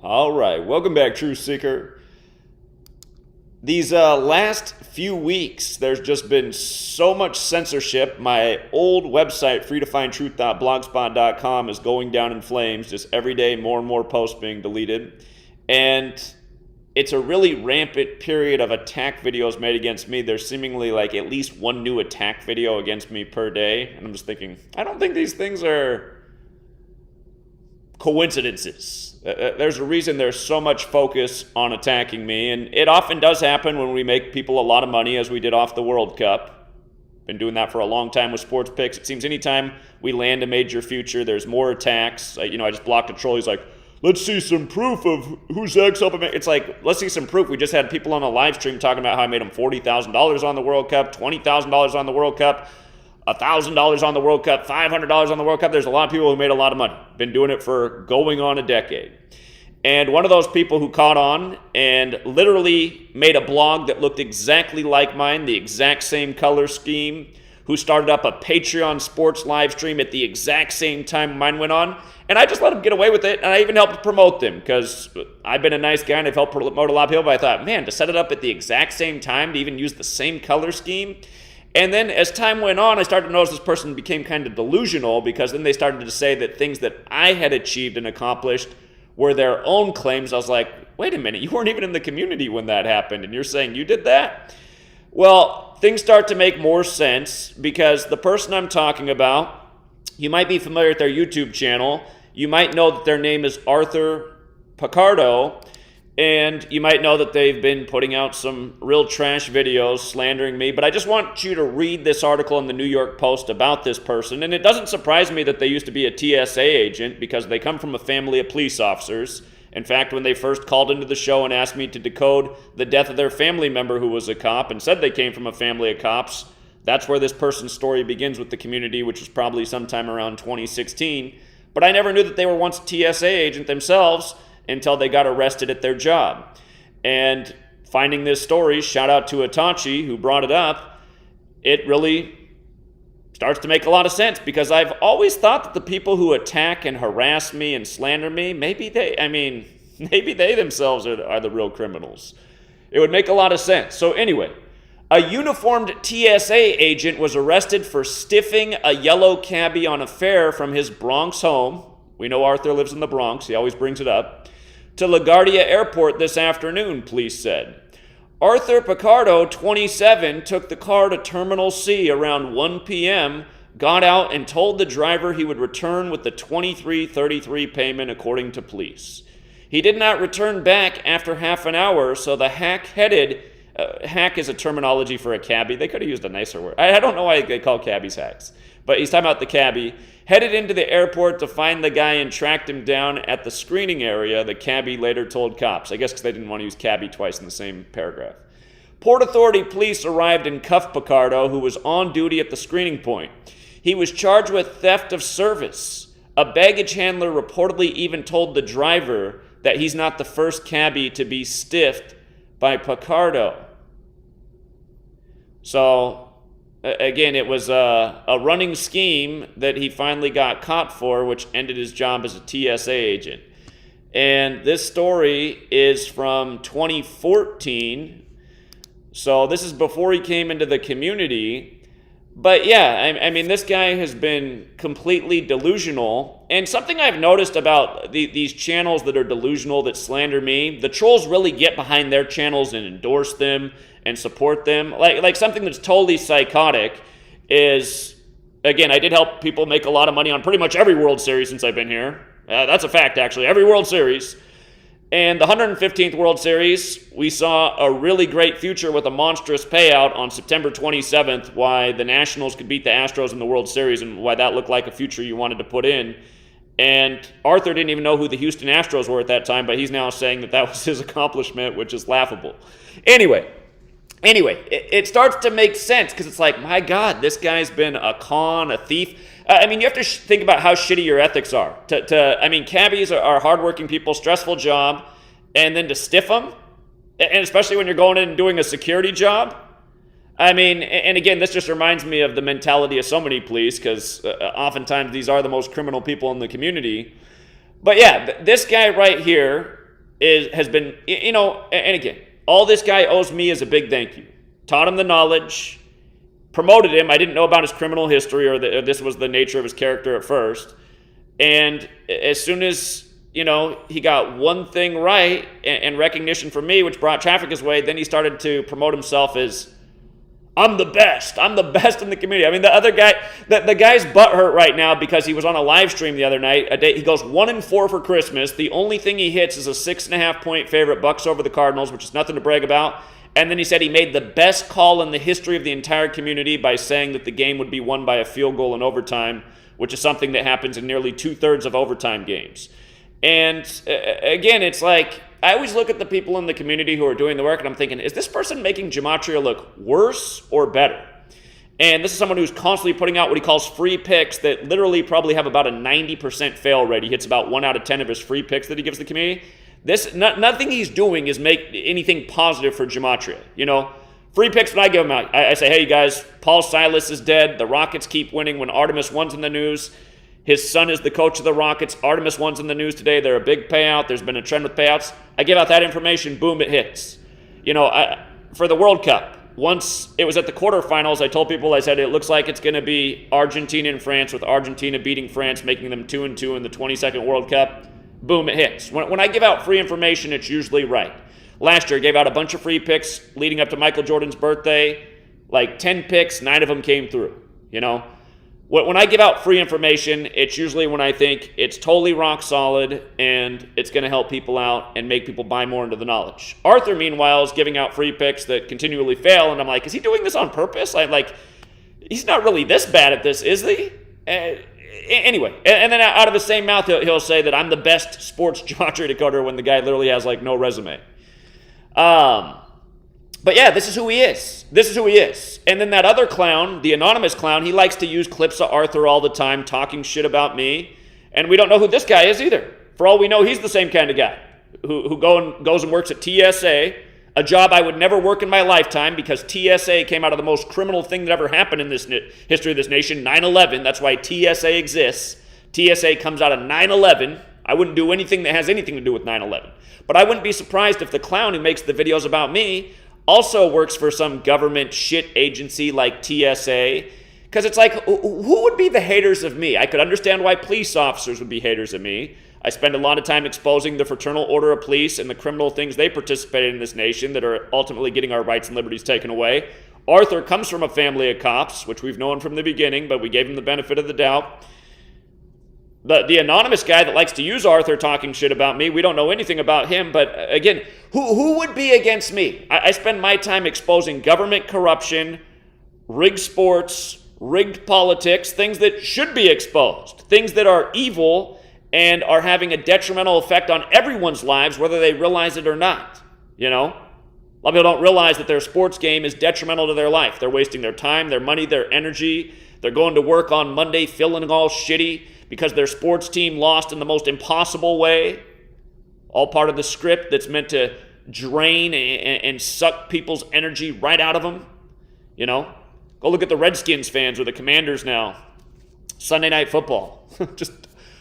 All right, welcome back, Truth Seeker. These last few weeks, there's just been so much censorship. My old website, freetofindtruth.blogspot.com, is going down in flames. Just every day, more and more posts being deleted. And it's a really rampant period of attack videos made against me. There's seemingly like at least one new attack video against me per day. And I'm just thinking, I don't think these things are coincidences. There's a reason there's so much focus on attacking me, and it often does happen when we make people a lot of money, as we did off the World Cup. Been doing that for a long time with sports picks. It seems anytime we land a major future, there's more attacks. I just blocked a troll. He's like, let's see some proof of who's X up. It's like, let's see some proof. We just had people on a live stream talking about how I made them $40,000 on the World Cup, $20,000 on the World Cup, $1,000 on the World Cup, $500 on the World Cup. There's a lot of people who made a lot of money. Been doing it for going on a decade. And one of those people who caught on and literally made a blog that looked exactly like mine, the exact same color scheme, who started up a Patreon sports live stream at the exact same time mine went on. And I just let him get away with it, and I even helped promote them because I've been a nice guy and I've helped promote a lot of people, but I thought, man, to set it up at the exact same time, to even use the same color scheme. And then as time went on, I started to notice this person became kind of delusional, because then they started to say that things that I had achieved and accomplished were their own claims. I was like, wait a minute, you weren't even in the community when that happened, and you're saying you did that? Well, things start to make more sense, because the person I'm talking about, you might be familiar with their YouTube channel. You might know that their name is Arthur Picardo. And you might know that they've been putting out some real trash videos slandering me. But I just want you to read this article in the New York Post about this person. And it doesn't surprise me that they used to be a TSA agent, because they come from a family of police officers. In fact, when they first called into the show and asked me to decode the death of their family member who was a cop and said they came from a family of cops, that's where this person's story begins with the community, which was probably sometime around 2016. But I never knew that they were once a TSA agent themselves until they got arrested at their job. And finding this story, shout out to Itachi who brought it up, it really starts to make a lot of sense, because I've always thought that the people who attack and harass me and slander me, maybe they themselves are the real criminals. It would make a lot of sense. So anyway, a uniformed TSA agent was arrested for stiffing a yellow cabbie on a fare from his Bronx home. We know Arthur lives in the Bronx. He always brings it up. To LaGuardia Airport this afternoon, police said. Arthur Picardo, 27, took the car to Terminal C around 1 p.m., got out and told the driver he would return with the $23.33 payment, according to police. He did not return back after half an hour, so the hack is a terminology for a cabbie. They could have used a nicer word. I don't know why they call cabbies hacks. But he's talking about the cabbie. Headed into the airport to find the guy and tracked him down at the screening area, the cabbie later told cops. I guess because they didn't want to use cabbie twice in the same paragraph. Port Authority police arrived and cuffed Picardo, who was on duty at the screening point. He was charged with theft of service. A baggage handler reportedly even told the driver that he's not the first cabbie to be stiffed by Picardo. So again, it was a running scheme that he finally got caught for, which ended his job as a TSA agent. And this story is from 2014. So this is before he came into the community. But yeah, I mean, this guy has been completely delusional. And something I've noticed about these channels that are delusional, that slander me, the trolls really get behind their channels and endorse them and support them. Like something that's totally psychotic is, again, I did help people make a lot of money on pretty much every World Series since I've been here. That's a fact, actually. Every World Series. And the 115th World Series, we saw a really great future with a monstrous payout on September 27th, why the Nationals could beat the Astros in the World Series and why that looked like a future you wanted to put in. And Arthur didn't even know who the Houston Astros were at that time, but he's now saying that was his accomplishment, which is laughable. Anyway, it starts to make sense, because it's like, my God, this guy's been a con, a thief. I mean, you have to think about how shitty your ethics are. I mean, cabbies are hardworking people, stressful job, and then to stiff them, and especially when you're going in and doing a security job. I mean, and again, this just reminds me of the mentality of so many police, because oftentimes these are the most criminal people in the community. But yeah, this guy right here, has been, and again, all this guy owes me is a big thank you. Taught him the knowledge, promoted him. I didn't know about his criminal history or this was the nature of his character at first. And as soon as, he got one thing right and recognition from me, which brought traffic his way, then he started to promote himself as, I'm the best. I'm the best in the community. I mean, the other guy, the guy's butthurt right now because he was on a live stream the other night. He goes 1-4 for Christmas. The only thing he hits is a 6.5-point favorite, Bucks over the Cardinals, which is nothing to brag about. And then he said he made the best call in the history of the entire community by saying that the game would be won by a field goal in overtime, which is something that happens in nearly 2/3 of overtime games. And again, it's like, I always look at the people in the community who are doing the work and I'm thinking, is this person making Gematria look worse or better? And this is someone who's constantly putting out what he calls free picks that literally probably have about a 90% fail rate. He hits about 1 out of 10 of his free picks that he gives the community. Nothing he's doing is make anything positive for Gematria. Free picks when I give them out. I say, hey, you guys, Paul Silas is dead. The Rockets keep winning. When Artemis One's in the news, his son is the coach of the Rockets. Artemis One's in the news today. They're a big payout. There's been a trend with payouts. I give out that information. Boom, it hits. For the World Cup, once it was at the quarterfinals, I told people, I said, it looks like it's going to be Argentina and France, with Argentina beating France, making them 2-2 in the 22nd World Cup. Boom, it hits. When I give out free information, it's usually right. Last year, I gave out a bunch of free picks leading up to Michael Jordan's birthday. Like 10 picks, 9 of them came through. When I give out free information, it's usually when I think it's totally rock solid and it's going to help people out and make people buy more into the knowledge. Arthur, meanwhile, is giving out free picks that continually fail, and I'm like, is he doing this on purpose? He's not really this bad at this, is he? Anyway, and then out of his same mouth, he'll say that I'm the best sports gematria decoder when the guy literally has no resume. But yeah, this is who he is. This is who he is. And then that other clown, the anonymous clown, he likes to use clips of Arthur all the time, talking shit about me. And we don't know who this guy is either. For all we know, he's the same kind of guy who goes and works at TSA, a job I would never work in my lifetime because TSA came out of the most criminal thing that ever happened in this history of this nation, 9/11. That's why TSA exists. TSA comes out of 9/11. I wouldn't do anything that has anything to do with 9/11. But I wouldn't be surprised if the clown who makes the videos about me also works for some government shit agency like TSA. Because it's like, who would be the haters of me? I could understand why police officers would be haters of me. I spend a lot of time exposing the Fraternal Order of Police and the criminal things they participated in this nation that are ultimately getting our rights and liberties taken away. Arthur comes from a family of cops, which we've known from the beginning, but we gave him the benefit of the doubt. The anonymous guy that likes to use Arthur talking shit about me, we don't know anything about him, but again, who would be against me? I spend my time exposing government corruption, rigged sports, rigged politics, things that should be exposed, things that are evil and are having a detrimental effect on everyone's lives, whether they realize it or not. A lot of people don't realize that their sports game is detrimental to their life. They're wasting their time, their money, their energy. They're going to work on Monday feeling all shitty because their sports team lost in the most impossible way. All part of the script that's meant to drain and suck people's energy right out of them. Go look at the Redskins fans or the Commanders now. Sunday Night Football. Just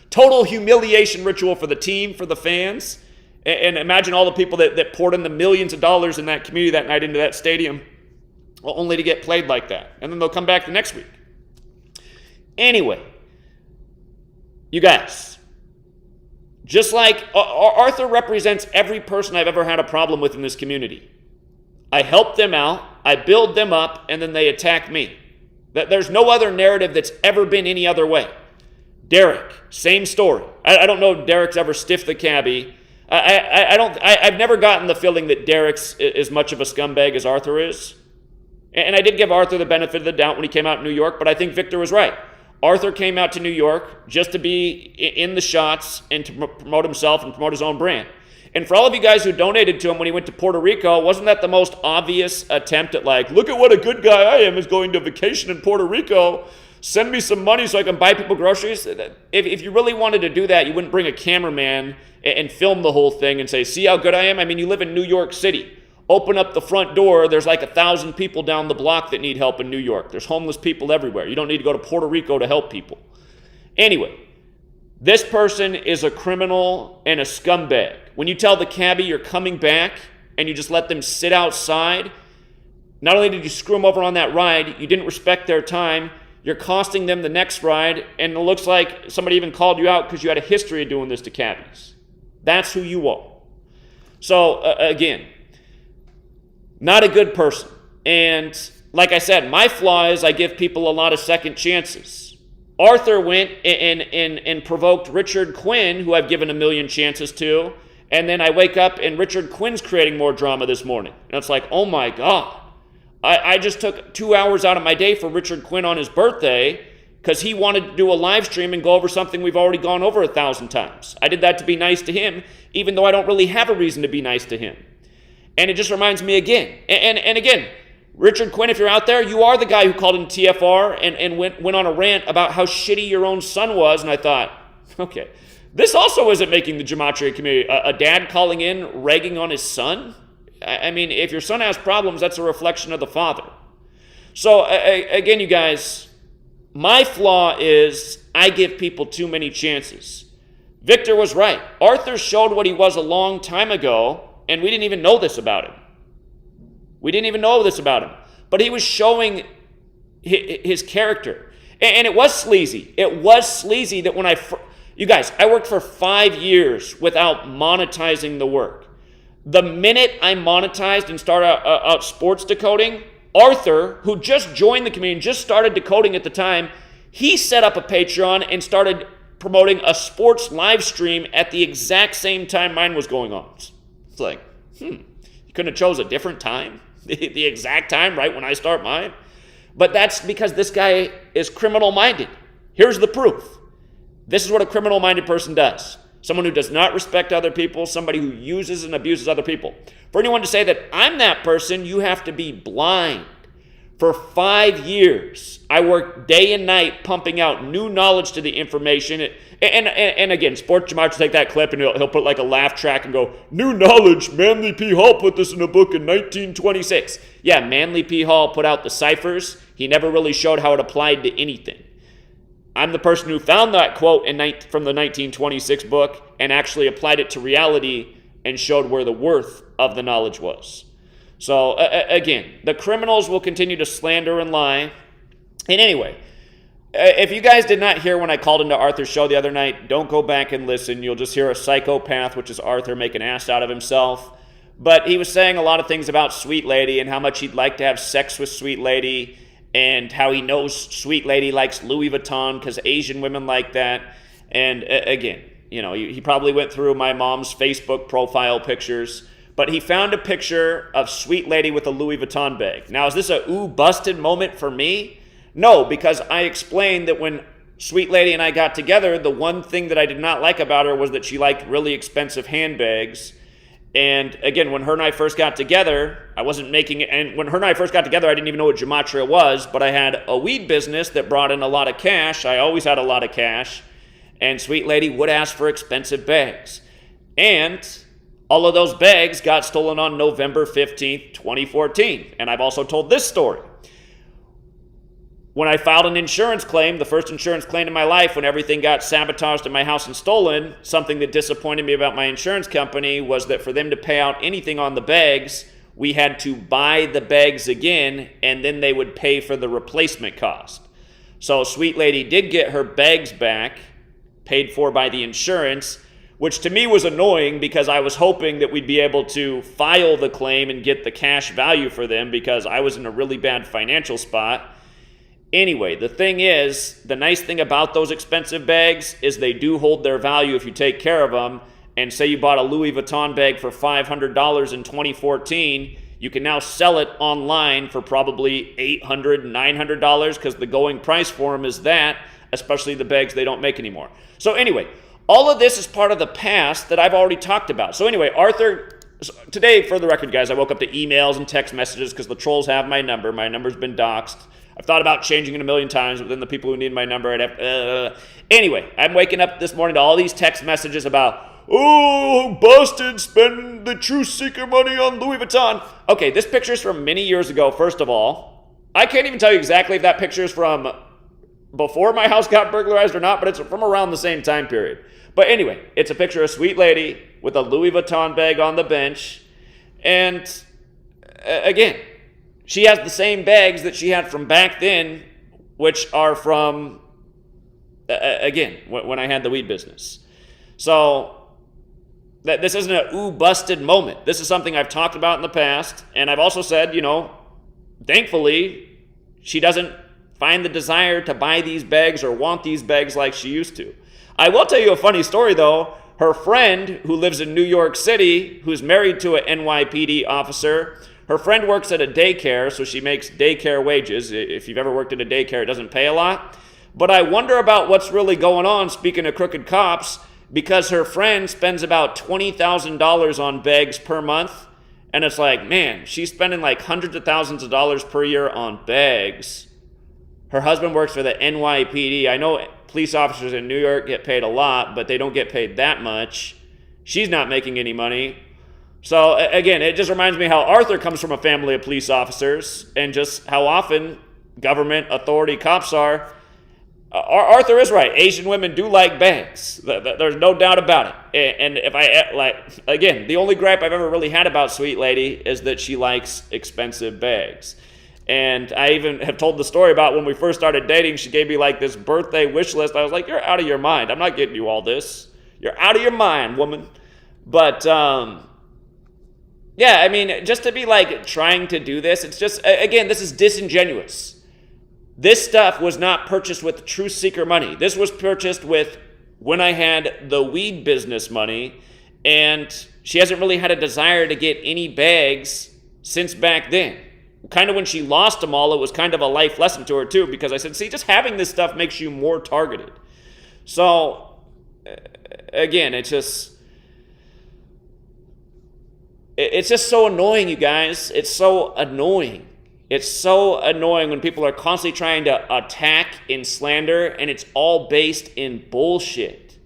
total humiliation ritual for the team, for the fans. And imagine all the people that poured in the millions of dollars in that community that night into that stadium, only to get played like that. And then they'll come back the next week. Anyway, you guys, just like Arthur represents every person I've ever had a problem with in this community. I help them out, I build them up, and then they attack me. There's no other narrative that's ever been any other way. Derek, same story. I don't know if Derek's ever stiffed the cabbie. I've never gotten the feeling that Derek's as much of a scumbag as Arthur is. And I did give Arthur the benefit of the doubt when he came out in New York, but I think Victor was right. Arthur came out to New York just to be in the shots and to promote himself and promote his own brand. And for all of you guys who donated to him when he went to Puerto Rico, wasn't that the most obvious attempt at look at what a good guy I am, is going to vacation in Puerto Rico, send me some money so I can buy people groceries? If you really wanted to do that, you wouldn't bring a cameraman and film the whole thing and say, see how good I am? I mean, you live in New York City. Open up the front door, there's 1,000 people down the block that need help in New York. There's homeless people everywhere. You don't need to go to Puerto Rico to help people. Anyway, This person is a criminal and a scumbag. When you tell the cabbie you're coming back and you just let them sit outside, not only did you screw them over on that ride, you didn't respect their time, you're costing them the next ride, and it looks like somebody even called you out because you had a history of doing this to cabbies. That's who you are. So, again, not a good person. And like I said, my flaw is I give people a lot of second chances. Arthur went and provoked Richard Quinn, who I've given a million chances to, and then I wake up and Richard Quinn's creating more drama this morning. And it's like, oh my God. I just took 2 hours out of my day for Richard Quinn on his birthday because he wanted to do a live stream and go over something we've already gone over 1,000 times. I did that to be nice to him, even though I don't really have a reason to be nice to him. And it just reminds me again, and again, Richard Quinn, if you're out there, you are the guy who called in TFR and went on a rant about how shitty your own son was, and I thought, okay, this also isn't making the Gematria community. A dad calling in, ragging on his son? I mean, if your son has problems, that's a reflection of the father. So, again, you guys, my flaw is I give people too many chances. Victor was right. Arthur showed what he was a long time ago, and we didn't even know this about him. But he was showing his character. And it was sleazy. It was sleazy that when you guys, I worked for 5 years without monetizing the work. The minute I monetized and started out sports decoding, Arthur, who just joined the community, just started decoding at the time, he set up a Patreon and started promoting a sports live stream at the exact same time mine was going on. It's like, you couldn't have chose a different time? The exact time, right when I start mine? But that's because this guy is criminal-minded. Here's the proof. This is what a criminal-minded person does. Someone who does not respect other people, somebody who uses and abuses other people. For anyone to say that I'm that person, you have to be blind. For 5 years, I worked day and night pumping out new knowledge to the information. And again, Sports Gematria will take that clip and he'll put like a laugh track and go, new knowledge, Manly P. Hall put this in a book in 1926. Yeah, Manly P. Hall put out the ciphers. He never really showed how it applied to anything. I'm the person who found that quote from the 1926 book and actually applied it to reality and showed where the worth of the knowledge was. So, again, the criminals will continue to slander and lie. And anyway, if you guys did not hear when I called into Arthur's show the other night, don't go back and listen. You'll just hear a psychopath, which is Arthur, make an ass out of himself. But he was saying a lot of things about Sweet Lady and how much he'd like to have sex with Sweet Lady and how he knows Sweet Lady likes Louis Vuitton because Asian women like that. And again, you know, he probably went through my mom's Facebook profile pictures, but he found a picture of Sweet Lady with a Louis Vuitton bag. Now, is this a ooh, busted moment for me? No, because I explained that when Sweet Lady and I got together, the one thing that I did not like about her was that she liked really expensive handbags. And again, when her and I first got together, I wasn't making it. And when her and I first got together, I didn't even know what Gematria was, but I had a weed business that brought in a lot of cash. I always had a lot of cash. And Sweet Lady would ask for expensive bags. And all of those bags got stolen on November 15th, 2014. And I've also told this story. When I filed an insurance claim, the first insurance claim in my life, when everything got sabotaged in my house and stolen, something that disappointed me about my insurance company was that for them to pay out anything on the bags, we had to buy the bags again, and then they would pay for the replacement cost. So Sweet Lady did get her bags back, paid for by the insurance, which to me was annoying because I was hoping that we'd be able to file the claim and get the cash value for them because I was in a really bad financial spot. Anyway, the thing is, the nice thing about those expensive bags is they do hold their value if you take care of them. And say you bought a Louis Vuitton bag for $500 in 2014, you can now sell it online for probably $800, $900 because the going price for them is that, especially the bags they don't make anymore. So anyway, all of this is part of the past that I've already talked about. So anyway, Arthur, today, for the record, guys, I woke up to emails and text messages because the trolls have my number. My number's been doxxed. I've thought about changing it a million times, but then the people who need my number, Anyway, I'm waking up this morning to all these text messages about, oh, busted, spending the truth seeker money on Louis Vuitton. Okay, this picture is from many years ago, first of all. I can't even tell you exactly if that picture is from before my house got burglarized or not, but it's from around the same time period. But anyway, it's a picture of a sweet lady with a Louis Vuitton bag on the bench. And again, she has the same bags that she had from back then, which are from, again, when I had the weed business. So that this isn't a ooh busted moment. This is something I've talked about in the past. And I've also said, thankfully, she doesn't find the desire to buy these bags or want these bags like she used to. I will tell you a funny story, though. Her friend, who lives in New York City, who's married to an NYPD officer, her friend works at a daycare, so she makes daycare wages. If you've ever worked at a daycare, it doesn't pay a lot. But I wonder about what's really going on, speaking of crooked cops, because her friend spends about $20,000 on bags per month. And it's like, man, she's spending like hundreds of thousands of dollars per year on bags. Her husband works for the NYPD. I know police officers in New York get paid a lot, but they don't get paid that much. She's not making any money. So again, it just reminds me how Arthur comes from a family of police officers and just how often government authority cops are. Arthur is right. Asian women do like bags. There's no doubt about it. And if again, the only gripe I've ever really had about Sweet Lady is that she likes expensive bags. And I even have told the story about when we first started dating, she gave me like this birthday wish list. I was like, you're out of your mind. I'm not getting you all this. You're out of your mind, woman. But, yeah, I mean, just to be like trying to do this, it's just, again, this is disingenuous. This stuff was not purchased with truth seeker money. This was purchased with when I had the weed business money, and she hasn't really had a desire to get any bags since back then. Kind of when she lost them all, it was kind of a life lesson to her too, because I said, see, just having this stuff makes you more targeted. So, again, it's just so annoying, you guys. It's so annoying. It's so annoying when people are constantly trying to attack and slander, and it's all based in bullshit.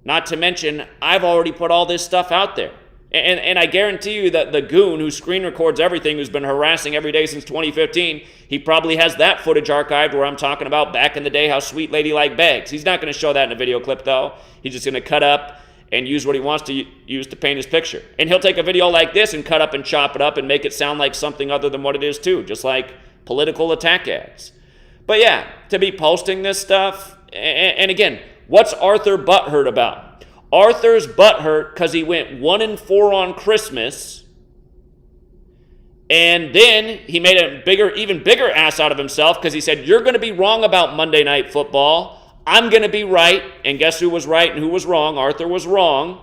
Not to mention, I've already put all this stuff out there. And I guarantee you that the goon who screen records everything, who's been harassing every day since 2015, he probably has that footage archived where I'm talking about back in the day how Sweet Lady liked bags. He's not going to show that in a video clip, though. He's just going to cut up and use what he wants to use to paint his picture. And he'll take a video like this and cut up and chop it up and make it sound like something other than what it is, too, just like political attack ads. But yeah, to be posting this stuff, and again, what's Arthur butthurt about? Arthur's butthurt because he went 1-4 on Christmas, and then he made a even bigger ass out of himself because he said, you're going to be wrong about Monday Night Football. I'm going to be right. And guess who was right and who was wrong? Arthur was wrong.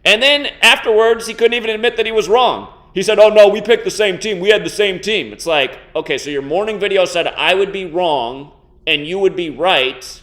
And then afterwards, he couldn't even admit that he was wrong. He said, oh no, we picked the same team. We had the same team. It's like, okay, so your morning video said I would be wrong and you would be right.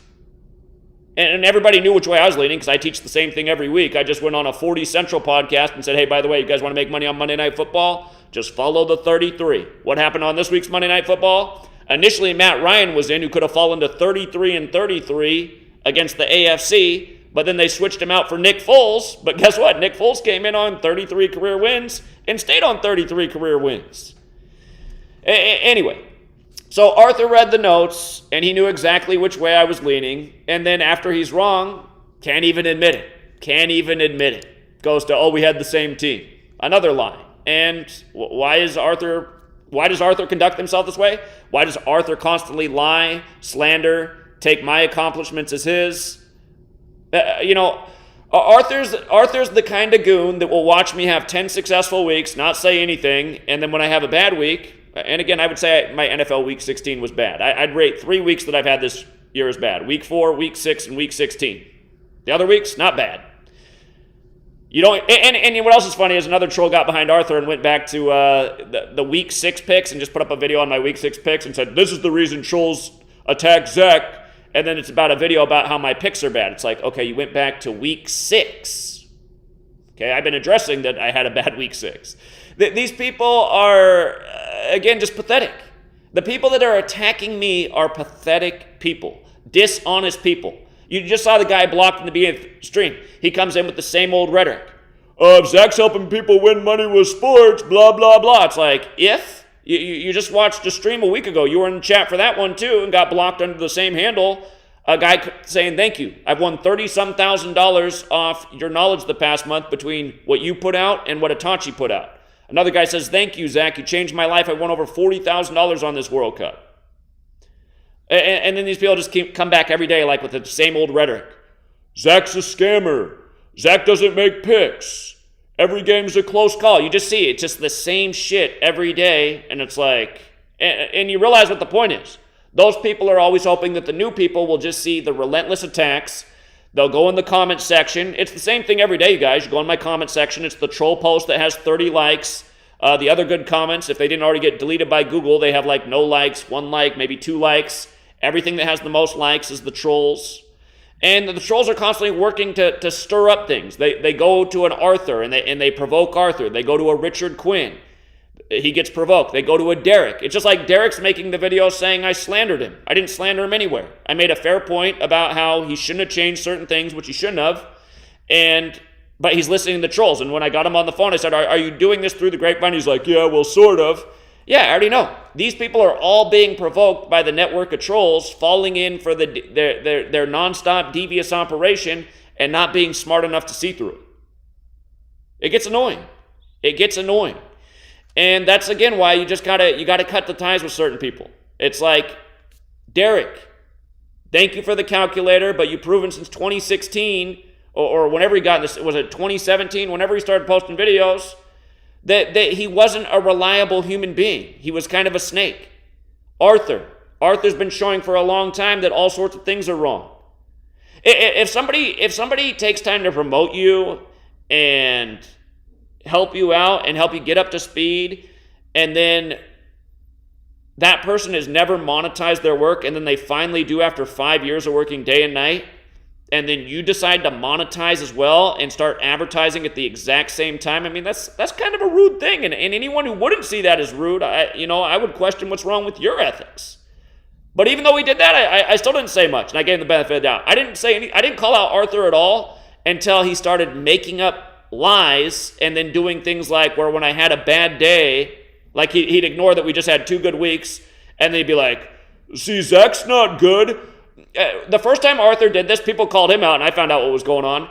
And everybody knew which way I was leaning because I teach the same thing every week. I just went on a 40 Central podcast and said, hey, by the way, you guys want to make money on Monday Night Football? Just follow the 33. What happened on this week's Monday Night Football? Initially, Matt Ryan was in, who could have fallen to 33-33 against the AFC, but then they switched him out for Nick Foles. But guess what? Nick Foles came in on 33 career wins and stayed on 33 career wins. Anyway. So Arthur read the notes, and he knew exactly which way I was leaning, and then after he's wrong, can't even admit it. Goes to, oh, we had the same team. Another lie. And why does Arthur conduct himself this way? Why does Arthur constantly lie, slander, take my accomplishments as his? Arthur's the kind of goon that will watch me have 10 successful weeks, not say anything, and then when I have a bad week, and again, I would say my NFL Week 16 was bad. I'd rate 3 weeks that I've had this year as bad. Week 4, Week 6, and Week 16. The other weeks, not bad. You don't. And what else is funny is another troll got behind Arthur and went back to the Week 6 picks and just put up a video on my Week 6 picks and said, this is the reason trolls attack Zach. And then it's about a video about how my picks are bad. It's like, okay, you went back to Week 6. Okay, I've been addressing that I had a bad Week 6. These people are, again, just pathetic. The people that are attacking me are pathetic people, dishonest people. You just saw the guy blocked in the beginning of the stream. He comes in with the same old rhetoric. If Zach's helping people win money with sports, blah, blah, blah. It's like, if You just watched a stream a week ago. You were in the chat for that one too and got blocked under the same handle. A guy saying, thank you. I've won $30-some thousand off your knowledge the past month between what you put out and what Itachi put out. Another guy says, thank you, Zach. You changed my life. I won over $40,000 on this World Cup. And then these people just come back every day like with the same old rhetoric. Zach's a scammer. Zach doesn't make picks. Every game's a close call. You just see it. It's just the same shit every day. And it's like, and you realize what the point is. Those people are always hoping that the new people will just see the relentless attacks. They'll go in the comment section. It's the same thing every day, you guys. You go in my comment section. It's the troll post that has 30 likes. The other good comments, if they didn't already get deleted by Google, they have like no likes, 1 like, maybe 2 likes. Everything that has the most likes is the trolls. And the trolls are constantly working to stir up things. They go to an Arthur and they provoke Arthur. They go to a Richard Quinn. He gets provoked. They go to a Derek. It's just like Derek's making the video saying I slandered him. I didn't slander him anywhere. I made a fair point about how he shouldn't have changed certain things, which he shouldn't have. But he's listening to the trolls. And when I got him on the phone, I said, are you doing this through the grapevine? He's like, yeah, well, sort of. Yeah, I already know. These people are all being provoked by the network of trolls falling in for their nonstop devious operation and not being smart enough to see through it. It gets annoying. It gets annoying. And that's, again, why you gotta cut the ties with certain people. It's like, Derek, thank you for the calculator, but you've proven since 2016, or whenever he got this, was it 2017, whenever he started posting videos, that he wasn't a reliable human being. He was kind of a snake. Arthur's been showing for a long time that all sorts of things are wrong. If somebody takes time to promote you and help you out and help you get up to speed, and then that person has never monetized their work, and then they finally do after 5 years of working day and night, and then you decide to monetize as well and start advertising at the exact same time, I mean, that's kind of a rude thing, and anyone who wouldn't see that as rude, I would question what's wrong with your ethics. But even though he did that, I still didn't say much, and I gave him the benefit of the doubt. I didn't call out Arthur at all until he started making up lies and then doing things like where when I had a bad day, like he'd ignore that we just had 2 good weeks, and then he'd be like, see, Zach's not good. The first time Arthur did this, people called him out, and I found out what was going on.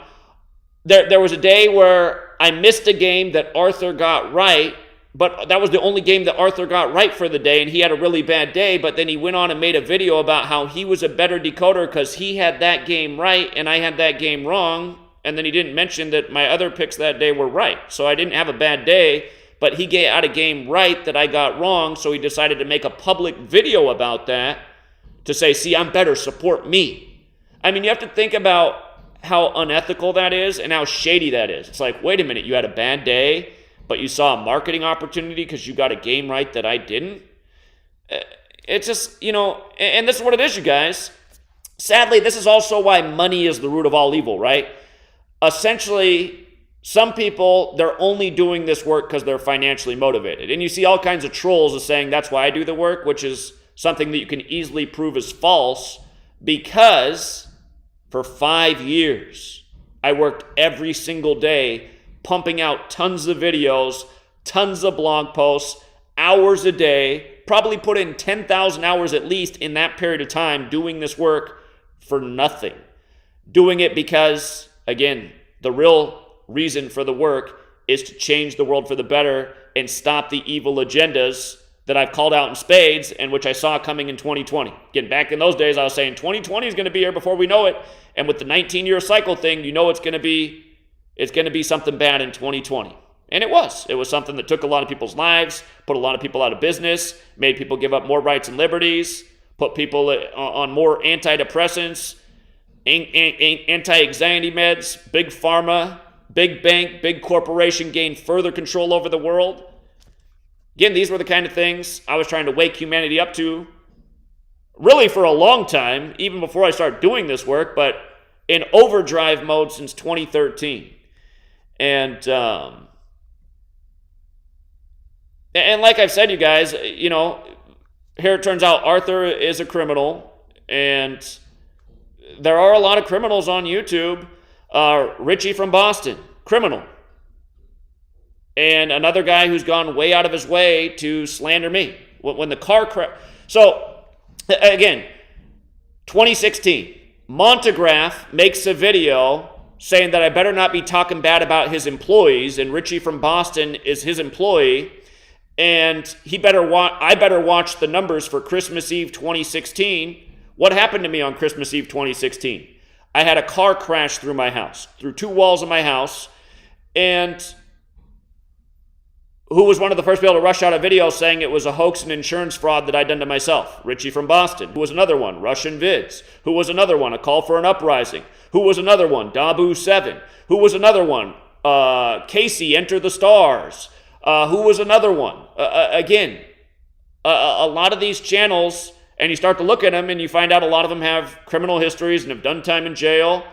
There was a day where I missed a game that Arthur got right, but that was the only game that Arthur got right for the day, and he had a really bad day, but then he went on and made a video about how he was a better decoder because he had that game right and I had that game wrong. And then he didn't mention that my other picks that day were right. So I didn't have a bad day, but he got a game right that I got wrong, so he decided to make a public video about that to say, see, I'm better, support me. I mean, you have to think about how unethical that is and how shady that is. It's like, wait a minute, you had a bad day, but you saw a marketing opportunity because you got a game right that I didn't? It's just, and this is what it is, you guys. Sadly, this is also why money is the root of all evil, right? Essentially, some people, they're only doing this work because they're financially motivated. And you see all kinds of trolls as saying, that's why I do the work, which is something that you can easily prove is false, because for 5 years, I worked every single day pumping out tons of videos, tons of blog posts, hours a day, probably put in 10,000 hours at least in that period of time doing this work for nothing. Doing it because, again, the real reason for the work is to change the world for the better and stop the evil agendas that I've called out in spades and which I saw coming in 2020. Again, back in those days, I was saying 2020 is going to be here before we know it. And with the 19-year cycle thing, it's going to be something bad in 2020. And it was. It was something that took a lot of people's lives, put a lot of people out of business, made people give up more rights and liberties, put people on more antidepressants, anti-anxiety meds, big pharma, big bank, big corporation gained further control over the world. Again, these were the kind of things I was trying to wake humanity up to really for a long time, even before I started doing this work, but in overdrive mode since 2013. And like I've said, you guys, here it turns out Arthur is a criminal, and there are a lot of criminals on YouTube. Richie from Boston, criminal. and another guy who's gone way out of his way to slander me. When the car crash. So, again, 2016, Montegraph makes a video saying that I better not be talking bad about his employees, and Richie from Boston is his employee, and I better watch the numbers for Christmas Eve 2016. What happened to me on Christmas Eve 2016? I had a car crash through my house, through two walls of my house, and who was one of the first people to rush out a video saying it was a hoax and insurance fraud that I'd done to myself? Richie from Boston. Who was another one? Russian Vids. Who was another one? A Call for an Uprising. Who was another one? Dabu7. Who was another one? Casey, Enter the Stars. Who was another one? Again, a lot of these channels, and you start to look at them and you find out a lot of them have criminal histories and have done time in jail.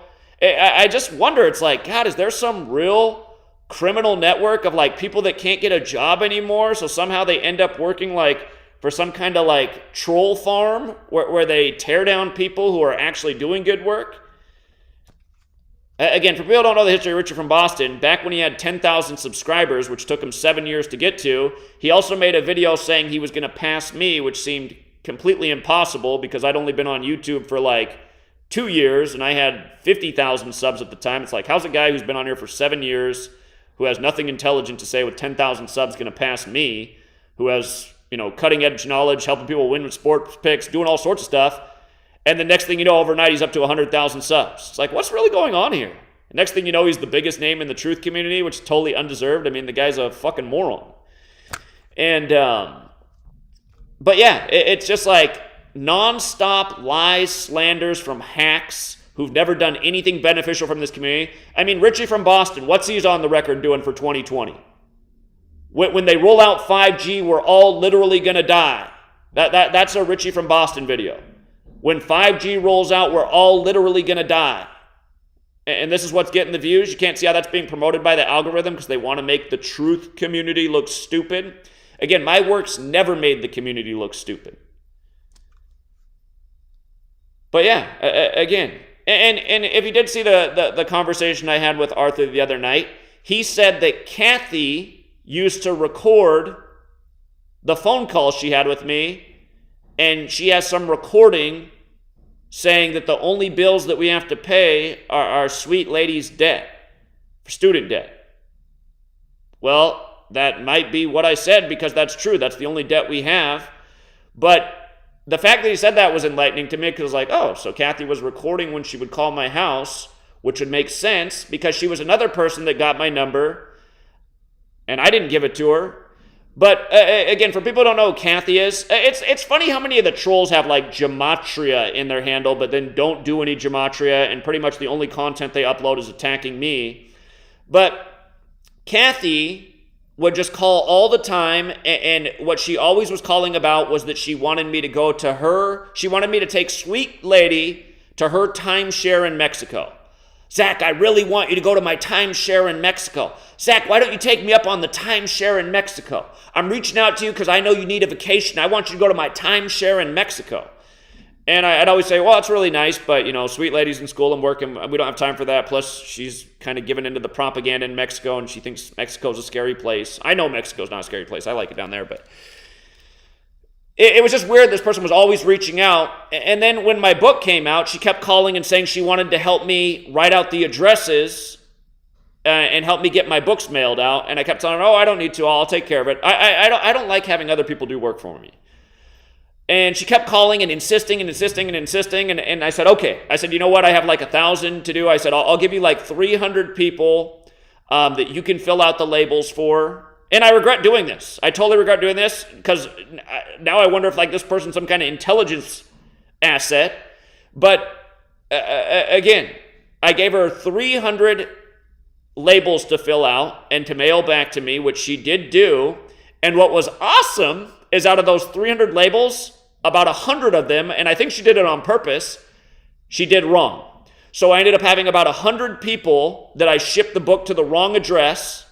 I just wonder, it's like, God, is there some real criminal network of like people that can't get a job anymore, so somehow they end up working like for some kind of like troll farm where they tear down people who are actually doing good work? Again, for people who don't know the history of Richard from Boston, back when he had 10,000 subscribers, which took him 7 years to get to, he also made a video saying he was going to pass me, which seemed completely impossible because I'd only been on YouTube for like 2 years and I had 50,000 subs at the time. It's like, how's a guy who's been on here for 7 years, who has nothing intelligent to say with 10,000 subs, going to pass me, who has, cutting edge knowledge, helping people win with sports picks, doing all sorts of stuff. And the next thing you know, overnight, he's up to 100,000 subs. It's like, what's really going on here? The next thing you know, he's the biggest name in the truth community, which is totally undeserved. I mean, the guy's a fucking moron. And, but yeah, it's just like nonstop lies, slanders from hacks who've never done anything beneficial from this community. I mean, Richie from Boston, what's he's on the record doing for 2020? When they roll out 5G, we're all literally going to die. That's a Richie from Boston video. When 5G rolls out, we're all literally going to die. And this is what's getting the views. You can't see how that's being promoted by the algorithm because they want to make the truth community look stupid. Again, my work's never made the community look stupid. But yeah, again, and if you did see the conversation I had with Arthur the other night, he said that Kathy used to record the phone call she had with me, and she has some recording saying that the only bills that we have to pay are our sweet lady's debt, for student debt. Well, that might be what I said because that's true. That's the only debt we have. But the fact that he said that was enlightening to me because I was like, oh, so Kathy was recording when she would call my house, which would make sense because she was another person that got my number and I didn't give it to her. But again, for people who don't know who Kathy is, it's funny how many of the trolls have like Gematria in their handle, but then don't do any Gematria, and pretty much the only content they upload is attacking me. But Kathy would just call all the time, and what she always was calling about was that she wanted me to go to her, she wanted me to take sweet lady to her timeshare in Mexico. Zach, I really want you to go to my timeshare in Mexico. Zach, why don't you take me up on the timeshare in Mexico? I'm reaching out to you because I know you need a vacation. I want you to go to my timeshare in Mexico. And I'd always say, well, it's really nice, but, sweet lady's in school and working. We don't have time for that. Plus, she's kind of given into the propaganda in Mexico, and she thinks Mexico's a scary place. I know Mexico's not a scary place. I like it down there, but it was just weird. This person was always reaching out. And then when my book came out, she kept calling and saying she wanted to help me write out the addresses and help me get my books mailed out. And I kept telling her, I don't need to. I'll take care of it. I don't like having other people do work for me. And she kept calling and insisting and insisting and insisting. And I said, okay. I said, you know what? I have like 1,000 to do. I said, I'll give you like 300 people that you can fill out the labels for. And I regret doing this. I totally regret doing this because now I wonder if like this person's some kind of intelligence asset. But again, I gave her 300 labels to fill out and to mail back to me, which she did do. And what was awesome is out of those 300 labels, about 100 of them, and I think she did it on purpose, she did wrong. So I ended up having about 100 people that I shipped the book to the wrong address,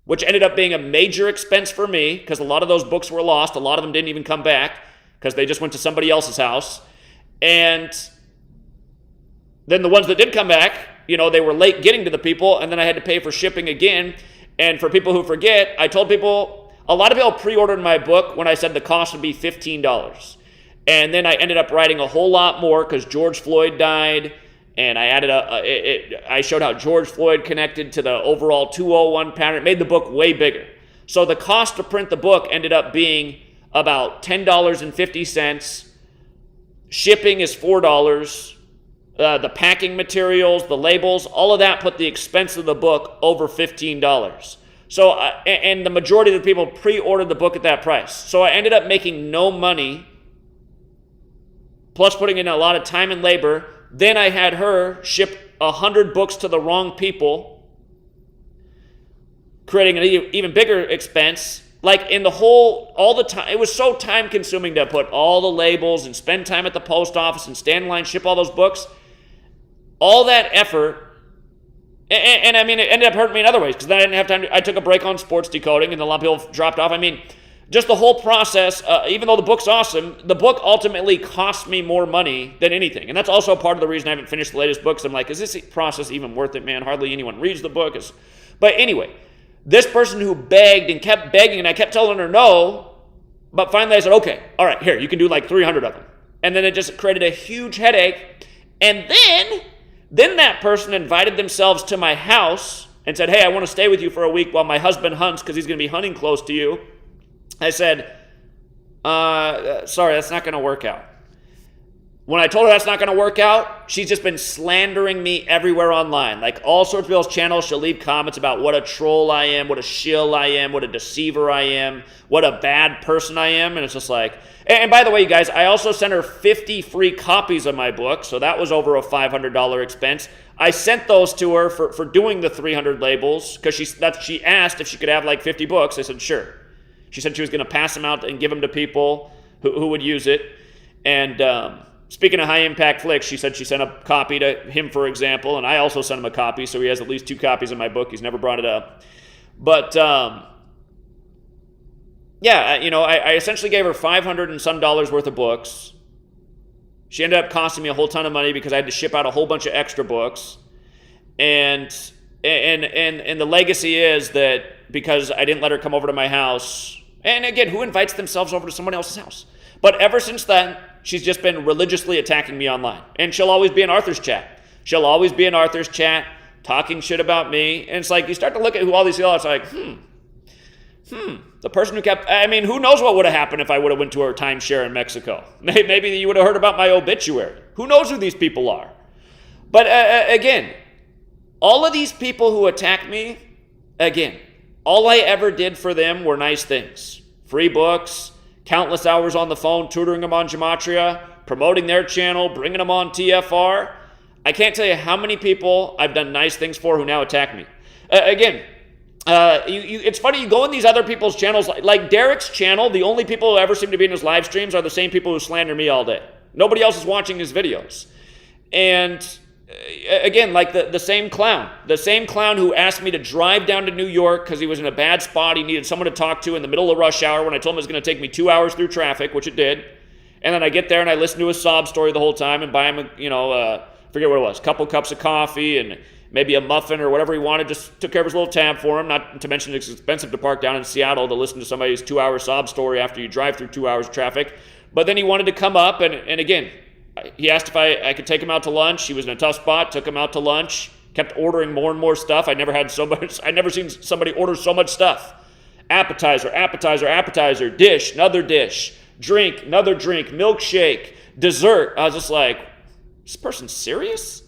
which ended up being a major expense for me because a lot of those books were lost. A lot of them didn't even come back because they just went to somebody else's house. And then the ones that did come back, they were late getting to the people, and then I had to pay for shipping again. And for people who forget, I told people, a lot of people pre-ordered my book when I said the cost would be $15. And then I ended up writing a whole lot more because George Floyd died. And I added I showed how George Floyd connected to the overall 201 pattern. It made the book way bigger. So the cost to print the book ended up being about $10.50. Shipping is $4. The packing materials, the labels, all of that put the expense of the book over $15. So, and the majority of the people pre-ordered the book at that price. So I ended up making no money, plus putting in a lot of time and labor. Then I had her ship 100 books to the wrong people, creating an even bigger expense. Like in the whole, all the time, it was so time consuming to put all the labels and spend time at the post office and stand in line, ship all those books. All that effort, and I mean, it ended up hurting me in other ways because then I didn't have time. I took a break on sports decoding and a lot of people dropped off. I mean, just the whole process, even though the book's awesome, the book ultimately cost me more money than anything. And that's also part of the reason I haven't finished the latest books. I'm like, is this process even worth it, man? Hardly anyone reads the book. But anyway, this person who begged and kept begging, and I kept telling her no, but finally I said, okay, all right, here, you can do like 300 of them. And then it just created a huge headache. And then that person invited themselves to my house and said, hey, I want to stay with you for a week while my husband hunts because he's going to be hunting close to you. I said, sorry, that's not going to work out. When I told her that's not going to work out, she's just been slandering me everywhere online. Like all sorts of people's channels, she'll leave comments about what a troll I am, what a shill I am, what a deceiver I am, what a bad person I am. And it's just like, and by the way, you guys, I also sent her 50 free copies of my book. So that was over a $500 expense. I sent those to her for doing the 300 labels because she asked if she could have like 50 books. I said, sure. She said she was going to pass them out and give them to people who would use it. And speaking of high-impact flicks, she said she sent a copy to him, for example, and I also sent him a copy, so he has at least 2 copies of my book. He's never brought it up. But, yeah, you know, I essentially gave her $500 and some worth of books. She ended up costing me a whole ton of money because I had to ship out a whole bunch of extra books. And the legacy is that because I didn't let her come over to my house, and again, who invites themselves over to someone else's house? But ever since then, she's just been religiously attacking me online. And she'll always be in Arthur's chat. She'll always be in Arthur's chat, talking shit about me. And it's like, you start to look at who all these people are, it's like, the person who kept, I mean, who knows what would have happened if I would have went to her timeshare in Mexico? Maybe you would have heard about my obituary. Who knows who these people are? But again, all of these people who attack me, again, all I ever did for them were nice things. Free books, countless hours on the phone, tutoring them on Gematria, promoting their channel, bringing them on TFR. I can't tell you how many people I've done nice things for who now attack me. It's funny, you go in these other people's channels, like Derek's channel, the only people who ever seem to be in his live streams are the same people who slander me all day. Nobody else is watching his videos. And again, like the same clown who asked me to drive down to New York because he was in a bad spot. He needed someone to talk to in the middle of rush hour when I told him it was going to take me 2 hours through traffic, which it did. And then I get there and I listen to his sob story the whole time and buy him, forget what it was, a couple cups of coffee and maybe a muffin or whatever he wanted. Just took care of his little tab for him. Not to mention it's expensive to park down in Seattle to listen to somebody's 2-hour sob story after you drive through 2 hours of traffic. But then he wanted to come up and again, he asked if I could take him out to lunch. He was in a tough spot, took him out to lunch, kept ordering more and more stuff. I'd never seen somebody order so much stuff. Appetizer, dish, another dish, drink, another drink, milkshake, dessert. I was just like, is this person serious?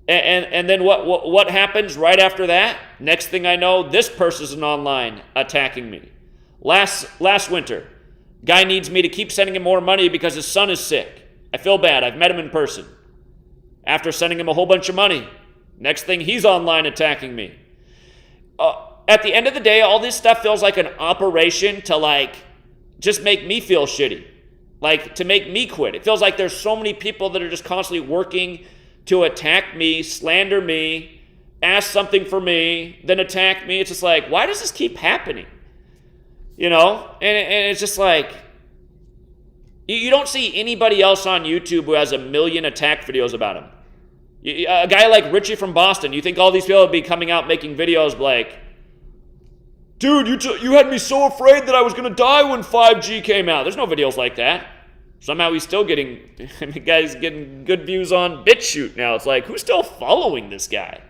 And then what happens right after that? Next thing I know, this person's online attacking me. Last winter, guy needs me to keep sending him more money because his son is sick. I feel bad. I've met him in person. After sending him a whole bunch of money, next thing he's online attacking me. At the end of the day, all this stuff feels like an operation to just make me feel shitty. Like to make me quit. It feels like there's so many people that are just constantly working to attack me, slander me, ask something for me, then attack me. It's just like, why does this keep happening? You know? And it's just like, you don't see anybody else on YouTube who has 1 million attack videos about him. A guy like Richie from Boston, you think all these people would be coming out making videos like, dude, you had me so afraid that I was going to die when 5G came out. There's no videos like that. Somehow he's still getting, the guy's getting good views on BitChute now. It's like, who's still following this guy?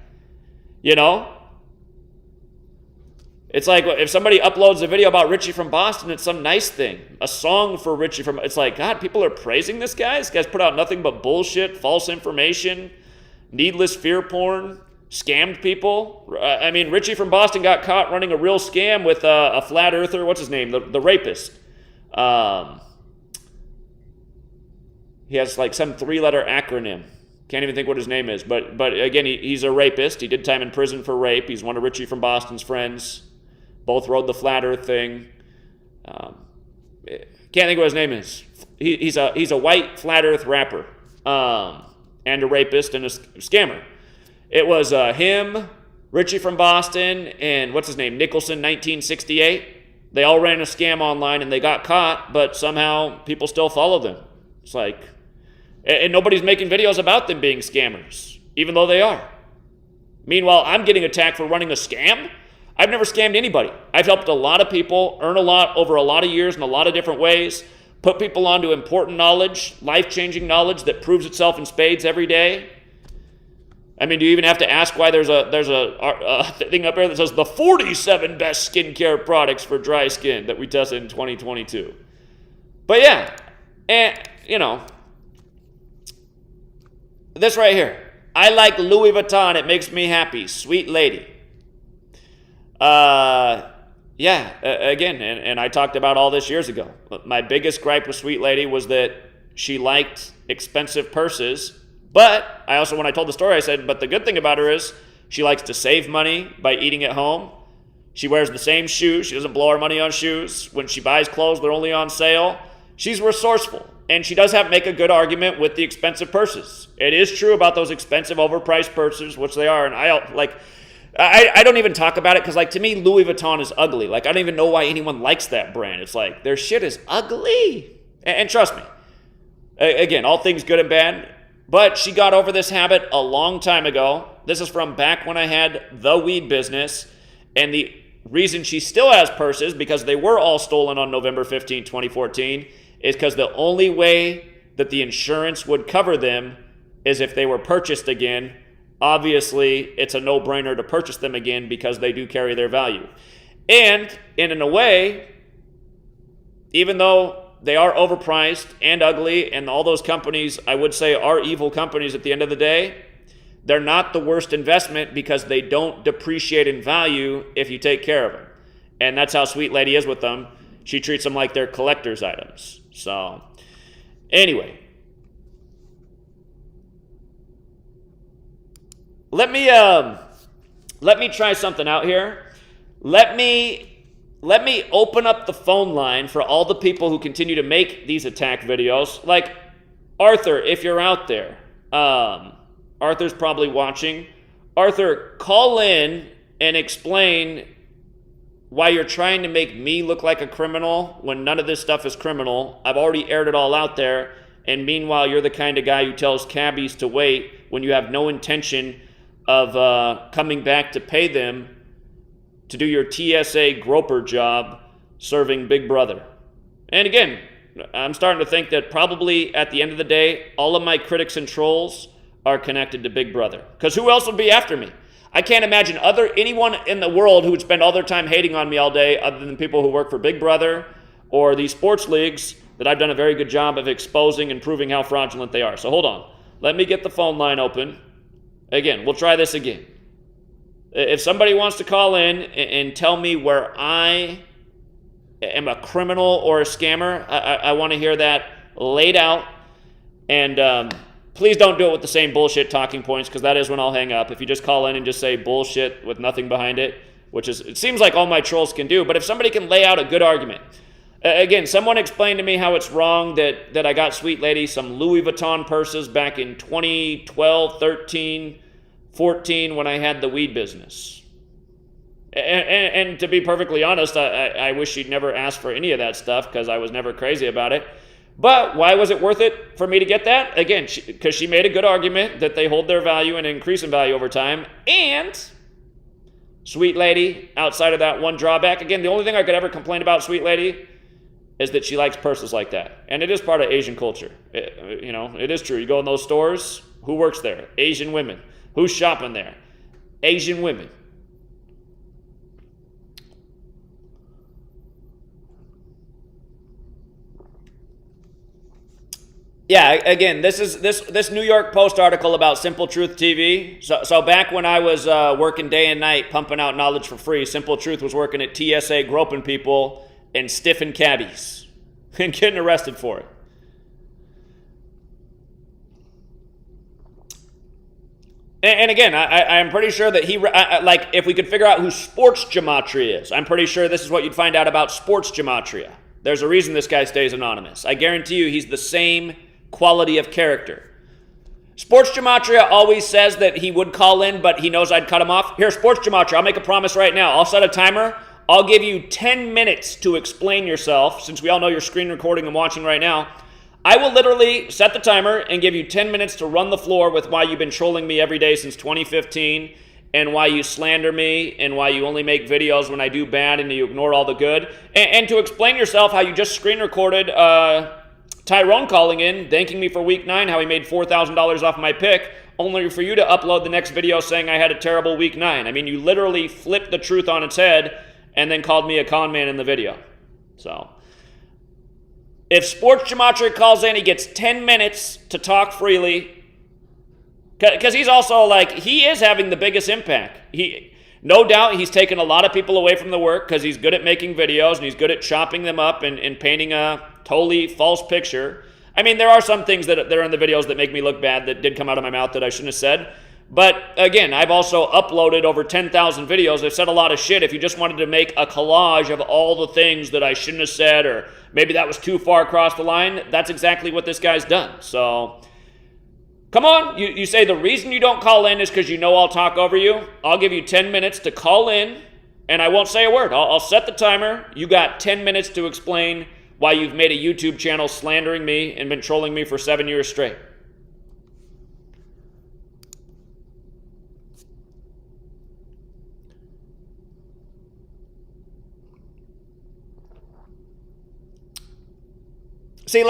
You know? It's like if somebody uploads a video about Richie from Boston, it's some nice thing. A song for Richie from, it's like, God, people are praising this guy? This guy's put out nothing but bullshit, false information, needless fear porn, scammed people. I mean, Richie from Boston got caught running a real scam with a flat earther, what's his name, the rapist. He has like some 3-letter acronym. Can't even think what his name is. But again, he's a rapist. He did time in prison for rape. He's one of Richie from Boston's friends. Both rode the flat earth thing. Can't think what his name is. He's a white flat earth rapper. And a rapist and a scammer. It was him, Richie from Boston, and what's his name? Nicholson, 1968. They all ran a scam online and they got caught, but somehow people still follow them. It's like... And nobody's making videos about them being scammers, even though they are. Meanwhile, I'm getting attacked for running a scam. I've never scammed anybody. I've helped a lot of people earn a lot over a lot of years in a lot of different ways, put people onto important knowledge, life-changing knowledge that proves itself in spades every day. I mean, do you even have to ask why there's a thing up there that says the 47 best skincare products for dry skin that we tested in 2022? But yeah, and you know, this right here. I like Louis Vuitton. It makes me happy. Sweet lady. Again, and I talked about all this years ago. My biggest gripe with Sweet Lady was that she liked expensive purses. But I also, when I told the story, I said, but the good thing about her is she likes to save money by eating at home. She wears the same shoes. She doesn't blow her money on shoes. When she buys clothes, they're only on sale. She's resourceful. And she does make a good argument with the expensive purses. It is true about those expensive, overpriced purses, which they are. And I don't even talk about it because, to me, Louis Vuitton is ugly. I don't even know why anyone likes that brand. It's like, their shit is ugly. And trust me, again, all things good and bad. But she got over this habit a long time ago. This is from back when I had the weed business. And the reason she still has purses, because they were all stolen on November 15, 2014, is because the only way that the insurance would cover them is if they were purchased again. Obviously, it's a no-brainer to purchase them again because they do carry their value. And in a way, even though they are overpriced and ugly, and all those companies, I would say, are evil companies at the end of the day, they're not the worst investment because they don't depreciate in value if you take care of them. And that's how Sweet Lady is with them. She treats them like they're collector's items. So, anyway. Let me try something out here. Let me open up the phone line for all the people who continue to make these attack videos. Like Arthur, if you're out there. Arthur's probably watching. Arthur, call in and explain why you're trying to make me look like a criminal when none of this stuff is criminal. I've already aired it all out there. And meanwhile, you're the kind of guy who tells cabbies to wait when you have no intention of coming back to pay them to do your TSA groper job serving Big Brother. And again, I'm starting to think that probably at the end of the day, all of my critics and trolls are connected to Big Brother. Because who else would be after me? I can't imagine anyone in the world who would spend all their time hating on me all day other than people who work for Big Brother or these sports leagues that I've done a very good job of exposing and proving how fraudulent they are. So hold on. Let me get the phone line open. Again, we'll try this again. If somebody wants to call in and tell me where I am a criminal or a scammer, I want to hear that laid out. And please don't do it with the same bullshit talking points, because that is when I'll hang up. If you just call in and just say bullshit with nothing behind it, which is, it seems like all my trolls can do. But if somebody can lay out a good argument. Again, someone explained to me how it's wrong that I got Sweet Lady some Louis Vuitton purses back in 2012, 13, 14 when I had the weed business. And to be perfectly honest, I wish she'd never asked for any of that stuff because I was never crazy about it. But why was it worth it for me to get that? Again, because she made a good argument that they hold their value and increase in value over time. And Sweet Lady, outside of that one drawback, again, the only thing I could ever complain about Sweet Lady is that she likes purses like that. And it is part of Asian culture. It is true. You go in those stores, who works there? Asian women. Who's shopping there? Asian women. Yeah, again, this is this New York Post article about Simple Truth TV. So back when I was working day and night, pumping out knowledge for free, Simple Truth was working at TSA, groping people and stiffing cabbies and getting arrested for it. And again, I'm pretty sure that if we could figure out who Sports Gematria is, I'm pretty sure this is what you'd find out about Sports Gematria. There's a reason this guy stays anonymous. I guarantee you he's the same quality of character. Sports Gematria always says that he would call in, but he knows I'd cut him off. Here, Sports Gematria, I'll make a promise right now. I'll set a timer. I'll give you 10 minutes to explain yourself, since we all know you're screen recording and watching right now. I will literally set the timer and give you 10 minutes to run the floor with why you've been trolling me every day since 2015, and why you slander me, and why you only make videos when I do bad and you ignore all the good, and to explain yourself how you just screen recorded Tyrone calling in, thanking me for week 9, how he made $4,000 off my pick, only for you to upload the next video saying I had a terrible week 9. I mean, you literally flipped the truth on its head and then called me a con man in the video. So, if Sports Gematria calls in, he gets 10 minutes to talk freely, because he's also he is having the biggest impact. No doubt he's taken a lot of people away from the work because he's good at making videos and he's good at chopping them up and painting a totally false picture. I mean, there are some things that are in the videos that make me look bad that did come out of my mouth that I shouldn't have said. But again, I've also uploaded over 10,000 videos. I've said a lot of shit. If you just wanted to make a collage of all the things that I shouldn't have said, or maybe that was too far across the line, that's exactly what this guy's done. So, come on. You say the reason you don't call in is because you know I'll talk over you. I'll give you 10 minutes to call in, and I won't say a word. I'll set the timer. You got 10 minutes to explain why you've made a YouTube channel slandering me and been trolling me for 7 years straight. See,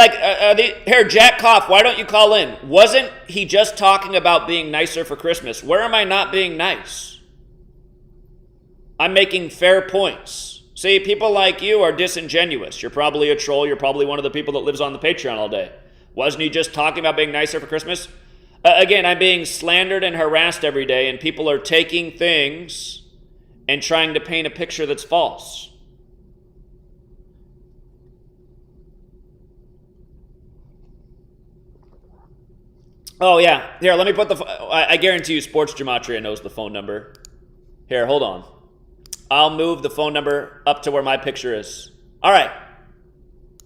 here, Jack Koff, why don't you call in? Wasn't he just talking about being nicer for Christmas? Where am I not being nice? I'm making fair points. See, people like you are disingenuous. You're probably a troll. You're probably one of the people that lives on the Patreon all day. Wasn't he just talking about being nicer for Christmas? Again, I'm being slandered and harassed every day, and people are taking things and trying to paint a picture that's false. Oh, yeah. Here, let me put I guarantee you Sports Gematria knows the phone number. Here, hold on. I'll move the phone number up to where my picture is. All right.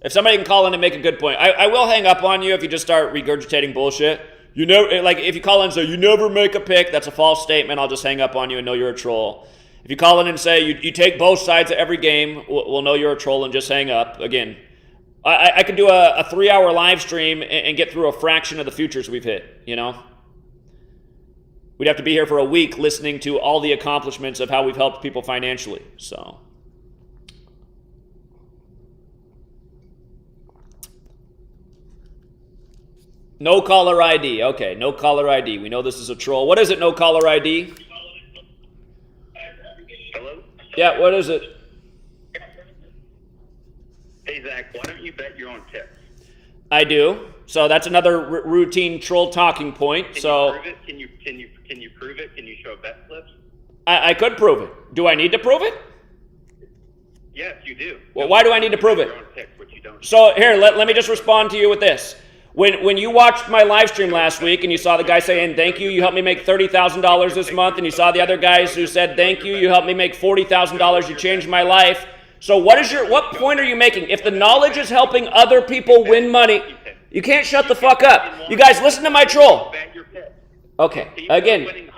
If somebody can call in and make a good point. I will hang up on you if you just start regurgitating bullshit. If you call in and say, you never make a pick, that's a false statement, I'll just hang up on you and know you're a troll. If you call in and say, you take both sides of every game, we'll know you're a troll and just hang up. Again, I could do a 3-hour live stream and get through a fraction of the futures we've hit, We'd have to be here for a week listening to all the accomplishments of how we've helped people financially. So, no caller ID. Okay, no caller ID. We know this is a troll. What is it, no caller ID? Hello? Yeah, what is it? Hey, Zach, why don't you bet your own tips? I do. So that's another routine troll talking point. Can so you prove it? Can you prove it? Can you show bet slips? I could prove it. Do I need to prove it? Yes, you do. Well, why do I need to prove it? Your own picks, which you don't. So here, let me just respond to you with this. When you watched my live stream last week and you saw the guy saying, thank you helped me make $30,000 this month, and you saw the other guys who said, thank you helped me make $40,000, you changed my life. So what point are you making? If the knowledge is helping other people win money, you can't shut the fuck up. You guys, listen to my troll. Okay, again.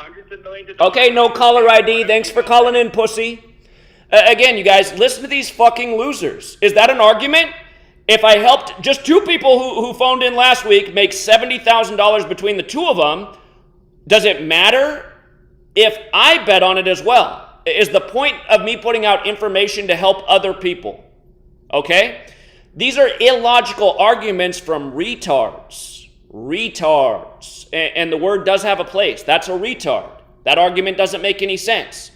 Okay, no caller ID. Thanks for calling in, pussy. Again, you guys, listen to these fucking losers. Is that an argument? If I helped just 2 people who phoned in last week make $70,000 between the 2 of them, does it matter if I bet on it as well? Is the point of me putting out information to help other people. Okay? These are illogical arguments from retards. Retards. And the word does have a place. That's a retard. That argument doesn't make any sense.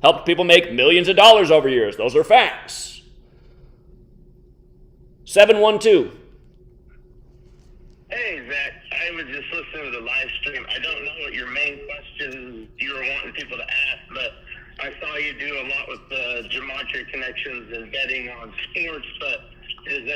Helped people make millions of dollars over years. Those are facts. 712. Hey, Zach. I was just listening to the live stream. I don't know what your main question you were wanting people to ask, but I saw you do a lot with the Gematria connections and betting on sports, but does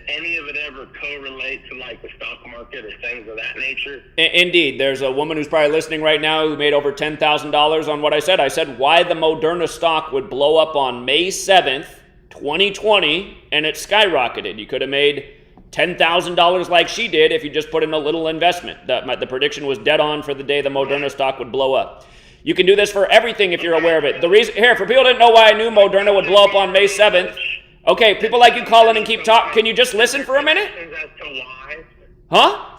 any of it ever correlate to like the stock market or things of that nature? Indeed. There's a woman who's probably listening right now who made over $10,000 on what I said. I said why the Moderna stock would blow up on May 7th, 2020, and it skyrocketed. You could have made $10,000 like she did if you just put in a little investment. The prediction was dead on for the day the Moderna stock would blow up. You can do this for everything if you're aware of it. The reason here, for people who didn't know why I knew Moderna would blow up on May 7th, okay, people like you call in and keep talking. Can you just listen for a minute? As to why? Huh?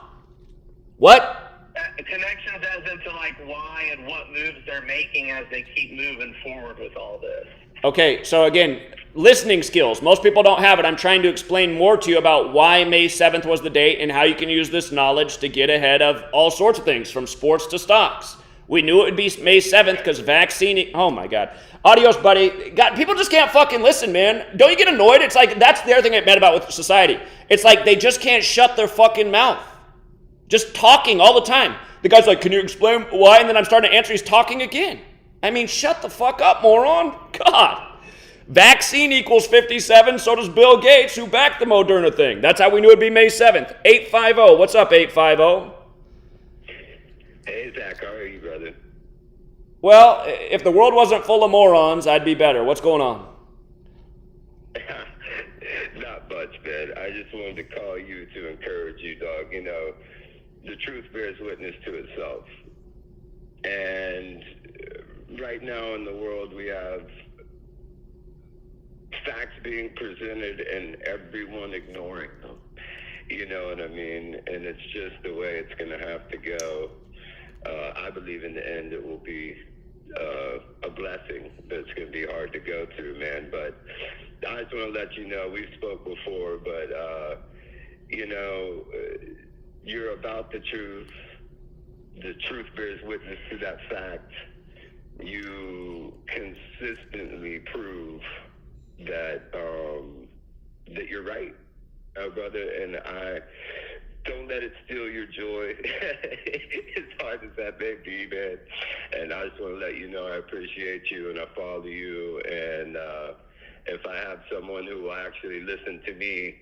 What? Connections as into like why and what moves they're making as they keep moving forward with all this. Okay, so again, listening skills. Most people don't have it. I'm trying to explain more to you about why May 7th was the date and how you can use this knowledge to get ahead of all sorts of things, from sports to stocks. We knew it would be May 7th because vaccine... Oh, my God. Adios, buddy. God, people just can't fucking listen, man. Don't you get annoyed? It's like, that's the other thing I'm mad about with society. It's like they just can't shut their fucking mouth. Just talking all the time. The guy's like, can you explain why? And then I'm starting to answer. He's talking again. I mean, shut the fuck up, moron. God. Vaccine equals 57. So does Bill Gates, who backed the Moderna thing. That's how we knew it'd be May 7th. 850. What's up, 850? Hey, Zach, how are you, brother? Well, if the world wasn't full of morons, I'd be better. What's going on? Not much, man. I just wanted to call you to encourage you, dog. You know, the truth bears witness to itself. And right now in the world, we have facts being presented and everyone ignoring them. You know what I mean? And it's just the way it's going to have to go. I believe in the end it will be a blessing, but it's going to be hard to go through, man. But I just want to let you know, we've spoke before, but, you know, you're about the truth. The truth bears witness to that fact. You consistently prove that that you're right, brother, and I don't let it steal your joy. As hard as that may be, man. And I just want to let you know I appreciate you and I follow you. And if I have someone who will actually listen to me,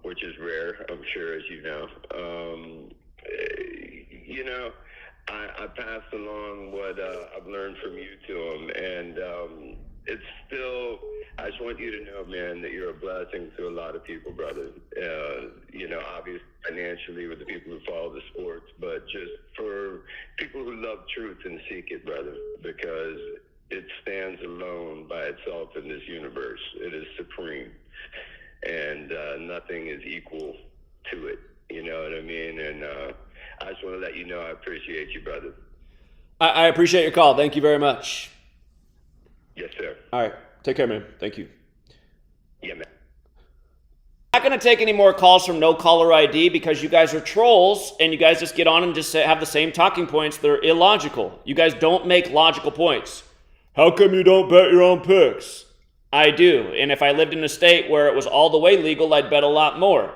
which is rare, I'm sure, as you know, you know, I pass along what I've learned from you to them. And it's still, I just want you to know, man, that you're a blessing to a lot of people, brother. You know, obviously financially with the people who follow the sports, but just for people who love truth and seek it, brother, because it stands alone by itself in this universe. It is supreme, and nothing is equal to it. You know what I mean? And I just want to let you know I appreciate you, brother. I appreciate your call. Thank you very much. Yes, sir. All right. Take care, man. Thank you. Yeah, man. I'm not going to take any more calls from no caller ID because you guys are trolls and you guys just get on and just have the same talking points. They're illogical. You guys don't make logical points. How come you don't bet your own picks? I do. And if I lived in a state where it was all the way legal, I'd bet a lot more.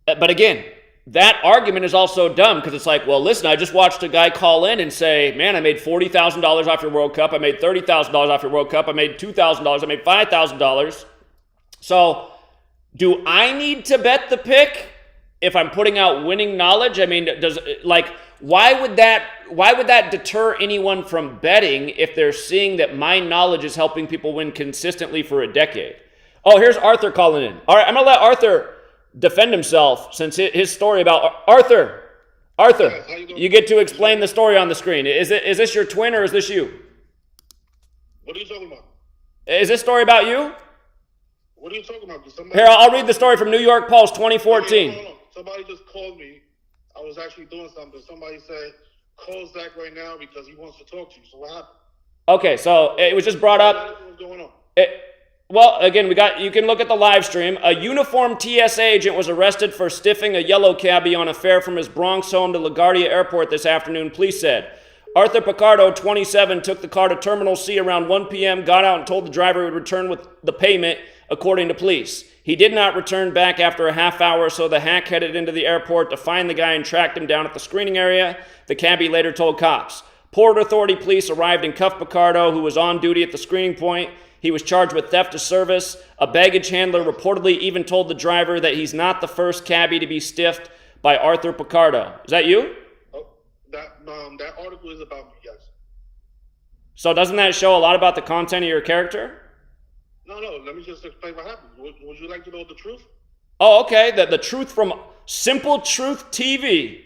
But again, that argument is also dumb because it's like, well, listen, I just watched a guy call in and say, man, I made $40,000 off your World Cup. I made $30,000 off your World Cup. I made $2,000. I made $5,000. So do I need to bet the pick if I'm putting out winning knowledge? I mean, why would that deter anyone from betting if they're seeing that my knowledge is helping people win consistently for a decade? Oh, here's Arthur calling in. All right, I'm going to let Arthur defend himself since his story about Arthur, you get to explain the story on the screen. Is this your twin or is this you? What are you talking about? Is this story about you? What are you talking about? Here, I'll read the story from New York Post 2014. Hold on. Somebody just called me. I was actually doing something. Somebody said, call Zach right now because he wants to talk to you. So what happened? Okay, so it was just brought up. What's going on? Well, again, you can look at the live stream. A uniformed TSA agent was arrested for stiffing a yellow cabbie on a fare from his Bronx home to LaGuardia Airport this afternoon, police said. Arthur Picardo, 27, took the car to Terminal C around 1 p.m., got out and told the driver he would return with the payment, according to police. He did not return back after a half hour, so the hack headed into the airport to find the guy and tracked him down at the screening area, the cabbie later told cops. Port Authority police arrived and cuffed Picardo, who was on duty at the screening point. He was charged with theft of service. A baggage handler reportedly even told the driver that he's not the first cabbie to be stiffed by Arthur Picardo. Is that you? Oh, that article is about me, yes. So doesn't that show a lot about the content of your character? No, let me just explain what happened. Would you like to know the truth? Oh, okay. The truth from Simple Truth TV.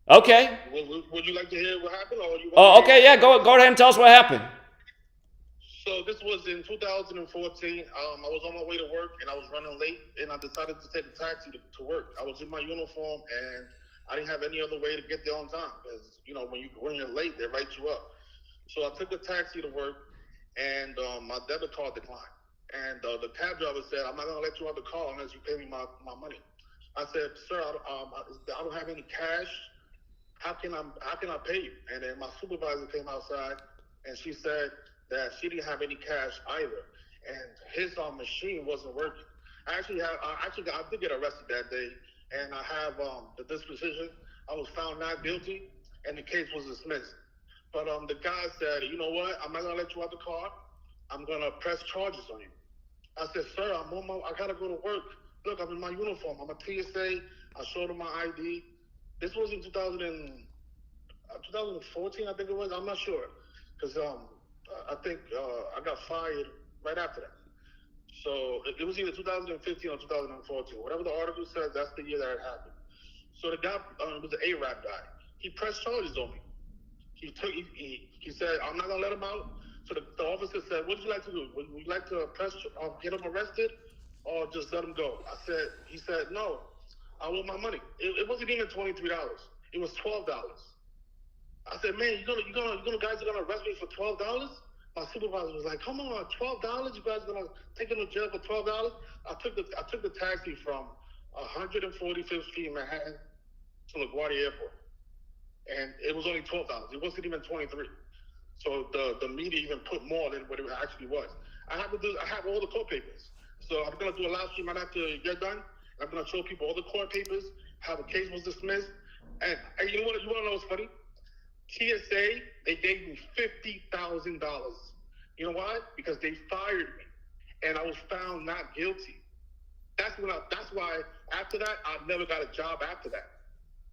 Okay. Would you like to hear what happened? Or you Oh, okay. Yeah, go ahead and tell us what happened. So this was in 2014. I was on my way to work and I was running late, and I decided to take a taxi to work. I was in my uniform and I didn't have any other way to get there on time because when you're late, they write you up. So I took a taxi to work, and my debit card declined. And the cab driver said, "I'm not gonna let you out the car unless you pay me my money." I said, "Sir, I don't have any cash. How can I pay you?" And then my supervisor came outside and she said that she didn't have any cash either, and his machine wasn't working. I did get arrested that day, and I have the disposition. I was found not guilty, and the case was dismissed. But the guy said, "You know what? I'm not gonna let you out the car. I'm gonna press charges on you." I said, "Sir, I gotta go to work. Look, I'm in my uniform. I'm a TSA. I showed him my ID." This was in 2014, I think it was. I'm not sure, because I think I got fired right after that. So it was either 2015 or 2014. Whatever the article says, that's the year that it happened. So the guy was an Arab guy. He pressed charges on me. He said, "I'm not gonna let him out." So the officer said, "What would you like to do? Would you like to get him arrested, or just let him go?" He said, "No, I want my money." It wasn't even $23. It was $12. I said, "Man, you guys are gonna arrest me for $12?" My supervisor was like, "Come on, $12? You guys are gonna take him to jail for $12?" I took the taxi from 145th Street in Manhattan to LaGuardia Airport, and it was only $12. It wasn't even 23. So the media even put more than what it actually was. I have all the court papers. So I'm gonna do a live stream right after you're done. I'm gonna show people all the court papers, how the case was dismissed. And you wanna know what's funny? TSA, they gave me $50,000. You know why? Because they fired me, and I was found not guilty. That's why after that I never got a job after that,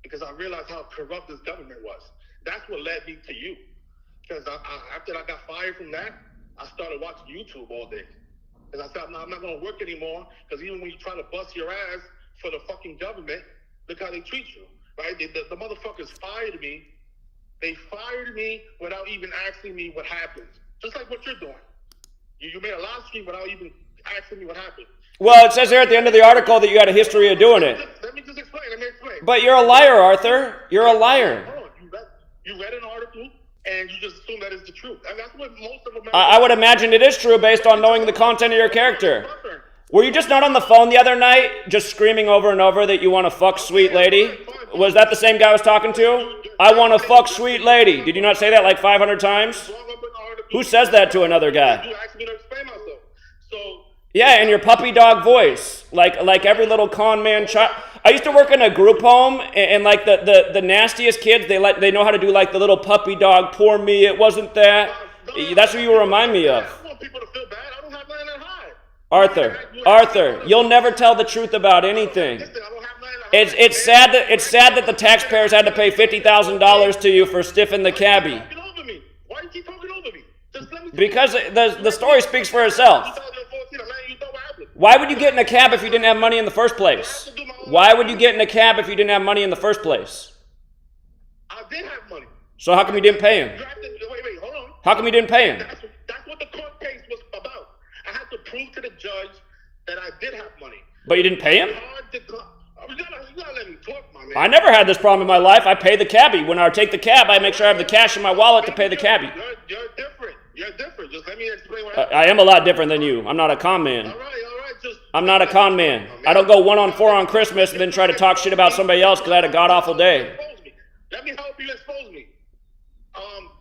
because I realized how corrupt this government was. That's what led me to you. Because after I got fired from that, I started watching YouTube all day. Because I said, I'm not going to work anymore, because even when you try to bust your ass for the fucking government, look how they treat you, right? The motherfuckers fired me. They fired me without even asking me what happened. Just like what you're doing. You made a live stream without even asking me what happened. Well, it says here at the end of the article that you got a history of doing it. Let me just explain. But you're a liar, Arthur. You're a liar. Hold on. You read an article, and you just assume that is the truth. And that's what most of America... I would imagine it is true based on knowing the content of your character. Were you just not on the phone the other night, just screaming over and over that you want to fuck sweet lady? Was that the same guy I was talking to? I want to fuck sweet lady. Did you not say that like 500 times? Who says that to another guy? You asked me to explain myself. So... Yeah, in your puppy dog voice, like every little con man child. I used to work in a group home, and like the nastiest kids, they know how to do like the little puppy dog. Poor me, it wasn't that. That's what you remind me of. I want people to feel bad. I don't have nothing to hide. Arthur, you'll never tell the truth about anything. It's sad that the taxpayers had to pay $50,000 to you for stiffing the cabbie. Why you keep talking over me? Just let me. Because the story speaks for itself. Why would you get in a cab if you didn't have money in the first place? Why would you get in a cab if you didn't have money in the first place? I did have money. So how come you didn't pay him? Wait, hold on. How come you didn't pay him? That's what the court case was about. I had to prove to the judge that I did have money. But you didn't pay him? You gotta let me talk, my man. I never had this problem in my life. I pay the cabbie. When I take the cab, I make sure I have the cash in my wallet to pay the cabbie. You're different. You're different. Just let me explain what I am a lot different than you. I'm not a con man. All right. Just I'm not a con man. I don't go 1-on-4 on Christmas and then try to talk shit about somebody else because I had a god-awful day. Let me help you expose me.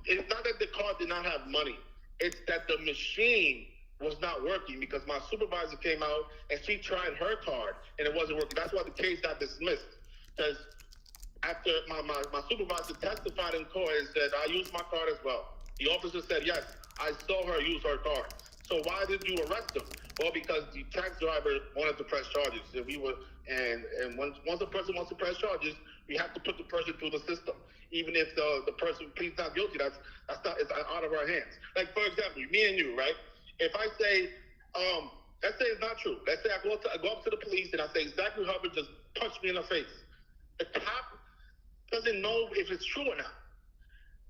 It's not that the card did not have money. It's that the machine was not working because my supervisor came out and she tried her card and it wasn't working. That's why the case got dismissed. Because after my supervisor testified in court and said, I used my card as well. The officer said, yes, I saw her use her card. So why did you arrest him? Well, because the tax driver wanted to press charges. And once a person wants to press charges, we have to put the person through the system. Even if the person pleads not guilty, it's out of our hands. Like, for example, me and you, right? If I say, let's say it's not true. Let's say I go up to the police and I say, Zachary Hubbard just punched me in the face. The cop doesn't know if it's true or not,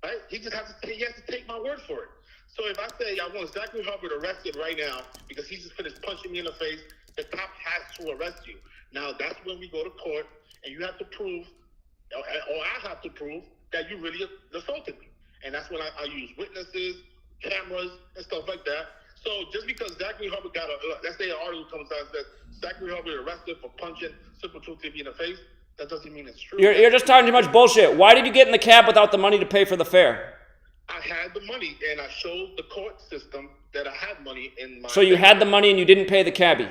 right? He has to take my word for it. So if I say I want Zachary Hubbard arrested right now because he just finished punching me in the face, the cop has to arrest you. Now that's when we go to court and you have to prove, or I have to prove that you really assaulted me. And that's when I use witnesses, cameras, and stuff like that. So just because Zachary Hubbard let's say an article comes out and says Zachary Hubbard arrested for punching Super Truth TV in the face, that doesn't mean it's true. You're just talking too much bullshit. Why did you get in the cab without the money to pay for the fare? I had the money, and I showed the court system that I had money in my... So you had the money and you didn't pay the cabbie?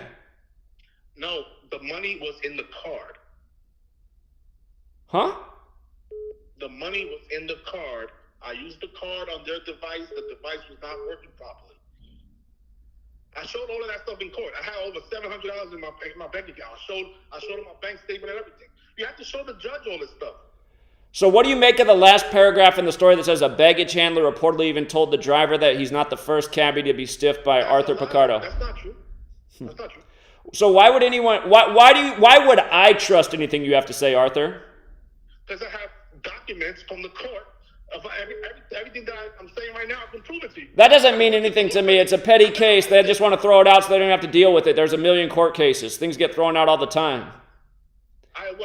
No, the money was in the card. Huh? The money was in the card. I used the card on their device. The device was not working properly. I showed all of that stuff in court. I had over $700 in my bank account. I showed them my bank statement and everything. You have to show the judge all this stuff. So what do you make of the last paragraph in the story that says a baggage handler reportedly even told the driver that he's not the first cabbie to be stiffed by Arthur Picardo? That's not true. That's not true. So why would anyone? Why would I trust anything you have to say, Arthur? Because I have documents from the court of everything that I'm saying right now. I can prove it to you. That doesn't mean anything to me. It's a petty case. They just want to throw it out so they don't have to deal with it. There's a million court cases. Things get thrown out all the time. Okay,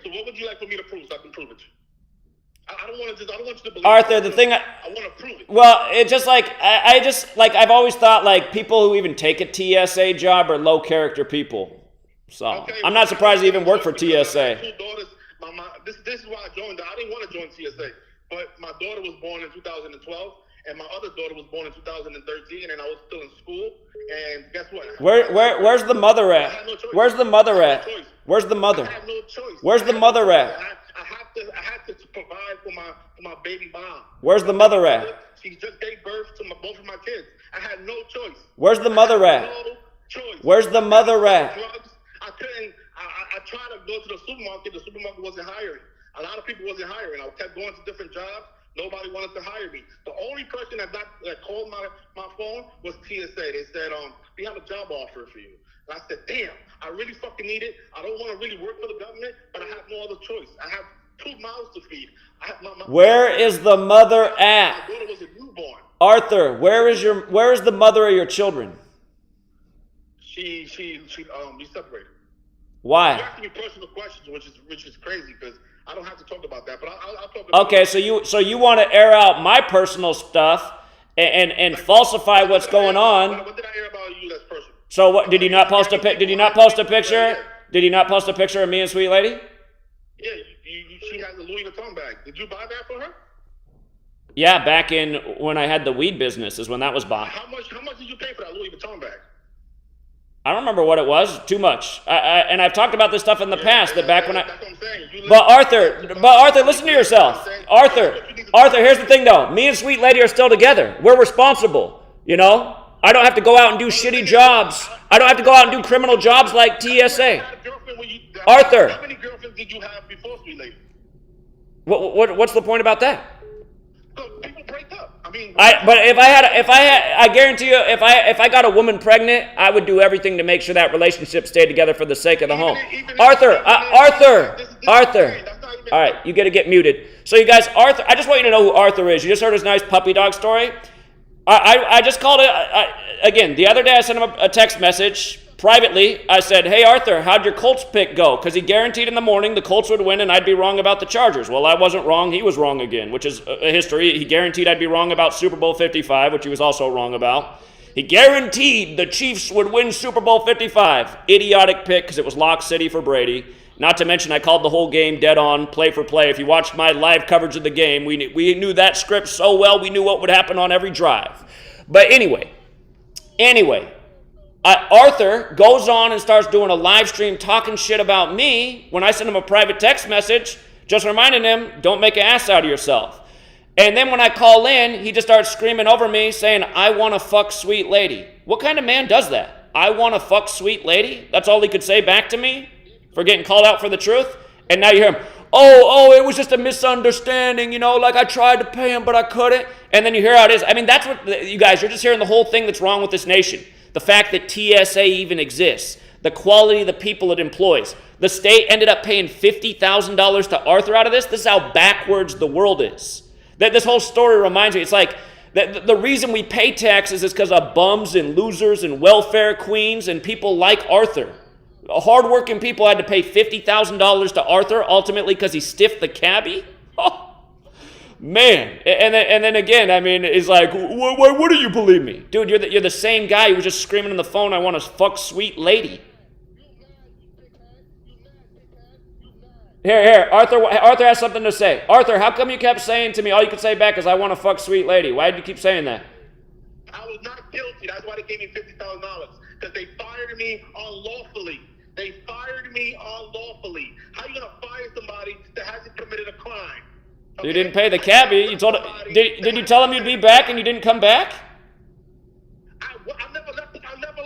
so what would you like for me to prove so I can prove it to you? I don't want you to believe Arthur, the thing I want to prove it. Well, it's just like I've always thought like people who even take a TSA job are low character people. So Okay, I'm not surprised you even work for TSA. I have two daughters. This is why I joined. I didn't want to join TSA, but my daughter was born in 2012, and my other daughter was born in 2013, and I was still in school. And guess what? Where's the mother at? I had no choice. Where's the mother I at? had no choice. Where's the mother? I had no choice. Where's the mother at? I had to provide for my baby mom. Where's the mother at? She just gave birth to both of my kids. I had no choice. Where's the mother at? No choice. Where's the mother at? Drugs. I couldn't. I tried to go to the supermarket. The supermarket wasn't hiring. A lot of people wasn't hiring. I kept going to different jobs. Nobody wanted to hire me. The only person that called my phone was TSA. They said, we have a job offer for you. And I said, damn, I really fucking need it. I don't want to really work for the government, but I have no other choice. I have 2 mouths to feed. Where is the mother at? My daughter was a newborn. Arthur, where is the mother of your children? We separated. Why? You're asking me personal questions, which is crazy because I don't have to talk about that. But I'll talk about Okay, so you want to air out my personal stuff and falsify what's going on? What did I air about you that's personal? So what? Did you not post a picture? Did you not post a picture of me and Sweet Lady? Yeah, she has a Louis Vuitton bag. Did you buy that for her? Yeah, back in when I had the weed business is when that was bought. How much did you pay for that Louis Vuitton bag? I don't remember what it was. Too much. And I've talked about this stuff in the past. That back when That's what I'm saying. But Arthur, listen to yourself. Arthur, here's the thing though. Me and Sweet Lady are still together. We're responsible. You know? I don't have to go out and do shitty jobs. I don't have to go out and do criminal jobs like TSA. Arthur. How many girlfriends did you have before Sweet Lady? What's the point about that? So people break up. I guarantee you, if I got a woman pregnant, I would do everything to make sure that relationship stayed together for the sake of the home. Arthur. All right, you got to get muted. So you guys, Arthur, I just want you to know who Arthur is. You just heard his nice puppy dog story. I just called it, again, the other day I sent him a text message. privately, I said, hey, Arthur, how'd your Colts pick go? Because he guaranteed in the morning the Colts would win and I'd be wrong about the Chargers. Well, I wasn't wrong. He was wrong again, which is a history. He guaranteed I'd be wrong about Super Bowl 55, which he was also wrong about. He guaranteed the Chiefs would win Super Bowl 55. Idiotic pick because it was Lock City for Brady. Not to mention I called the whole game dead on, play for play. If you watched my live coverage of the game, we knew that script so well. We knew what would happen on every drive. But anyway, Arthur goes on and starts doing a live stream talking shit about me when I send him a private text message, just reminding him, don't make an ass out of yourself. And then when I call in, he just starts screaming over me saying, I want to fuck sweet lady. What kind of man does that? I want to fuck sweet lady? That's all he could say back to me for getting called out for the truth? And now you hear him, oh, it was just a misunderstanding, like I tried to pay him, but I couldn't. And then you hear how it is. I mean, that's what, you guys, you're just hearing the whole thing that's wrong with this nation. The fact that TSA even exists, the quality of the people it employs. The state ended up paying $50,000 to Arthur out of this. This is how backwards the world is. That this whole story reminds me, it's like the reason we pay taxes is because of bums and losers and welfare queens and people like Arthur. Hardworking people had to pay $50,000 to Arthur ultimately because he stiffed the cabbie. Oh, man. And then again, I mean, it's like, why wouldn't you believe me? Dude, you're the same guy who was just screaming on the phone, I want to fuck sweet lady. Here, Arthur has something to say. Arthur, how come you kept saying to me, all you could say back is, I want to fuck sweet lady? Why did you keep saying that? I was not guilty. That's why they gave me $50,000. Because they fired me unlawfully. How are you going to fire somebody that hasn't committed a crime? Okay? You didn't pay the cabbie. You told did you tell him you'd be back and you didn't come back? I never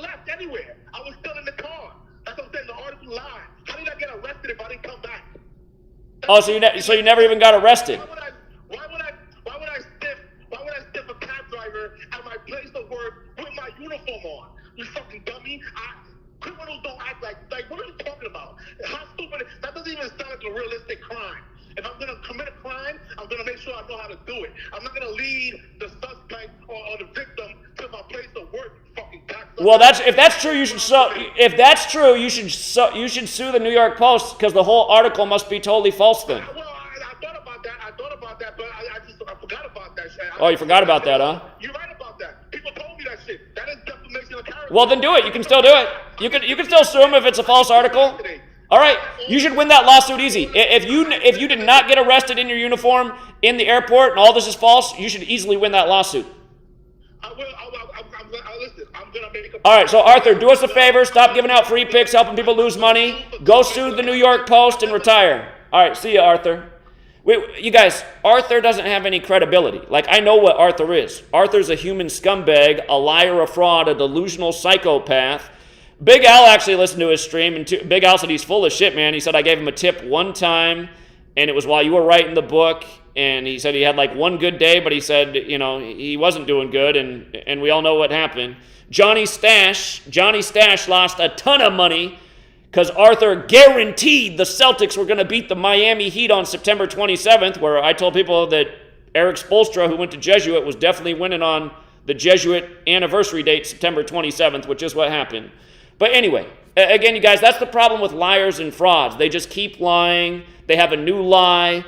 left anywhere. I was still in the car. That's what I'm saying. The article lied. How did I get arrested if I didn't come back? So you never even got arrested. Why would I stiff a cab driver at my place of work with my uniform on? You fucking dummy. Criminals don't act like what are you talking about? How stupid? That doesn't even sound like a realistic crime. If I'm going to commit a crime, I'm going to make sure I know how to do it. I'm not going to lead the suspect or the victim to my place of work. Fucking cocksucker. Well, if that's true, you should sue the New York Post because the whole article must be totally false then. Well, I thought about that, but I forgot about that shit. Oh, you forgot about that, huh? You're right about that. People told me that shit. That is defamation of character. Well, then do it. You can still do it. You can still sue him if it's a false article. All right, you should win that lawsuit easy. If you did not get arrested in your uniform in the airport and all this is false, you should easily win that lawsuit. I will. Listen, I'm going to make a... All right, so Arthur, do us a favor. Stop giving out free picks, helping people lose money. Go sue the New York Post and retire. All right, see you, Arthur. You guys, Arthur doesn't have any credibility. Like, I know what Arthur is. Arthur's a human scumbag, a liar, a fraud, a delusional psychopath. Big Al actually listened to his stream, and Big Al said he's full of shit, man. He said, I gave him a tip one time, and it was while you were writing the book, and he said he had like one good day, but he said, he wasn't doing good, and we all know what happened. Johnny Stash lost a ton of money because Arthur guaranteed the Celtics were going to beat the Miami Heat on September 27th, where I told people that Eric Spoelstra, who went to Jesuit, was definitely winning on the Jesuit anniversary date, September 27th, which is what happened. But anyway, again, you guys, that's the problem with liars and frauds. They just keep lying. They have a new lie.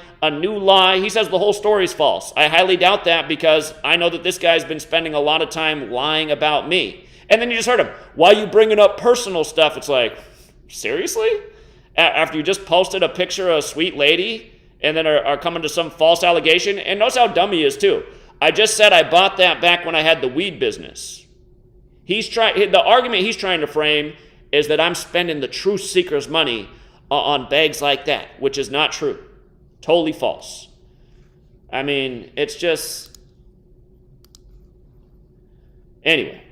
He says the whole story is false. I highly doubt that because I know that this guy's been spending a lot of time lying about me. And then you just heard him, why are you bringing up personal stuff? It's like, seriously? After you just posted a picture of a sweet lady and then are coming to some false allegation? And notice how dumb he is too. I just said I bought that back when I had the weed business. The argument he's trying to frame is that I'm spending the truth seeker's money on bags like that, which is not true. Totally false. I mean, it's just... Anyway.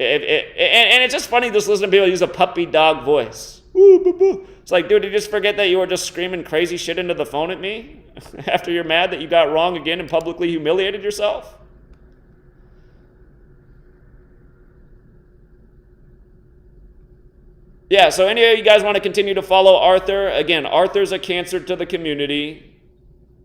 And it's just funny just listening to people use a puppy dog voice. It's like, dude, did you just forget that you were just screaming crazy shit into the phone at me after you're mad that you got wrong again and publicly humiliated yourself? Yeah, so any of you guys want to continue to follow Arthur? Again, Arthur's a cancer to the community.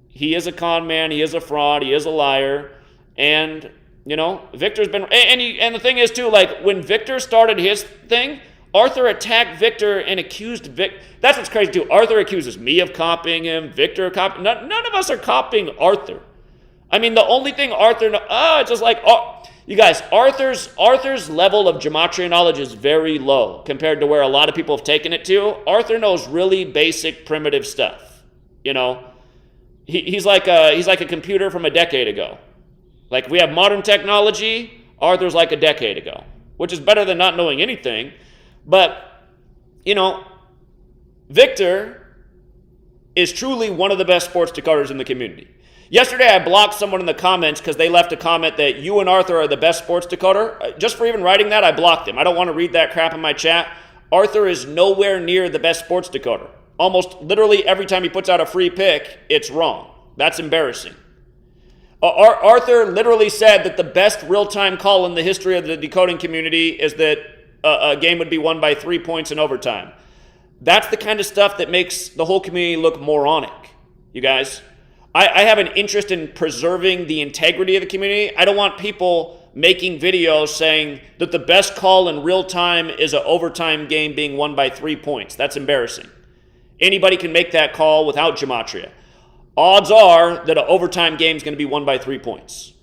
He is a con man. He is a fraud. He is a liar. And You know, Victor's been, and the thing is too, like when Victor started his thing, Arthur attacked Victor and accused Vic. That's what's crazy too. Arthur accuses me of copying him. Victor copying. None of us are copying Arthur. I mean, the only thing Arthur, it's just like, you guys, Arthur's level of gematria knowledge is very low compared to where a lot of people have taken it to. Arthur knows really basic, primitive stuff. You know, he's like a computer from a decade ago. Like we have modern technology, Arthur's like a decade ago, which is better than not knowing anything. But, you know, Victor is truly one of the best sports decoders in the community. Yesterday, I blocked someone in the comments because they left a comment that you and Arthur are the best sports decoder. Just for even writing that, I blocked him. I don't want to read that crap in my chat. Arthur is nowhere near the best sports decoder. Almost literally every time he puts out a free pick, it's wrong. That's embarrassing. Arthur literally said that the best real-time call in the history of the decoding community is that a game would be won by 3 points in overtime. That's the kind of stuff that makes the whole community look moronic, you guys. I have an interest in preserving the integrity of the community. I don't want people making videos saying that the best call in real time is an overtime game being won by 3 points. That's embarrassing. Anybody can make that call without gematria. Odds are that an overtime game is going to be won by 3 points.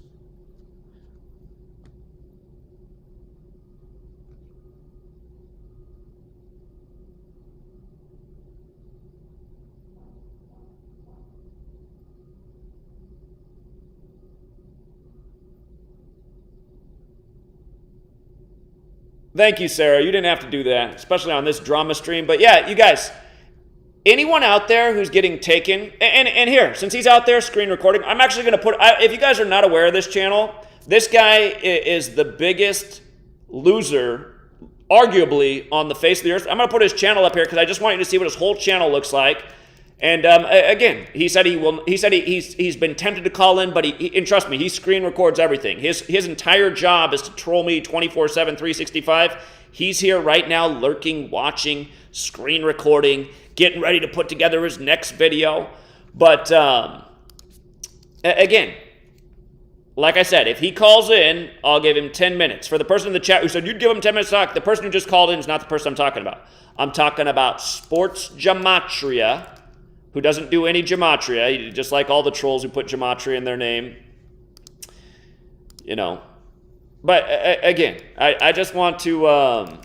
Thank you, Sarah. You didn't have to do that, especially on this drama stream. But yeah, you guys, anyone out there who's getting taken, and here, since he's out there screen recording, I'm actually going to put, if you guys are not aware of this channel, this guy is the biggest loser, arguably, on the face of the earth. I'm going to put his channel up here because I just want you to see what his whole channel looks like. And again, he said he's been tempted to call in, but and trust me, he screen records everything. His entire job is to troll me 24/7, 365. He's here right now, lurking, watching, screen recording, getting ready to put together his next video. But again, like I said, if he calls in, I'll give him 10 minutes. For the person in the chat who said you'd give him 10 minutes to talk, the person who just called in is not the person I'm talking about. I'm talking about Sports Gematria, who doesn't do any gematria, just like all the trolls who put gematria in their name. You know. But again, I just want to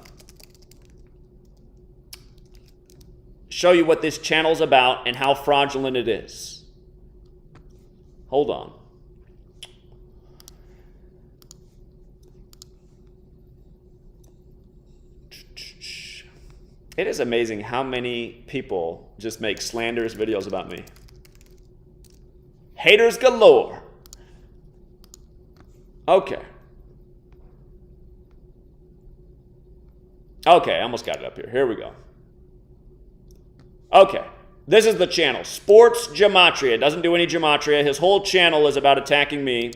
show you what this channel's about and how fraudulent it is. Hold on. It is amazing how many people just make slanderous videos about me. Haters galore. Okay. Okay, I almost got it up here. Here we go. Okay, this is the channel. Sports Gematria. Doesn't do any gematria. His whole channel is about attacking me.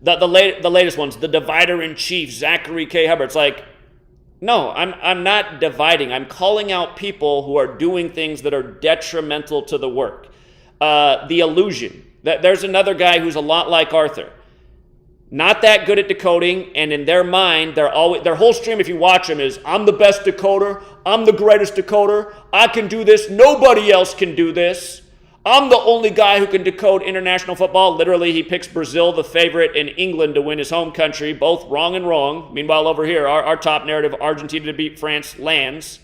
The latest ones, the Divider-in-Chief, Zachary K. Hubbard. It's like, no, I'm not dividing. I'm calling out people who are doing things that are detrimental to the work. The Illusion. There's another guy who's a lot like Arthur. Not that good at decoding, and in their mind, their whole stream, if you watch them, is I'm the best decoder, I'm the greatest decoder, I can do this, nobody else can do this. I'm the only guy who can decode international football. Literally, he picks Brazil, the favorite, in England to win his home country. Both wrong and wrong. Meanwhile, over here, our top narrative, Argentina to beat France, lands.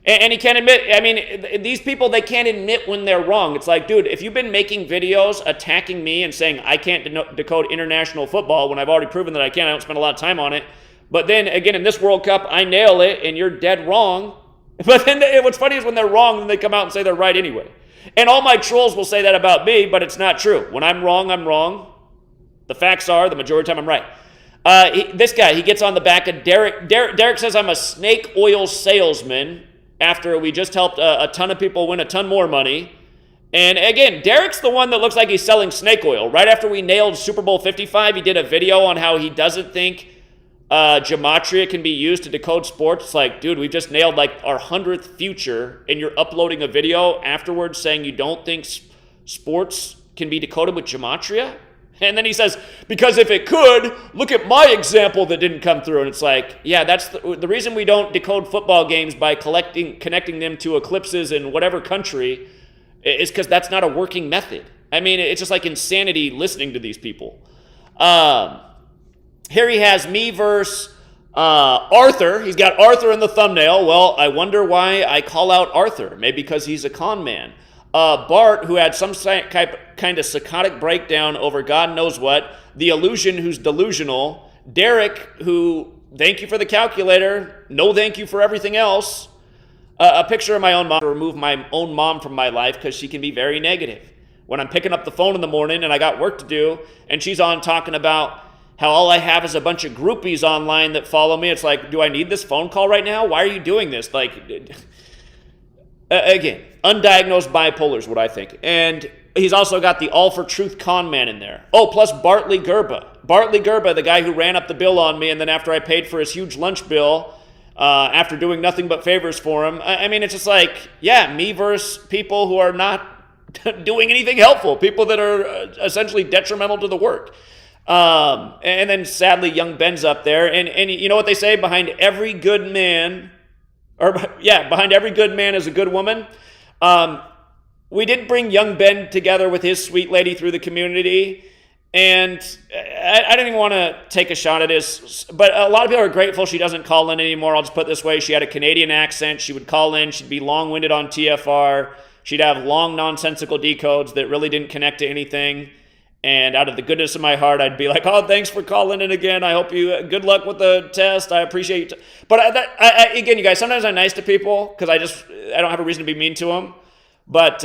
And he can't admit, I mean, these people, they can't admit when they're wrong. It's like, dude, if you've been making videos attacking me and saying I can't decode international football when I've already proven that I can, I don't spend a lot of time on it. But then, again, in this World Cup, I nail it and you're dead wrong. But then what's funny is when they're wrong, then they come out and say they're right anyway. And all my trolls will say that about me, but it's not true. When I'm wrong, I'm wrong. The facts are, the majority of the time, I'm right. This guy, he gets on the back of Derek. Derek says I'm a snake oil salesman after we just helped a ton of people win a ton more money. And again, Derek's the one that looks like he's selling snake oil. Right after we nailed Super Bowl 55, he did a video on how he doesn't think gematria can be used to decode sports. It's like, dude, we've just nailed like our 100th future, and you're uploading a video afterwards saying you don't think sports can be decoded with gematria? And then he says, because if it could, look at my example that didn't come through. And it's like, yeah, that's the reason we don't decode football games by connecting them to eclipses in whatever country is because that's not a working method. I mean, it's just like insanity listening to these people. Here he has me versus Arthur. He's got Arthur in the thumbnail. Well, I wonder why I call out Arthur. Maybe because he's a con man. Bart, who had some kind of psychotic breakdown over God knows what. The Illusion, who's delusional. Derek, who, thank you for the calculator. No thank you for everything else. A picture of my own mom to remove my own mom from my life because she can be very negative. When I'm picking up the phone in the morning and I got work to do, and she's on talking about how all I have is a bunch of groupies online that follow me. It's like, do I need this phone call right now? Why are you doing this? Like, again, undiagnosed bipolar is what I think. And he's also got the all for truth con man in there. Oh, plus Bartley Gerba. Bartley Gerba, the guy who ran up the bill on me, and then after I paid for his huge lunch bill, after doing nothing but favors for him. I mean, it's just like, yeah, me versus people who are not doing anything helpful, people that are essentially detrimental to the work. And then sadly, young Ben's up there. And you know what they say? Behind every good man, behind every good man is a good woman. We did bring young Ben together with his sweet lady through the community. And I didn't even want to take a shot at this, but a lot of people are grateful she doesn't call in anymore. I'll just put it this way. She had a Canadian accent. She would call in. She'd be long-winded on TFR. She'd have long, nonsensical decodes that really didn't connect to anything. And out of the goodness of my heart, I'd be like, oh, thanks for calling in again. I hope you, good luck with the test. I appreciate you. But again, you guys, sometimes I'm nice to people because I don't have a reason to be mean to them. But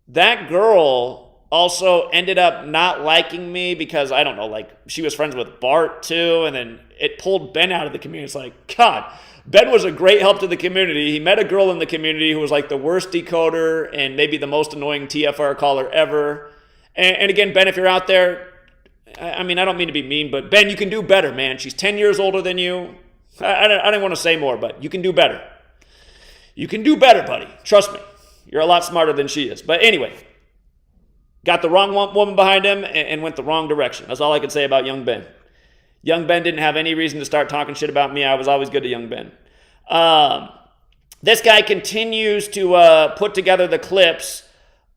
that girl also ended up not liking me because, I don't know, like she was friends with Bart too, and then it pulled Ben out of the community. It's like, God, Ben was a great help to the community. He met a girl in the community who was like the worst decoder and maybe the most annoying TFR caller ever. And again, Ben, if you're out there, I mean, I don't mean to be mean, but Ben, you can do better, man. She's 10 years older than you. I don't want to say more, but you can do better. You can do better, buddy. Trust me. You're a lot smarter than she is. But anyway, got the wrong woman behind him and went the wrong direction. That's all I can say about young Ben. Young Ben didn't have any reason to start talking shit about me. I was always good to young Ben. This guy continues to put together the clips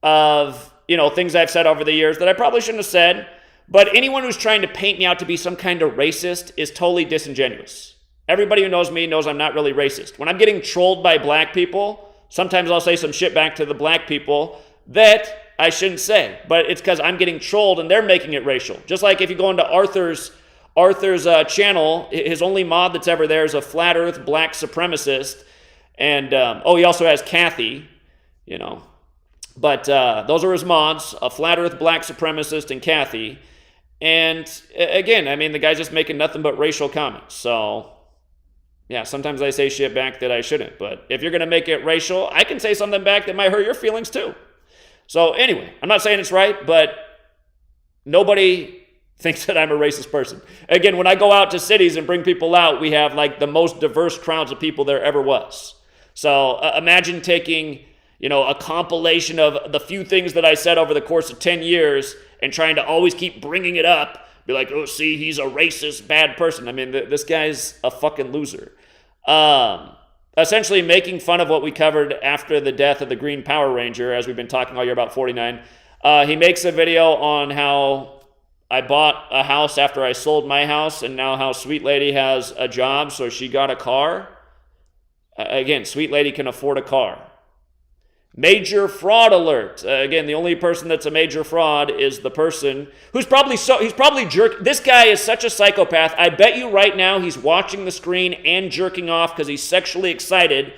of, things I've said over the years that I probably shouldn't have said. But anyone who's trying to paint me out to be some kind of racist is totally disingenuous. Everybody who knows me knows I'm not really racist. When I'm getting trolled by black people, sometimes I'll say some shit back to the black people that I shouldn't say, but it's because I'm getting trolled and they're making it racial. Just like if you go into Arthur's channel, his only mod that's ever there is a flat earth black supremacist. And, he also has Kathy, But those are his mods, a flat earth black supremacist and Kathy. And again, I mean, the guy's just making nothing but racial comments. So, yeah, sometimes I say shit back that I shouldn't. But if you're going to make it racial, I can say something back that might hurt your feelings too. So anyway, I'm not saying it's right, but nobody thinks that I'm a racist person. Again, when I go out to cities and bring people out, we have like the most diverse crowds of people there ever was. So imagine taking, a compilation of the few things that I said over the course of 10 years and trying to always keep bringing it up. Be like, oh, see, he's a racist, bad person. I mean, this guy's a fucking loser. Essentially making fun of what we covered after the death of the Green Power Ranger, as we've been talking all year about 49. He makes a video on how I bought a house after I sold my house, and now how Sweet Lady has a job, so she got a car. Again, Sweet Lady can afford a car. Major fraud alert. Again, the only person that's a major fraud is the person who's he's probably jerk. This guy is such a psychopath. I bet you right now he's watching the screen and jerking off because he's sexually excited,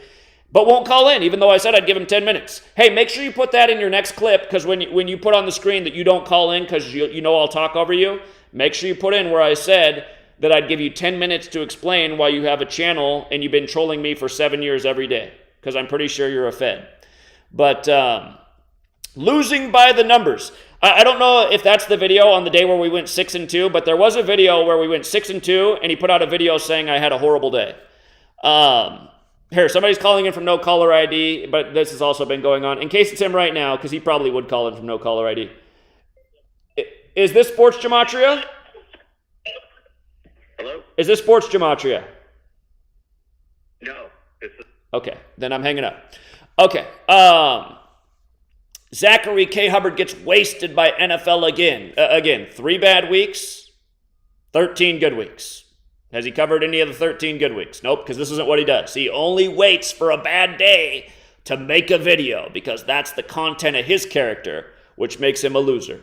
but won't call in, even though I said I'd give him 10 minutes. Hey, make sure you put that in your next clip, because when you put on the screen that you don't call in because I'll talk over you, make sure you put in where I said that I'd give you 10 minutes to explain why you have a channel and you've been trolling me for 7 years every day, because I'm pretty sure you're a Fed. But losing by the numbers. I don't know if that's the video on the day where we went 6-2, but there was a video where we went 6-2, and he put out a video saying I had a horrible day. Here, somebody's calling in from no caller ID, but this has also been going on. In case it's him right now, because he probably would call in from no caller ID. Is this Sports Gematria? Hello? Is this Sports Gematria? No. This is Okay, then I'm hanging up. Okay. Zachary K. Hubbard gets wasted by NFL again. Again, 3 bad weeks, 13 good weeks. Has he covered any of the 13 good weeks? Nope, because this isn't what he does. He only waits for a bad day to make a video because that's the content of his character, which makes him a loser.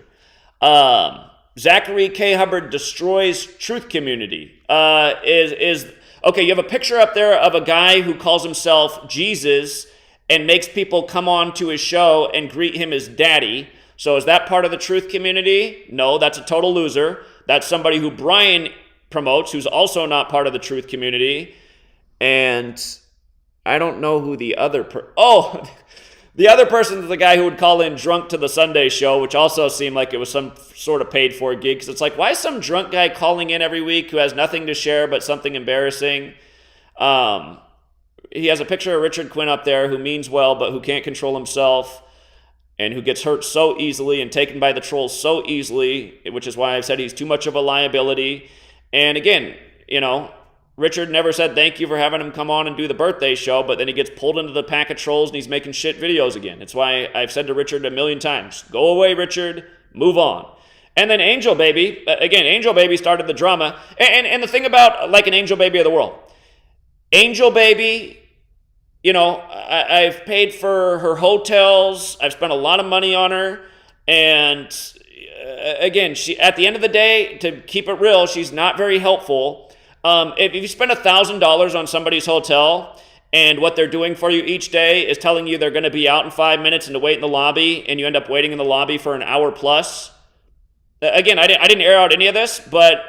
Zachary K. Hubbard destroys truth community. Okay, you have a picture up there of a guy who calls himself Jesus and makes people come on to his show and greet him as daddy. So is that part of the truth community? No, that's a total loser. That's somebody who Brian promotes, who's also not part of the truth community. And I don't know who the other the other person is the guy who would call in drunk to the Sunday show, which also seemed like it was some sort of paid for gig. Because it's like, why is some drunk guy calling in every week who has nothing to share but something embarrassing? He has a picture of Richard Quinn up there who means well, but who can't control himself and who gets hurt so easily and taken by the trolls so easily, which is why I've said he's too much of a liability. And again, Richard never said thank you for having him come on and do the birthday show, but then he gets pulled into the pack of trolls and he's making shit videos again. It's why I've said to Richard a million times, go away, Richard, move on. And then Angel Baby, again, Angel Baby started the drama. And the thing about like an Angel Baby of the world, Angel Baby, I've paid for her hotels. I've spent a lot of money on her. And again, she, at the end of the day, to keep it real, she's not very helpful. If you spend $1,000 on somebody's hotel and what they're doing for you each day is telling you they're going to be out in 5 minutes and to wait in the lobby, and you end up waiting in the lobby for an hour plus. Again, I didn't air out any of this, but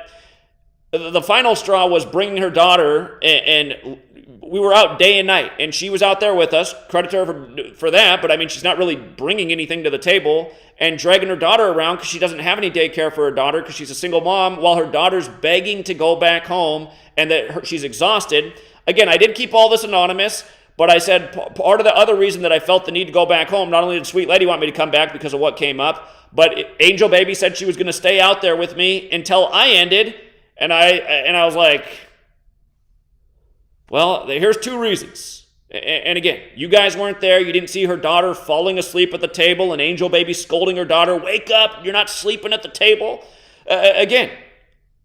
the final straw was bringing her daughter, and we were out day and night, and she was out there with us. Credit to her for that, but I mean, she's not really bringing anything to the table, and dragging her daughter around because she doesn't have any daycare for her daughter because she's a single mom, while her daughter's begging to go back home and that she's exhausted. Again, I did keep all this anonymous, but I said part of the other reason that I felt the need to go back home, not only did Sweet Lady want me to come back because of what came up, but Angel Baby said she was going to stay out there with me until I ended, and I was like, well, here's 2 reasons. And again, you guys weren't there. You didn't see her daughter falling asleep at the table and Angel Baby scolding her daughter, wake up, you're not sleeping at the table. Again,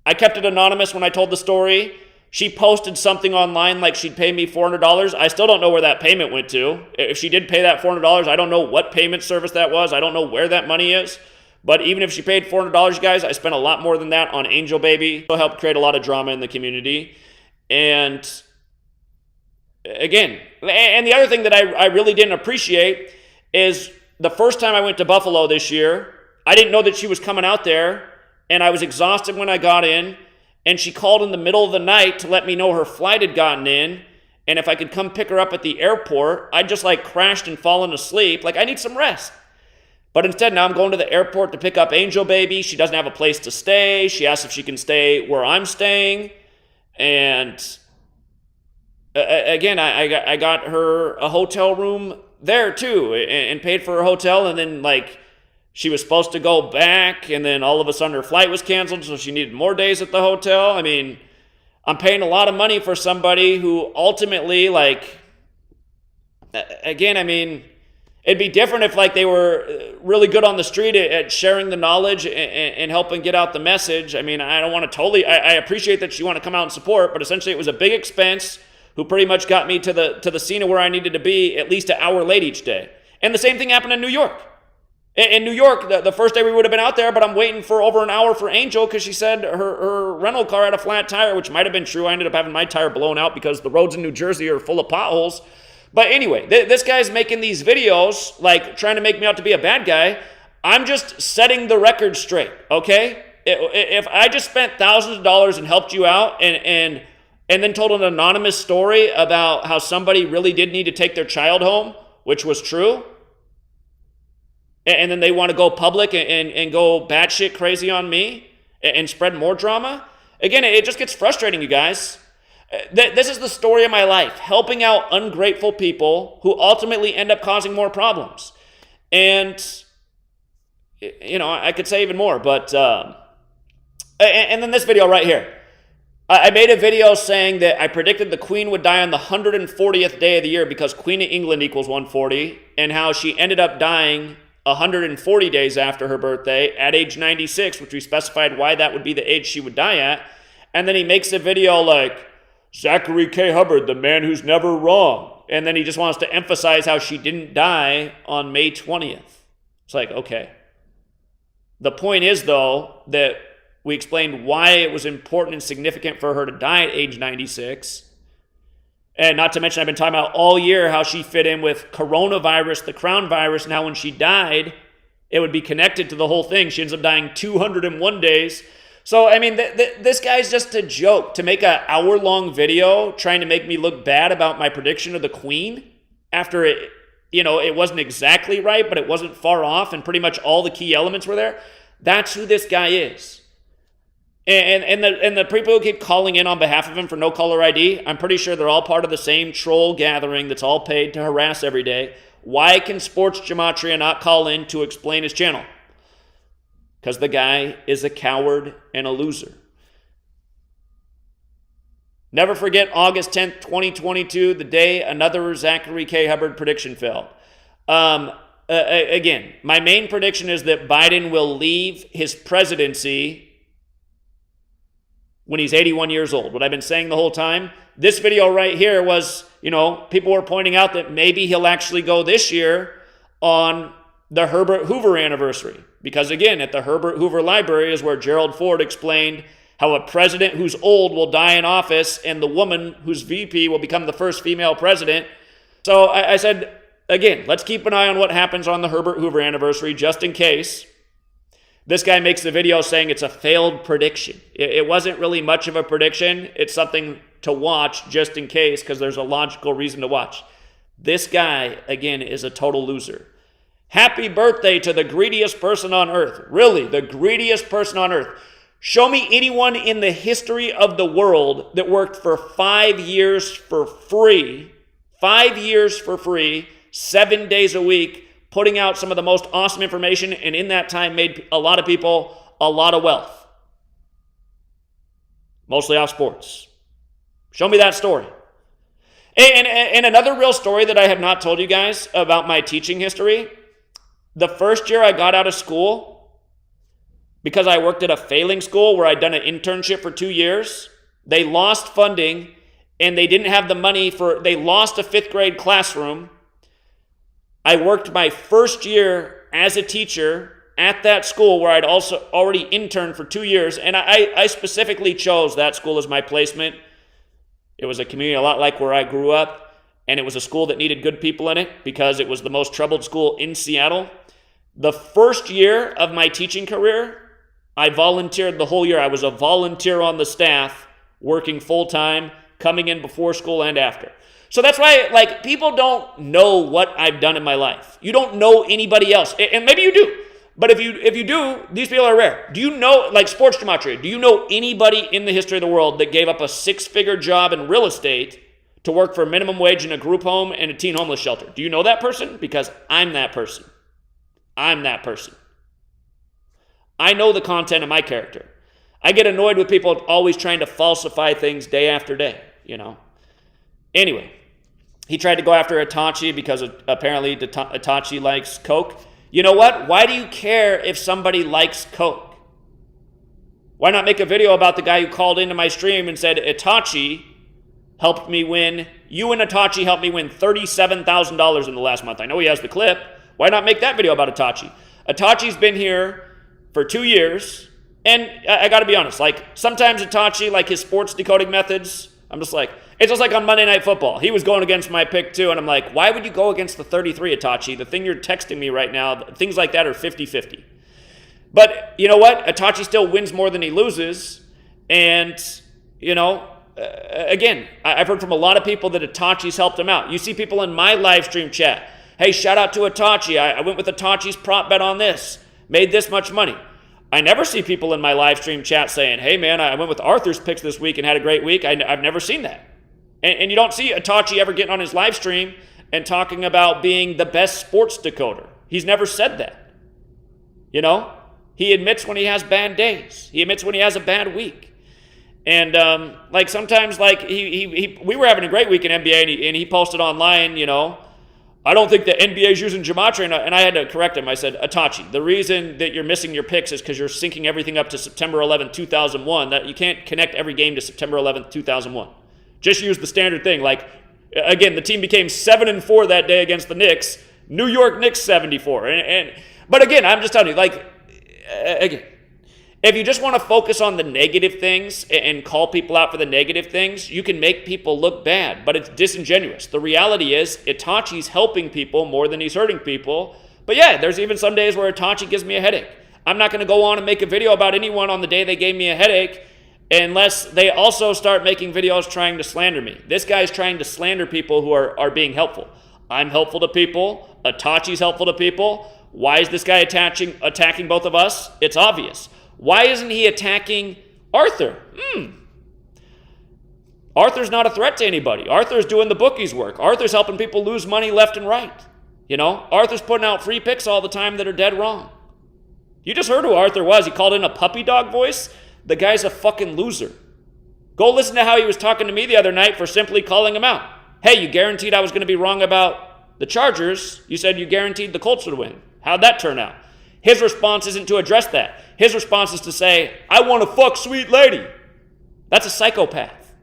I kept it anonymous when I told the story. She posted something online like she'd pay me $400. I still don't know where that payment went to. If she did pay that $400, I don't know what payment service that was. I don't know where that money is. But even if she paid $400, you guys, I spent a lot more than that on Angel Baby. It'll help create a lot of drama in the community. And again, and the other thing that I really didn't appreciate is the first time I went to Buffalo this year, I didn't know that she was coming out there, and I was exhausted when I got in, and she called in the middle of the night to let me know her flight had gotten in, and if I could come pick her up at the airport. I'd just crashed and fallen asleep. I need some rest. But instead, now I'm going to the airport to pick up Angel Baby. She doesn't have a place to stay. She asked if she can stay where I'm staying, and again, I got her a hotel room there too, and paid for her hotel, and then she was supposed to go back, and then all of a sudden her flight was canceled, so she needed more days at the hotel. I mean, I'm paying a lot of money for somebody who ultimately, again, I mean, it'd be different if they were really good on the street at sharing the knowledge and helping get out the message. I mean, I don't want to I appreciate that you want to come out and support, but essentially it was a big expense who pretty much got me to the scene of where I needed to be at least an hour late each day. And the same thing happened in New York. In New York, the first day we would have been out there, but I'm waiting for over an hour for Angel because she said her rental car had a flat tire, which might have been true. I ended up having my tire blown out because the roads in New Jersey are full of potholes. But anyway, this guy's making these videos, trying to make me out to be a bad guy. I'm just setting the record straight, okay? If I just spent thousands of dollars and helped you out and then told an anonymous story about how somebody really did need to take their child home, which was true, and then they want to go public and go batshit crazy on me and spread more drama, again, it just gets frustrating, you guys. This is the story of my life, helping out ungrateful people who ultimately end up causing more problems. And I could say even more, but, and then this video right here. I made a video saying that I predicted the Queen would die on the 140th day of the year because Queen of England equals 140, and how she ended up dying 140 days after her birthday at age 96, which we specified why that would be the age she would die at. And then he makes a video like, Zachary K. Hubbard, the man who's never wrong. And then he just wants to emphasize how she didn't die on May 20th. It's like, okay. The point is, though, that we explained why it was important and significant for her to die at age 96. And not to mention, I've been talking about all year how she fit in with coronavirus, the crown virus, and how when she died, it would be connected to the whole thing. She ends up dying 201 days. So, I mean, this guy's just a joke. To make an hour-long video trying to make me look bad about my prediction of the Queen after it wasn't exactly right, but it wasn't far off, and pretty much all the key elements were there. That's who this guy is. And the people who keep calling in on behalf of him for no caller ID, I'm pretty sure they're all part of the same troll gathering that's all paid to harass every day. Why can Sports Gematria not call in to explain his channel? Because the guy is a coward and a loser. Never forget August 10th, 2022, the day another Zachary K. Hubbard prediction failed. Again, my main prediction is that Biden will leave his presidency when he's 81 years old. What I've been saying the whole time, this video right here was, people were pointing out that maybe he'll actually go this year on the Herbert Hoover anniversary. Because again, at the Herbert Hoover Library is where Gerald Ford explained how a president who's old will die in office and the woman who's VP will become the first female president. So I said, again, let's keep an eye on what happens on the Herbert Hoover anniversary just in case. This guy makes the video saying it's a failed prediction. It wasn't really much of a prediction. It's something to watch just in case because there's a logical reason to watch. This guy, again, is a total loser. Happy birthday to the greediest person on earth. Really, the greediest person on earth. Show me anyone in the history of the world that worked for 5 years for free. 5 years for free, 7 days a week, putting out some of the most awesome information, and in that time made a lot of people a lot of wealth. Mostly off sports. Show me that story. And another real story that I have not told you guys about my teaching history. The first year I got out of school, because I worked at a failing school where I'd done an internship for 2 years, they lost funding and they didn't have the money they lost a 5th grade classroom. I worked my first year as a teacher at that school where I'd also already interned for 2 years, and I specifically chose that school as my placement. It was a community a lot like where I grew up, and it was a school that needed good people in it because it was the most troubled school in Seattle. The first year of my teaching career, I volunteered the whole year. I was a volunteer on the staff, working full-time, coming in before school and after. So that's why, people don't know what I've done in my life. You don't know anybody else. And maybe you do. But if you do, these people are rare. Do you know, Sports Gematria, do you know anybody in the history of the world that gave up a 6-figure job in real estate to work for minimum wage in a group home and a teen homeless shelter? Do you know that person? Because I'm that person. I'm that person. I know the content of my character. I get annoyed with people always trying to falsify things day after day, Anyway, he tried to go after Itachi because apparently Itachi likes Coke. You know what? Why do you care if somebody likes Coke? Why not make a video about the guy who called into my stream and said, Itachi helped me win, you and Itachi helped me win $37,000 in the last month. I know he has the clip. Why not make that video about Itachi? Itachi's been here for 2 years, and I got to be honest, sometimes Itachi, his sports decoding methods, I'm just it's just like on Monday Night Football. He was going against my pick too, and I'm like, why would you go against the 33, Itachi? The thing you're texting me right now, things like that are 50-50. But you know what? Itachi still wins more than he loses, and, again, I've heard from a lot of people that Itachi's helped him out. You see people in my live stream chat, hey, shout out to Itachi. I went with Itachi's prop bet on this, made this much money. I never see people in my live stream chat saying, hey, man, I went with Arthur's picks this week and had a great week. I've never seen that. And you don't see Itachi ever getting on his live stream and talking about being the best sports decoder. He's never said that. You know, he admits when he has bad days. He admits when he has a bad week. And like sometimes, like we were having a great week in NBA, and he posted online, you know, I don't think the NBA is using Gematria, and I had to correct him. I said, Itachi, the reason that you're missing your picks is because you're syncing everything up to September 11th, 2001. That you can't connect every game to September 11th, 2001. Just use the standard thing. Like, again, the team became 7-4 that day against the Knicks. New York Knicks 74. But again, I'm just telling you, like, again, if you just want to focus on the negative things and call people out for the negative things, you can make people look bad, but it's disingenuous. The reality is Itachi's helping people more than he's hurting people. But yeah, there's even some days where Itachi gives me a headache. I'm not going to go on and make a video about anyone on the day they gave me a headache unless they also start making videos trying to slander me. This guy's trying to slander people who are being helpful. I'm helpful to people. Itachi's helpful to people. Why is this guy attacking both of us? It's obvious. Why isn't he attacking Arthur? Arthur's not a threat to anybody. Arthur's doing the bookies' work. Arthur's helping people lose money left and right. You know, Arthur's putting out free picks all the time that are dead wrong. You just heard who Arthur was. He called in a puppy dog voice. The guy's a fucking loser. Go listen to how he was talking to me the other night for simply calling him out. Hey, you guaranteed I was going to be wrong about the Chargers. You said you guaranteed the Colts would win. How'd that turn out? His response isn't to address that. His response is to say, I want to fuck sweet lady. That's a psychopath.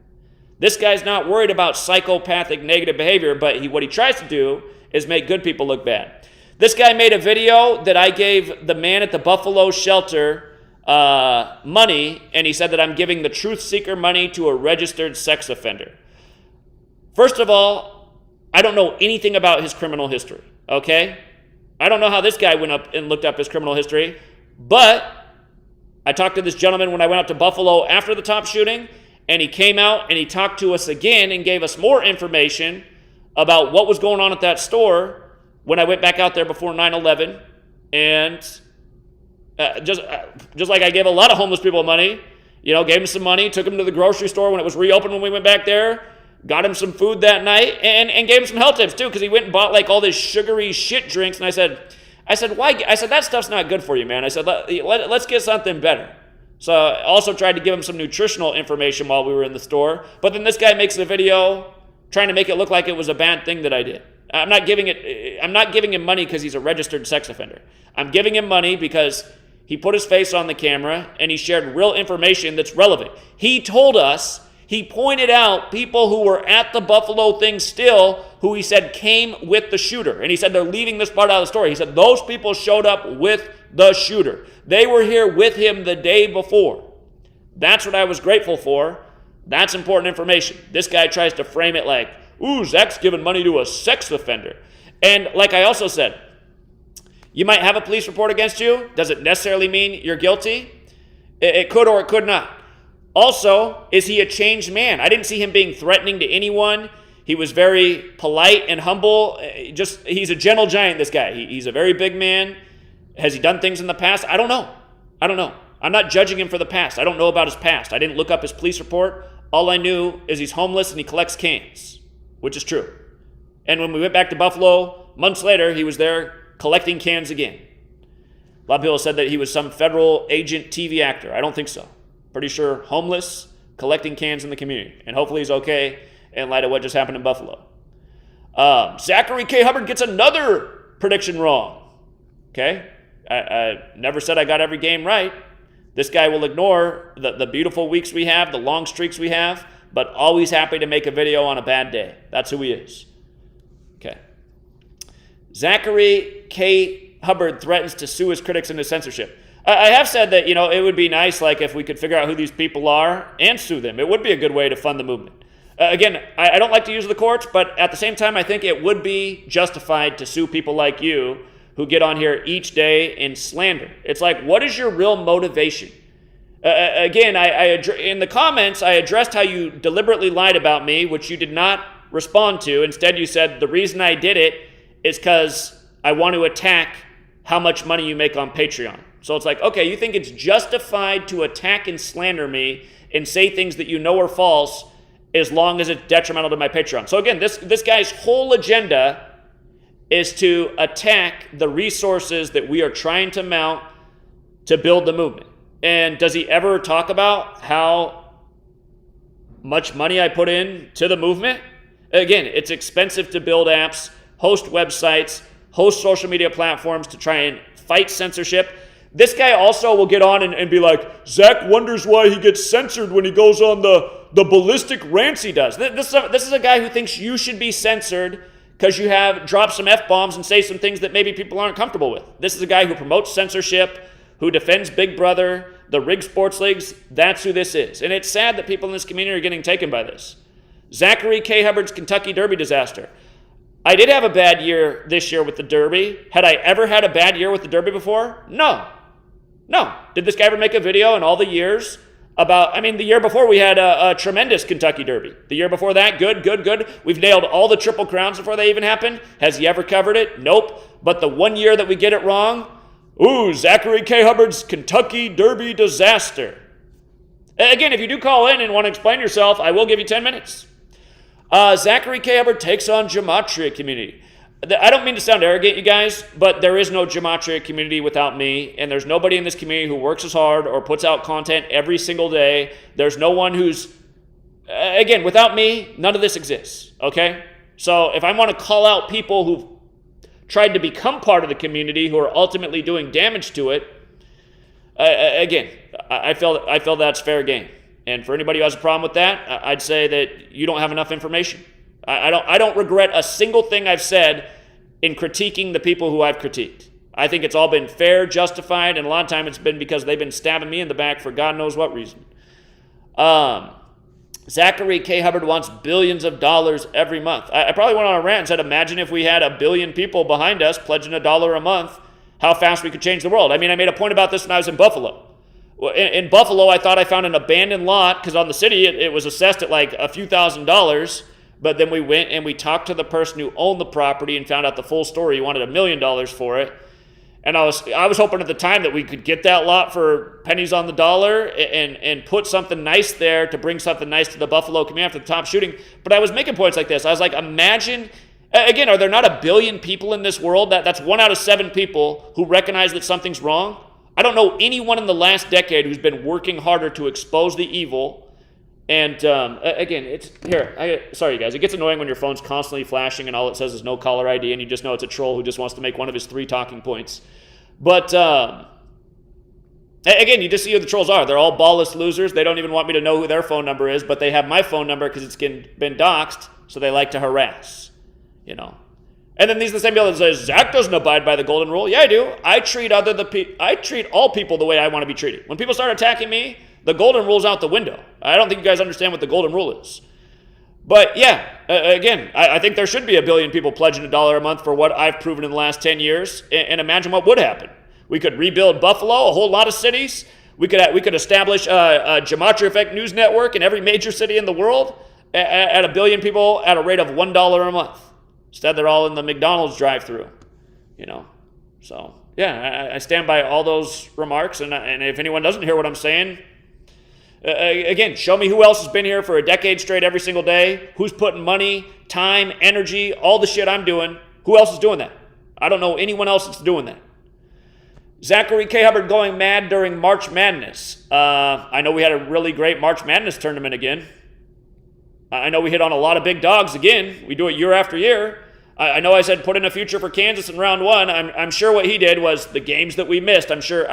This guy's not worried about psychopathic negative behavior, but what he tries to do is make good people look bad. This guy made a video that I gave the man at the Buffalo shelter money, and he said that I'm giving the truth seeker money to a registered sex offender. First of all, I don't know anything about his criminal history, okay? I don't know how this guy went up and looked up his criminal history, but I talked to this gentleman when I went up to Buffalo after the top shooting, and he came out and he talked to us again and gave us more information about what was going on at that store when I went back out there before 9/11. And just like I gave a lot of homeless people money, you know, gave them some money, took them to the grocery store when it was reopened when we went back there, got him some food that night, and gave him some health tips too, because he went and bought like all this sugary shit drinks. And I said, why? I said, that stuff's not good for you, man. I said, let's get something better. So I also tried to give him some nutritional information while we were in the store. But then this guy makes a video trying to make it look like it was a bad thing that I did. I'm not giving him money because he's a registered sex offender. I'm giving him money because he put his face on the camera and he shared real information that's relevant. He told us, he pointed out people who were at the Buffalo thing still, who he said came with the shooter. And he said they're leaving this part out of the story. He said those people showed up with the shooter. They were here with him the day before. That's what I was grateful for. That's important information. This guy tries to frame it like, ooh, Zach's giving money to a sex offender. And like I also said, you might have a police report against you. Does it necessarily mean you're guilty? It could or it could not. Also, is he a changed man? I didn't see him being threatening to anyone. He was very polite and humble. He's a gentle giant, this guy. He's a very big man. Has he done things in the past? I don't know. I'm not judging him for the past. I don't know about his past. I didn't look up his police report. All I knew is he's homeless and he collects cans, which is true. And when we went back to Buffalo, months later, he was there collecting cans again. A lot of people said that he was some federal agent TV actor. I don't think so. Pretty sure homeless, collecting cans in the community. And hopefully he's okay in light of what just happened in Buffalo. Zachary K. Hubbard gets another prediction wrong. Okay? I never said I got every game right. This guy will ignore the beautiful weeks we have, the long streaks we have, but always happy to make a video on a bad day. That's who he is. Okay. Zachary K. Hubbard threatens to sue his critics into censorship. I have said that, it would be nice, like, if we could figure out who these people are and sue them. It would be a good way to fund the movement. Again, I don't like to use the courts, but at the same time, I think it would be justified to sue people like you who get on here each day and slander. It's like, what is your real motivation? Again, in the comments, I addressed how you deliberately lied about me, which you did not respond to. Instead, you said, the reason I did it is because I want to attack how much money you make on Patreon. So it's like, okay, you think it's justified to attack and slander me and say things that you know are false as long as it's detrimental to my Patreon. So again, this guy's whole agenda is to attack the resources that we are trying to mount to build the movement. And does he ever talk about how much money I put in to the movement? Again, it's expensive to build apps, host websites, host social media platforms to try and fight censorship. This guy also will get on and be like, Zach wonders why he gets censored when he goes on the ballistic rants he does. This is a guy who thinks you should be censored because you have dropped some F-bombs and say some things that maybe people aren't comfortable with. This is a guy who promotes censorship, who defends Big Brother, the rigged sports leagues. That's who this is. And it's sad that people in this community are getting taken by this. Zachary K. Hubbard's Kentucky Derby disaster. I did have a bad year this year with the Derby. Had I ever had a bad year with the Derby before? No. Did this guy ever make a video in all the years about, the year before we had a tremendous Kentucky Derby. The year before that, good. We've nailed all the Triple Crowns before they even happened. Has he ever covered it? Nope. But the one year that we get it wrong, Zachary K. Hubbard's Kentucky Derby disaster. Again, if you do call in and want to explain yourself, I will give you 10 minutes. Zachary K. Hubbard takes on Gematria community. I don't mean to sound arrogant, you guys, but there is no Gematria community without me, and there's nobody in this community who works as hard or puts out content every single day. There's no one who's, again, without me, none of this exists, okay? So if I want to call out people who've tried to become part of the community who are ultimately doing damage to it, again, I feel that's fair game. And for anybody who has a problem with that, I'd say that you don't have enough information. I don't regret a single thing I've said in critiquing the people who I've critiqued. I think it's all been fair, justified, and a lot of time it's been because they've been stabbing me in the back for God knows what reason. Zachary K. Hubbard wants billions of dollars every month. I probably went on a rant and said, imagine if we had 1 billion people behind us pledging $1 a month, how fast we could change the world. I made a point about this when I was in Buffalo. In Buffalo, I thought I found an abandoned lot because on the city, it was assessed at like a few $1,000s. But then we went and we talked to the person who owned the property and found out the full story. He wanted $1 million for it. And I was hoping at the time that we could get that lot for pennies on the dollar and put something nice there to bring something nice to the Buffalo community after the top shooting. But I was making points like this. I was like, imagine, again, are there not 1 billion people in this world? That's 1 out of 7 people who recognize that something's wrong. I don't know anyone in the last decade who's been working harder to expose the evil. And again, it's here. Sorry, guys. It gets annoying when your phone's constantly flashing and all it says is no caller ID, and you just know it's a troll who just wants to make one of his 3 talking points. But again, you just see who the trolls are. They're all ballless losers. They don't even want me to know who their phone number is, but they have my phone number because it's been doxxed, so they like to harass. And then these are the same people that say Zach doesn't abide by the golden rule. Yeah, I do. I treat all people the way I want to be treated. When people start attacking me, the golden rule's out the window. I don't think you guys understand what the golden rule is. But yeah, again, I think there should be 1 billion people pledging $1 a month for what I've proven in the last 10 years. And imagine what would happen. We could rebuild Buffalo, a whole lot of cities. We could establish a GematriaEffectNews network in every major city in the world at 1 billion people at a rate of $1 a month. Instead, they're all in the McDonald's drive-thru. So yeah, I stand by all those remarks. And if anyone doesn't hear what I'm saying, again, show me who else has been here for a decade straight every single day, who's putting money, time, energy, all the shit I'm doing. Who else is doing that? I don't know anyone else that's doing that. Zachary K. Hubbard going mad during March Madness. I know we had a really great March Madness tournament again. I know we hit on a lot of big dogs again. We do it year after year. I know I said put in a future for Kansas in round 1. I'm sure what he did was the games that we missed. I'm sure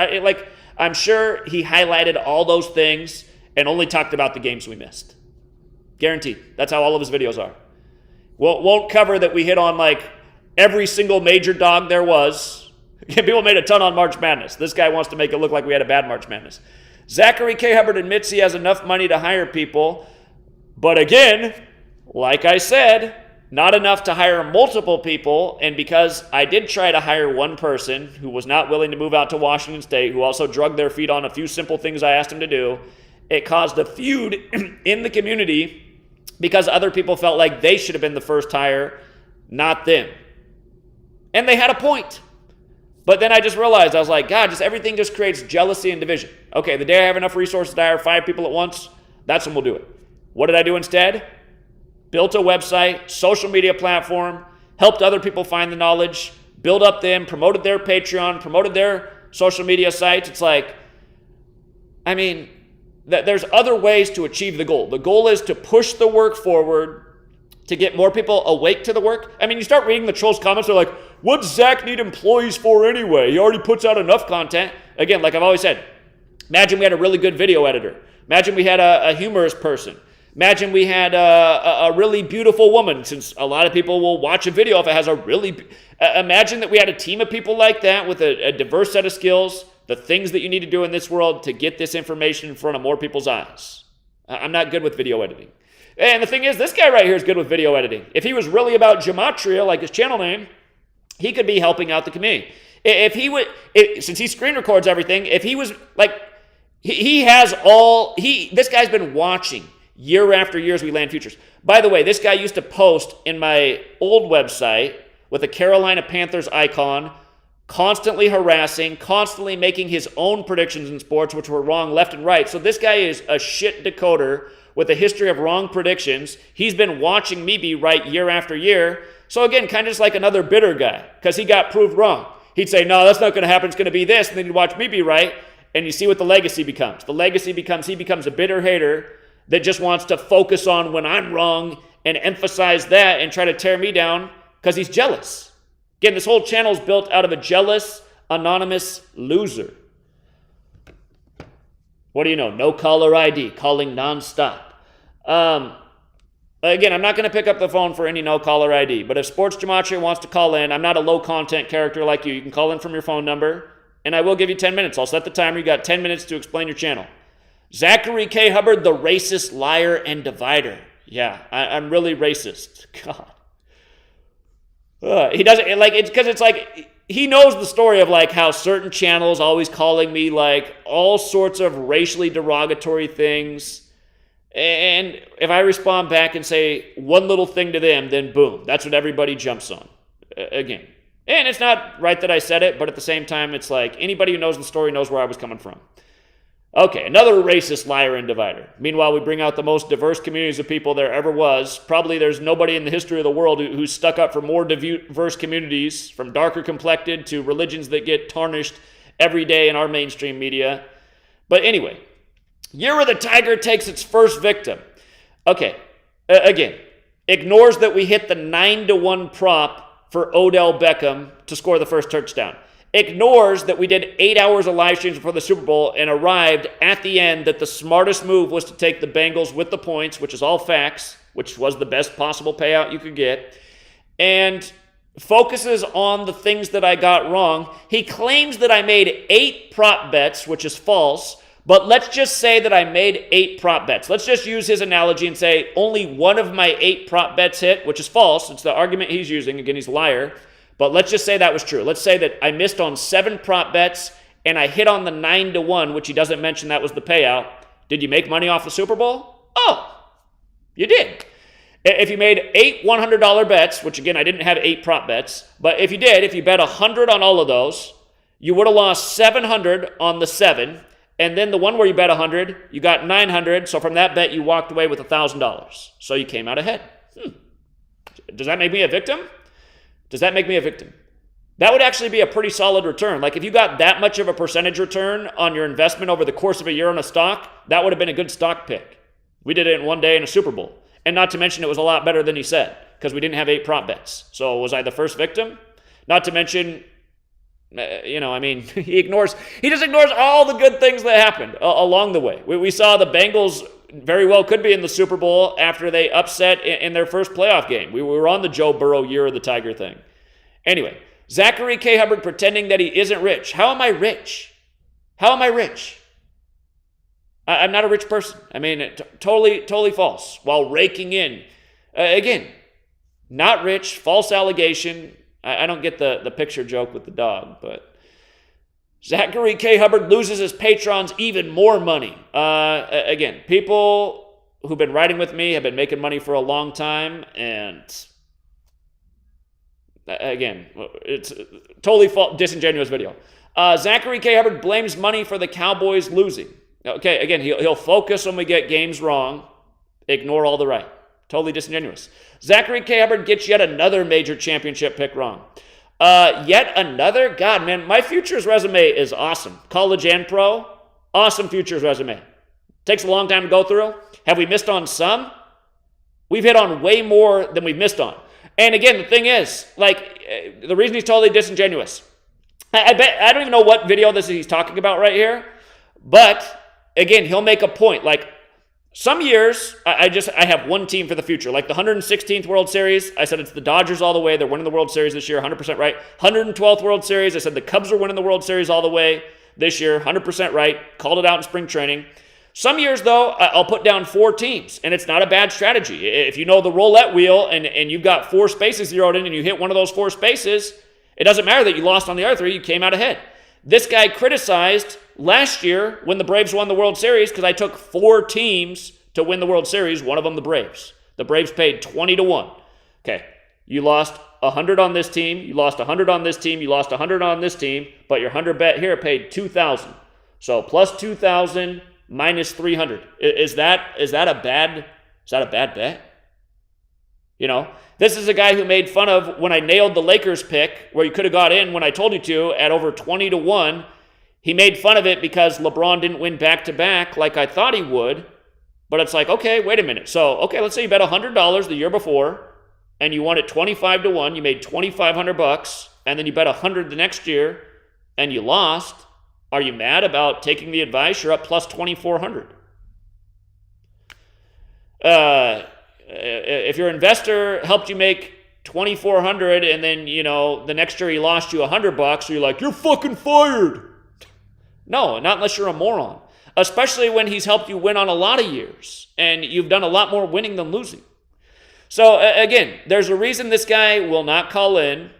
he highlighted all those things and only talked about the games we missed. Guaranteed. That's how all of his videos are. Won't cover that we hit on like every single major dog there was. People made a ton on March Madness. This guy wants to make it look like we had a bad March Madness. Zachary K. Hubbard admits he has enough money to hire people, but again, like I said, not enough to hire multiple people, and because I did try to hire one person who was not willing to move out to Washington State, who also drugged their feet on a few simple things I asked him to do, it caused a feud in the community because other people felt like they should have been the first hire, not them. And they had a point. But then I just realized, I was like, God, everything just creates jealousy and division. Okay, the day I have enough resources to hire 5 people at once, that's when we'll do it. What did I do instead? Built a website, social media platform, helped other people find the knowledge, built up them, promoted their Patreon, promoted their social media sites, it's like, I mean, there's other ways to achieve the goal. The goal is to push the work forward, to get more people awake to the work. I mean, you start reading the trolls' comments, they're like, what's Zach need employees for anyway? He already puts out enough content. Again, like I've always said, imagine we had a really good video editor. Imagine we had a humorous person. Imagine we had a really beautiful woman, since a lot of people will watch a video if it has a really... imagine that we had a team of people like that with a diverse set of skills, the things that you need to do in this world to get this information in front of more people's eyes. I'm not good with video editing. And the thing is, this guy right here is good with video editing. If he was really about Gematria, like his channel name, he could be helping out the community. If he would, since he screen records everything, if he was like, this guy's been watching year after year as we land futures. By the way, this guy used to post in my old website with a Carolina Panthers icon, constantly harassing, constantly making his own predictions in sports, which were wrong left and right. So this guy is a shit decoder with a history of wrong predictions. He's been watching me be right year after year. So again, kind of just like another bitter guy, because he got proved wrong. He'd say, no, that's not going to happen. It's going to be this. And then you'd watch me be right. And you see what the legacy becomes. The legacy becomes, he becomes a bitter hater that just wants to focus on when I'm wrong and emphasize that and try to tear me down because he's jealous. Again, this whole channel is built out of a jealous, anonymous loser. What do you know? No caller ID, calling nonstop. Again, I'm not going to pick up the phone for any no caller ID, but if Sports Gematria wants to call in, I'm not a low content character like you. You can call in from your phone number, and I will give you 10 minutes. I'll set the timer. You got 10 minutes to explain your channel. Zachary K. Hubbard, the racist liar and divider. Yeah, I'm really racist. God. He doesn't, like, it's because it's like, he knows the story of like how certain channels always calling me like all sorts of racially derogatory things. And if I respond back and say one little thing to them, then boom, that's what everybody jumps on. Again. And it's not right that I said it, but at the same time, it's like anybody who knows the story knows where I was coming from. Okay, another racist liar and divider. Meanwhile, we bring out the most diverse communities of people there ever was. Probably there's nobody in the history of the world who's stuck up for more diverse communities, from darker complected to religions that get tarnished every day in our mainstream media. But anyway, Year where the Tiger takes its first victim. Okay, again, ignores that we hit the 9-1 prop for Odell Beckham to score the first touchdown. Ignores that we did 8 hours of live streams before the Super Bowl and arrived at the end that the smartest move was to take the Bengals with the points, which is all facts, which was the best possible payout you could get, and focuses on the things that I got wrong. He claims that I made 8 prop bets, which is false, but let's just say that I made 8 prop bets. Let's just use his analogy and say only one of my 8 prop bets hit, which is false. It's the argument he's using. Again, he's a liar. But let's just say that was true. Let's say that I missed on 7 prop bets and I hit on the 9-1, which he doesn't mention that was the payout. Did you make money off the Super Bowl? Oh, you did. If you made 8 $100 bets, which again, I didn't have 8 prop bets, but if you did, if you bet 100 on all of those, you would have lost 700 on the 7, and then the one where you bet 100, you got 900, so from that bet, you walked away with $1,000. So you came out ahead. Does that make me a victim? Does that make me a victim? That would actually be a pretty solid return. Like if you got that much of a percentage return on your investment over the course of a year on a stock, that would have been a good stock pick. We did it in one day in a Super Bowl. And not to mention it was a lot better than he said because we didn't have 8 prop bets. So was I the first victim? Not to mention, he just ignores all the good things that happened along the way. We saw the Bengals very well could be in the Super Bowl after they upset in their first playoff game. We were on the Joe Burrow year of the Tiger thing. Anyway, Zachary K. Hubbard pretending that he isn't rich. How am I rich? How am I rich? I'm not a rich person. I mean, totally false. While raking in. Again, not rich, false allegation. I don't get the picture joke with the dog, but Zachary K. Hubbard loses his patrons even more money. Again, people who've been riding with me have been making money for a long time, and again, it's a totally disingenuous video. Zachary K. Hubbard blames money for the Cowboys losing. Okay, again, he'll focus when we get games wrong, ignore all the right. Totally disingenuous. Zachary K. Hubbard gets yet another major championship pick wrong. Yet another, God, man, my futures resume is awesome. College and pro, awesome futures resume. Takes a long time to go through. Have we missed on some? We've hit on way more than we've missed on. And again, the thing is, like, the reason he's totally disingenuous, I bet, I don't even know what video this is he's talking about right here, but again, he'll make a point. Like, some years, I have one team for the future. Like the 116th World Series, I said it's the Dodgers all the way. They're winning the World Series this year, 100% right. 112th World Series, I said the Cubs are winning the World Series all the way this year, 100% right. Called it out in spring training. Some years, though, I'll put down 4 teams, and it's not a bad strategy. If you know the roulette wheel and you've got 4 spaces zeroed in and you hit one of those 4 spaces, it doesn't matter that you lost on the other 3, you came out ahead. This guy criticized last year when the Braves won the World Series because I took 4 teams to win the World Series, one of them the Braves. The Braves paid 20-1. Okay, you lost 100 on this team, you lost 100 on this team, you lost 100 on this team, but your 100 bet here paid 2,000. So plus 2,000 minus 300. Is that a bad bet? You know, this is a guy who made fun of when I nailed the Lakers pick, where you could have got in when I told you to at over 20-1. He made fun of it because LeBron didn't win back-to-back like I thought he would. But it's like, okay, wait a minute. So, okay, let's say you bet $100 the year before, and you won it 25-1. You made $2,500, and then you bet 100 the next year, and you lost. Are you mad about taking the advice? You're up plus 2,400. If your investor helped you make 2,400 and then, you know, the next year he lost you $100, so you're like, you're fucking fired. No, not unless you're a moron. Especially when he's helped you win on a lot of years and you've done a lot more winning than losing. So again, there's a reason this guy will not call in.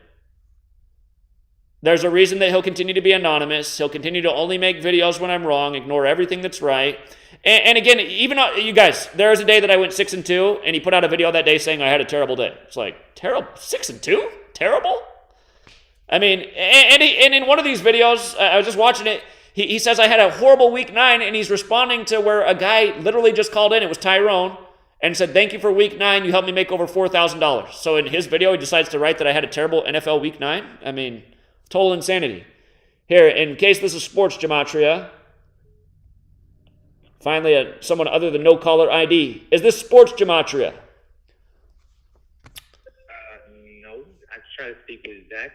There's a reason that he'll continue to be anonymous. He'll continue to only make videos when I'm wrong, ignore everything that's right. And again, even you guys, there was a day that I went 6-2, and he put out a video that day saying I had a terrible day. It's like, terrible? 6-2? Terrible? I mean, and in one of these videos, I was just watching it, he says I had a horrible week 9, and he's responding to where a guy literally just called in, it was Tyrone, and said, thank you for week 9, you helped me make over $4,000. So in his video, he decides to write that I had a terrible NFL week 9? I mean, total insanity. Here, in case this is sports, Gematria, finally someone other than no caller ID. Is this sports, Gematria? No, I try to speak with Zach.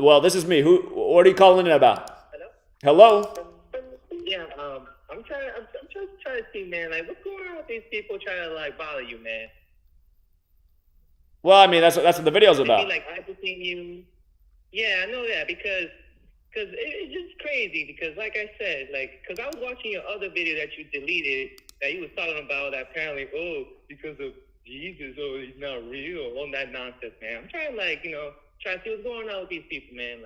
Well, this is me. What are you calling in about? Hello? Hello? Yeah, I'm trying to see, man, like, what's going on with these people trying to, like, bother you, man? Well, I mean, that's what the video's They about. be, like, hyping you. Yeah, I know that, because it's just crazy, because like I said, because I was watching your other video that you deleted, that you was talking about that apparently, because of Jesus, he's not real, all that nonsense, man. I'm trying to, try to see what's going on with these people, man,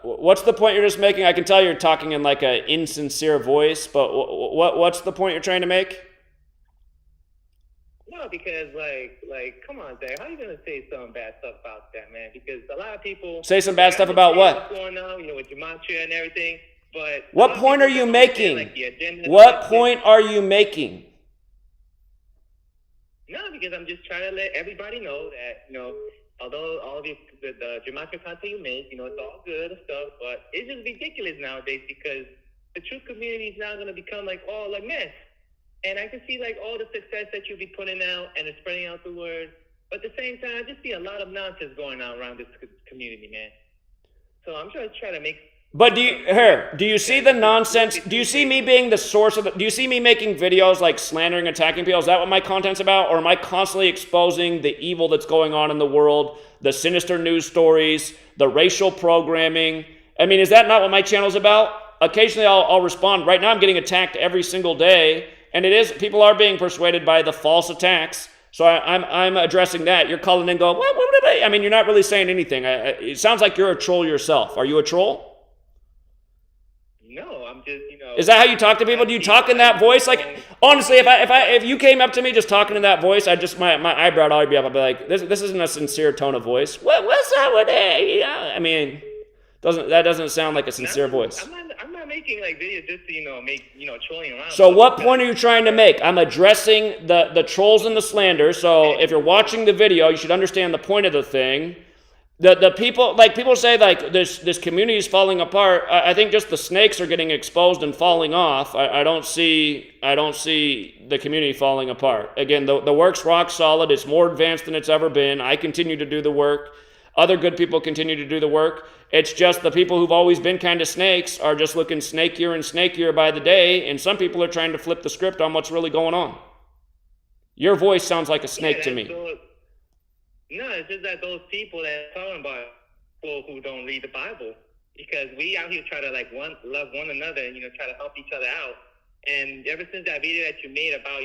What's the point you're just making? I can tell you're talking in like an insincere voice, but what's the point you're trying to make? No, because come on, Zach, how are you gonna say some bad stuff about that, man? Because a lot of people Say some bad stuff about what? What's going on, with Gematria and everything. But what point are you making? What point are you making? No, because I'm just trying to let everybody know that although all of the Gematria content you make, it's all good and stuff, but it's just ridiculous nowadays because the truth community is now gonna become all mess. And I can see all the success that you'll be putting out and it's spreading out the word. But at the same time, I just see a lot of nonsense going on around this community, man. So I'm trying to make. But do you see the nonsense? Do you see me being the source of do you see me making videos like slandering, attacking people? Is that what my content's about? Or am I constantly exposing the evil that's going on in the world, the sinister news stories, the racial programming? I mean, is that not what my channel's about? Occasionally I'll respond. Right now I'm getting attacked every single day. And people are being persuaded by the false attacks. So I'm addressing that. You're calling in going, what did I mean, you're not really saying anything. It sounds like you're a troll yourself. Are you a troll? No, I'm just, Is that how you talk to people? Do you talk in that voice? Like, honestly, if you came up to me just talking in that voice, my eyebrow would always be up. I'd be like, this isn't a sincere tone of voice. What's up with that? I mean, that doesn't sound like a sincere voice. I'm not making making like videos just to, make, trolling around. So what point are you trying to make? I'm addressing the trolls and the slander. So if you're watching the video, you should understand the point of the thing. The people, like people say like this community is falling apart. I think just the snakes are getting exposed and falling off. I don't see the community falling apart. Again, the work's rock solid. It's more advanced than it's ever been. I continue to do the work. Other good people continue to do the work. It's just the people who've always been kind of snakes are just looking snakier and snakier by the day, and some people are trying to flip the script on what's really going on. Your voice sounds like a snake to me. No, it's just that those people that are talking about people who don't read the Bible, because we out here try to love one another and try to help each other out. And ever since that video that you made about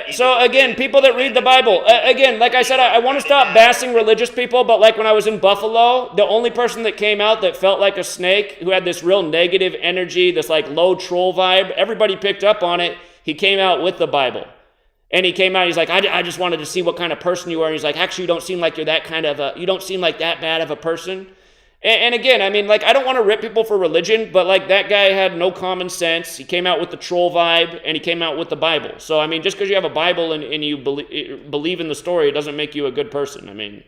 so again, people that read the Bible, again, like I said, I want to stop bashing religious people, but like when I was in Buffalo, the only person that came out that felt like a snake, who had this real negative energy, this like low troll vibe, everybody picked up on it. He came out with the Bible. And he came out, he's like, I just wanted to see what kind of person you are. And he's like, actually, you don't seem like you're that kind of you don't seem like that bad of a person. And again, I mean, like, I don't want to rip people for religion, but like that guy had no common sense. He came out with the troll vibe, and he came out with the Bible. So, I mean, just because you have a Bible and you believe in the story, it doesn't make you a good person. I mean,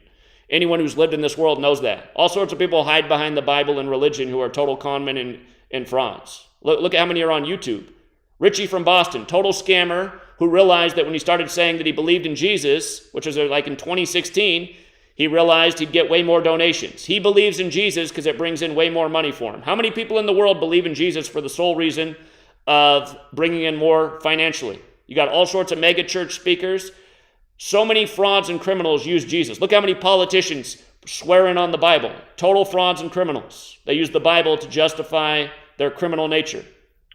anyone who's lived in this world knows that. All sorts of people hide behind the Bible and religion who are total conmen and frauds. Look at how many are on YouTube. Richie from Boston, total scammer, who realized that when he started saying that he believed in Jesus, which was like in 2016, he realized he'd get way more donations. He believes in Jesus because it brings in way more money for him. How many people in the world believe in Jesus for the sole reason of bringing in more financially? You got all sorts of mega church speakers. So many frauds and criminals use Jesus. Look how many politicians swearing on the Bible. Total frauds and criminals. They use the Bible to justify their criminal nature.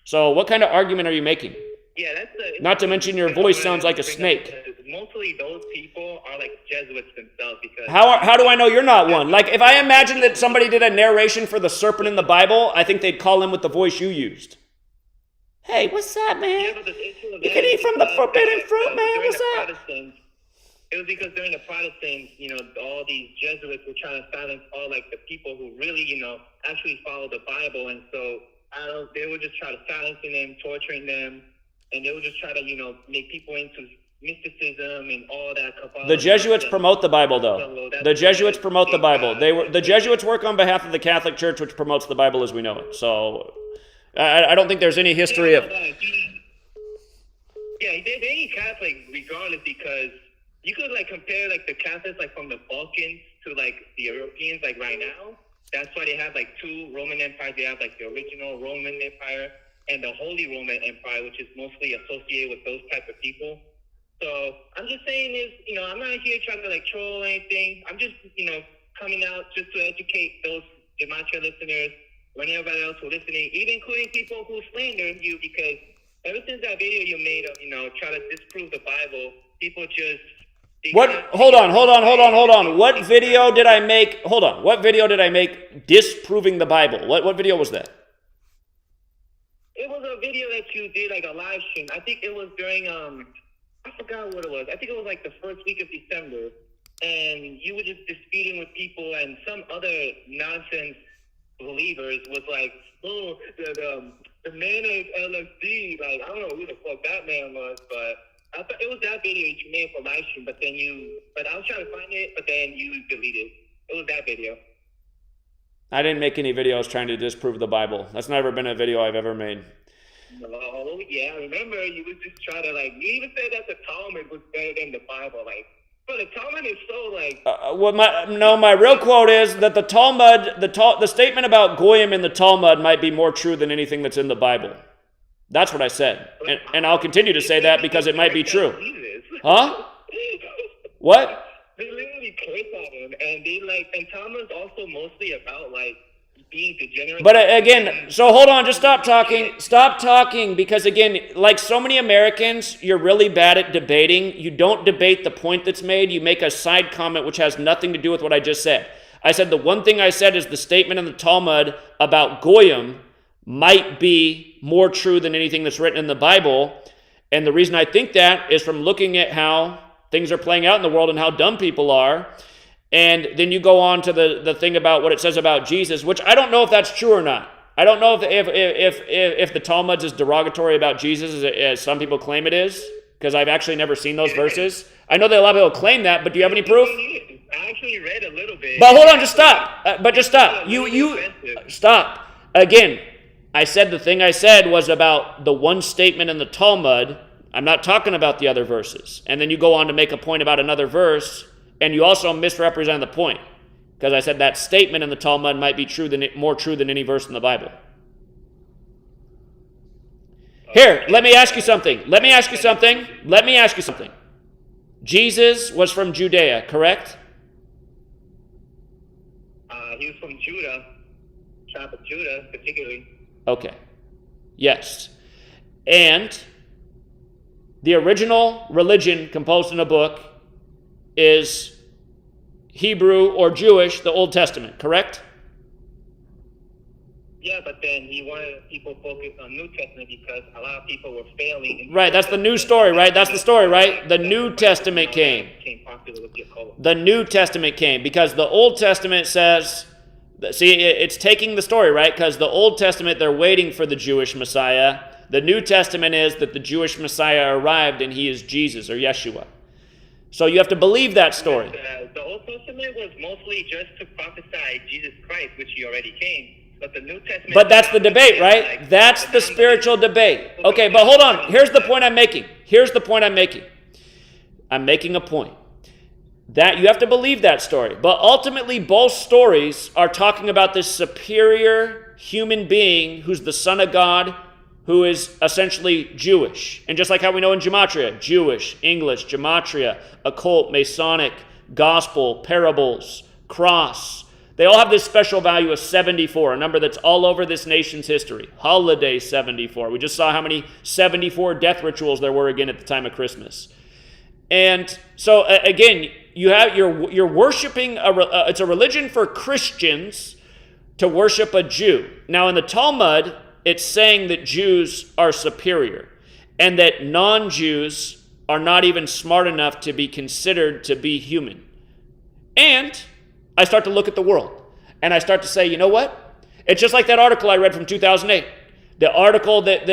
So what kind of argument are you making? Yeah, not to mention your voice sounds like a snake. Mostly those people are like Jesuits themselves. Because how do I know you're not one? Like if I imagine that somebody did a narration for the serpent in the Bible, I think they'd call in with the voice you used. Hey, what's up, man? You can eat from the forbidden fruit, man. What's up? It was because during the Protestants, all these Jesuits were trying to silence all like the people who really, actually follow the Bible, and so they would just try to silencing them, torturing them. And they would just try to, make people into mysticism and all that. The Jesuits promote the Bible, though. The Jesuits promote the Bible. The Jesuits work on behalf of the Catholic Church, which promotes the Bible as we know it. So I don't think there's any history of. Yeah, they ain't Catholic regardless, because you could compare the Catholics from the Balkans to the Europeans right now. That's why they have two Roman empires. They have the original Roman Empire and the Holy Roman Empire, which is mostly associated with those type of people. So I'm just saying I'm not here trying to troll or anything. I'm just, coming out just to educate those Gematria listeners, and everybody else who's listening, even including people who slander you, because ever since that video you made of, try to disprove the Bible, people just... Hold on. What video did I make? Hold on. What video did I make disproving the Bible? What video was that? It was a video that you did, a live stream. I think it was during, I forgot what it was. I think it was the first week of December. And you were just disputing with people, and some other nonsense believers was the man of LSD. I don't know who the fuck that man was, but I thought it was that video that you made for live stream, but I was trying to find it, but then you deleted it. It was that video. I didn't make any videos trying to disprove the Bible. That's never been a video I've ever made. Oh, yeah. I remember you would just try to, you even said that the Talmud was better than the Bible. But the Talmud is so, my real quote is that the Talmud, the statement about Goyim in the Talmud might be more true than anything that's in the Bible. That's what I said. And I'll continue to say that because it might be true. Huh? What? They literally curse on him, and and Talmud's also mostly about being degenerate. But again, so hold on, just stop talking, because again, so many Americans, you're really bad at debating. You don't debate the point that's made. You make a side comment which has nothing to do with what I just said. I said the one thing I said is the statement in the Talmud about Goyim might be more true than anything that's written in the Bible. And the reason I think that is from looking at how things are playing out in the world and how dumb people are. And then you go on to the thing about what it says about Jesus, which I don't know if that's true or not. I don't know if the Talmud is derogatory about Jesus as some people claim it is, because I've actually never seen those verses. I know that a lot of people claim that, but do you have any proof? I actually read a little bit. But hold on, just stop. Just stop. You stop. Again, I said the thing I said was about the one statement in the Talmud. I'm not talking about the other verses. And then you go on to make a point about another verse, and you also misrepresent the point. Because I said that statement in the Talmud might be more true than any verse in the Bible. Here, let me ask you something. Jesus was from Judea, correct? He was from Judah, tribe of Judah, particularly. Okay. Yes. And the original religion composed in a book is Hebrew or Jewish, the Old Testament, correct? Yeah, but then he wanted people focused on New Testament because a lot of people were failing. Right, that's the new story, right? That's the story, right? The New Testament came. The New Testament came because the Old Testament says, see, it's taking the story, right? Because the Old Testament, they're waiting for the Jewish Messiah. The New Testament is that the Jewish Messiah arrived and he is Jesus or Yeshua. So you have to believe that story. The Old Testament was mostly just to prophesy Jesus Christ, which he already came. But the New Testament... But that's the debate, right? That's the spiritual debate. Okay, but hold on. Here's the point I'm making. I'm making a point. That you have to believe that story. But ultimately, both stories are talking about this superior human being who's the Son of God, who is essentially Jewish. And just like how we know in Gematria, Jewish, English, Gematria, occult, Masonic, gospel, parables, cross. They all have this special value of 74, a number that's all over this nation's history. Holiday 74. We just saw how many 74 death rituals there were again at the time of Christmas. And so again, you're worshiping, it's a religion for Christians to worship a Jew. Now in the Talmud, it's saying that Jews are superior and that non-Jews are not even smart enough to be considered to be human. And I start to look at the world and I start to say, you know what? It's just like that article I read from 2008. The article that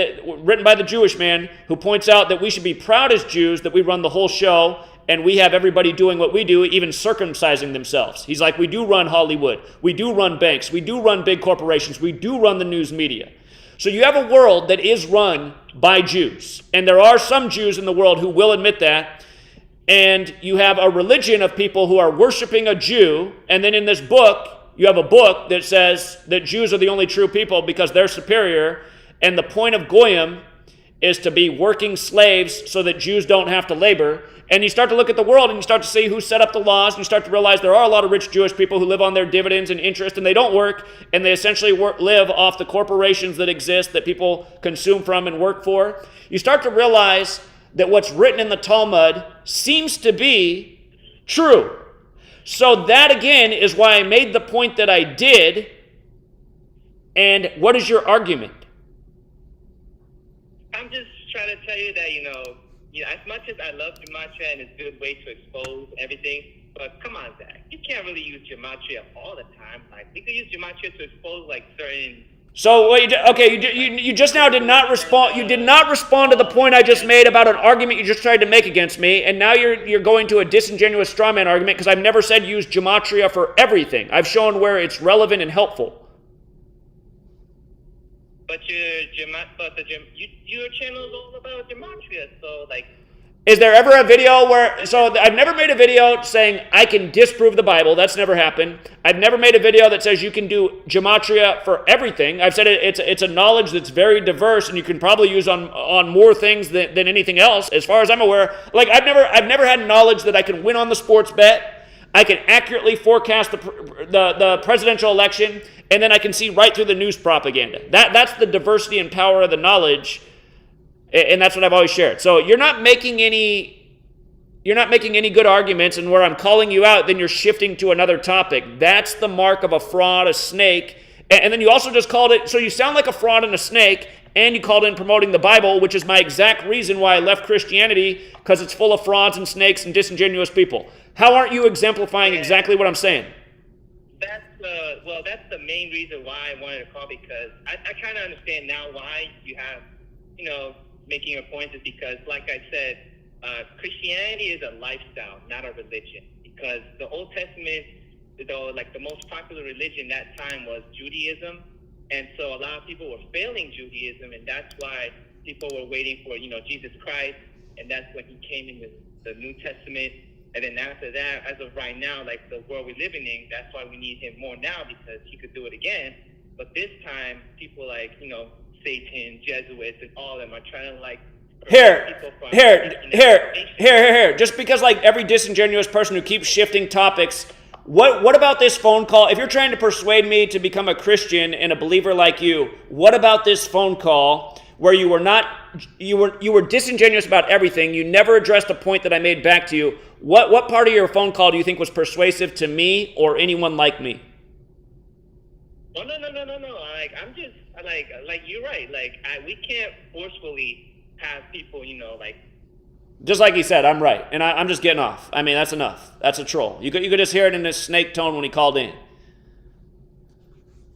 written by the Jewish man who points out that we should be proud as Jews that we run the whole show and we have everybody doing what we do, even circumcising themselves. He's like, we do run Hollywood. We do run banks. We do run big corporations. We do run the news media. So you have a world that is run by Jews. And there are some Jews in the world who will admit that. And you have a religion of people who are worshiping a Jew. And then in this book, you have a book that says that Jews are the only true people because they're superior. And the point of Goyim is to be working slaves so that Jews don't have to labor. And you start to look at the world and you start to see who set up the laws. And you start to realize there are a lot of rich Jewish people who live on their dividends and interest and they don't work. And they essentially live off the corporations that exist that people consume from and work for. You start to realize that what's written in the Talmud seems to be true. So that again is why I made the point that I did. And what is your argument? I'm just trying to tell you that, as much as I love Gematria and it's a good way to expose everything, but come on, Zach, you can't really use Gematria all the time. Like, we could use Gematria to expose, certain... So, what you just now did not respond. You did not respond to the point I just made about an argument you just tried to make against me, and now you're going to a disingenuous straw man argument because I've never said use Gematria for everything. I've shown where it's relevant and helpful. But your channel is all about Gematria, so Is there ever a video where... So I've never made a video saying I can disprove the Bible. That's never happened. I've never made a video that says you can do Gematria for everything. I've said it's a knowledge that's very diverse and you can probably use on more things than anything else. As far as I'm aware, I've never had knowledge that I can win on the sports bet. I can accurately forecast the presidential election, and then I can see right through the news propaganda. That's the diversity and power of the knowledge. And that's what I've always shared. So you're not making any good arguments, and where I'm calling you out, then you're shifting to another topic. That's the mark of a fraud, a snake. And then you also just called it, so you sound like a fraud and a snake, and you called in promoting the Bible, which is my exact reason why I left Christianity, because it's full of frauds and snakes and disingenuous people. How aren't you exemplifying exactly what I'm saying? That's that's the main reason why I wanted to call, because I kind of understand now why you have, making a point, is because, like I said, Christianity is a lifestyle, not a religion. Because the Old Testament, though, like the most popular religion that time was Judaism, and so a lot of people were failing Judaism, and that's why people were waiting for, Jesus Christ, and that's when he came in the New Testament. And then after that, as of right now, like the world we're living in, that's why we need him more now, because he could do it again. But this time, people like, Satan, Jesuits, and all of them are trying to Here. Just because like every disingenuous person who keeps shifting topics, what about this phone call? If you're trying to persuade me to become a Christian and a believer like you, what about this phone call where you were disingenuous about everything? You never addressed a point that I made back to you. What part of your phone call do you think was persuasive to me or anyone like me? Oh, no. Like, I'm just, like you're right. Like, we can't forcefully have people, Just like he said, I'm right. And I'm just getting off. I mean, that's enough. That's a troll. You could just hear it in his snake tone when he called in.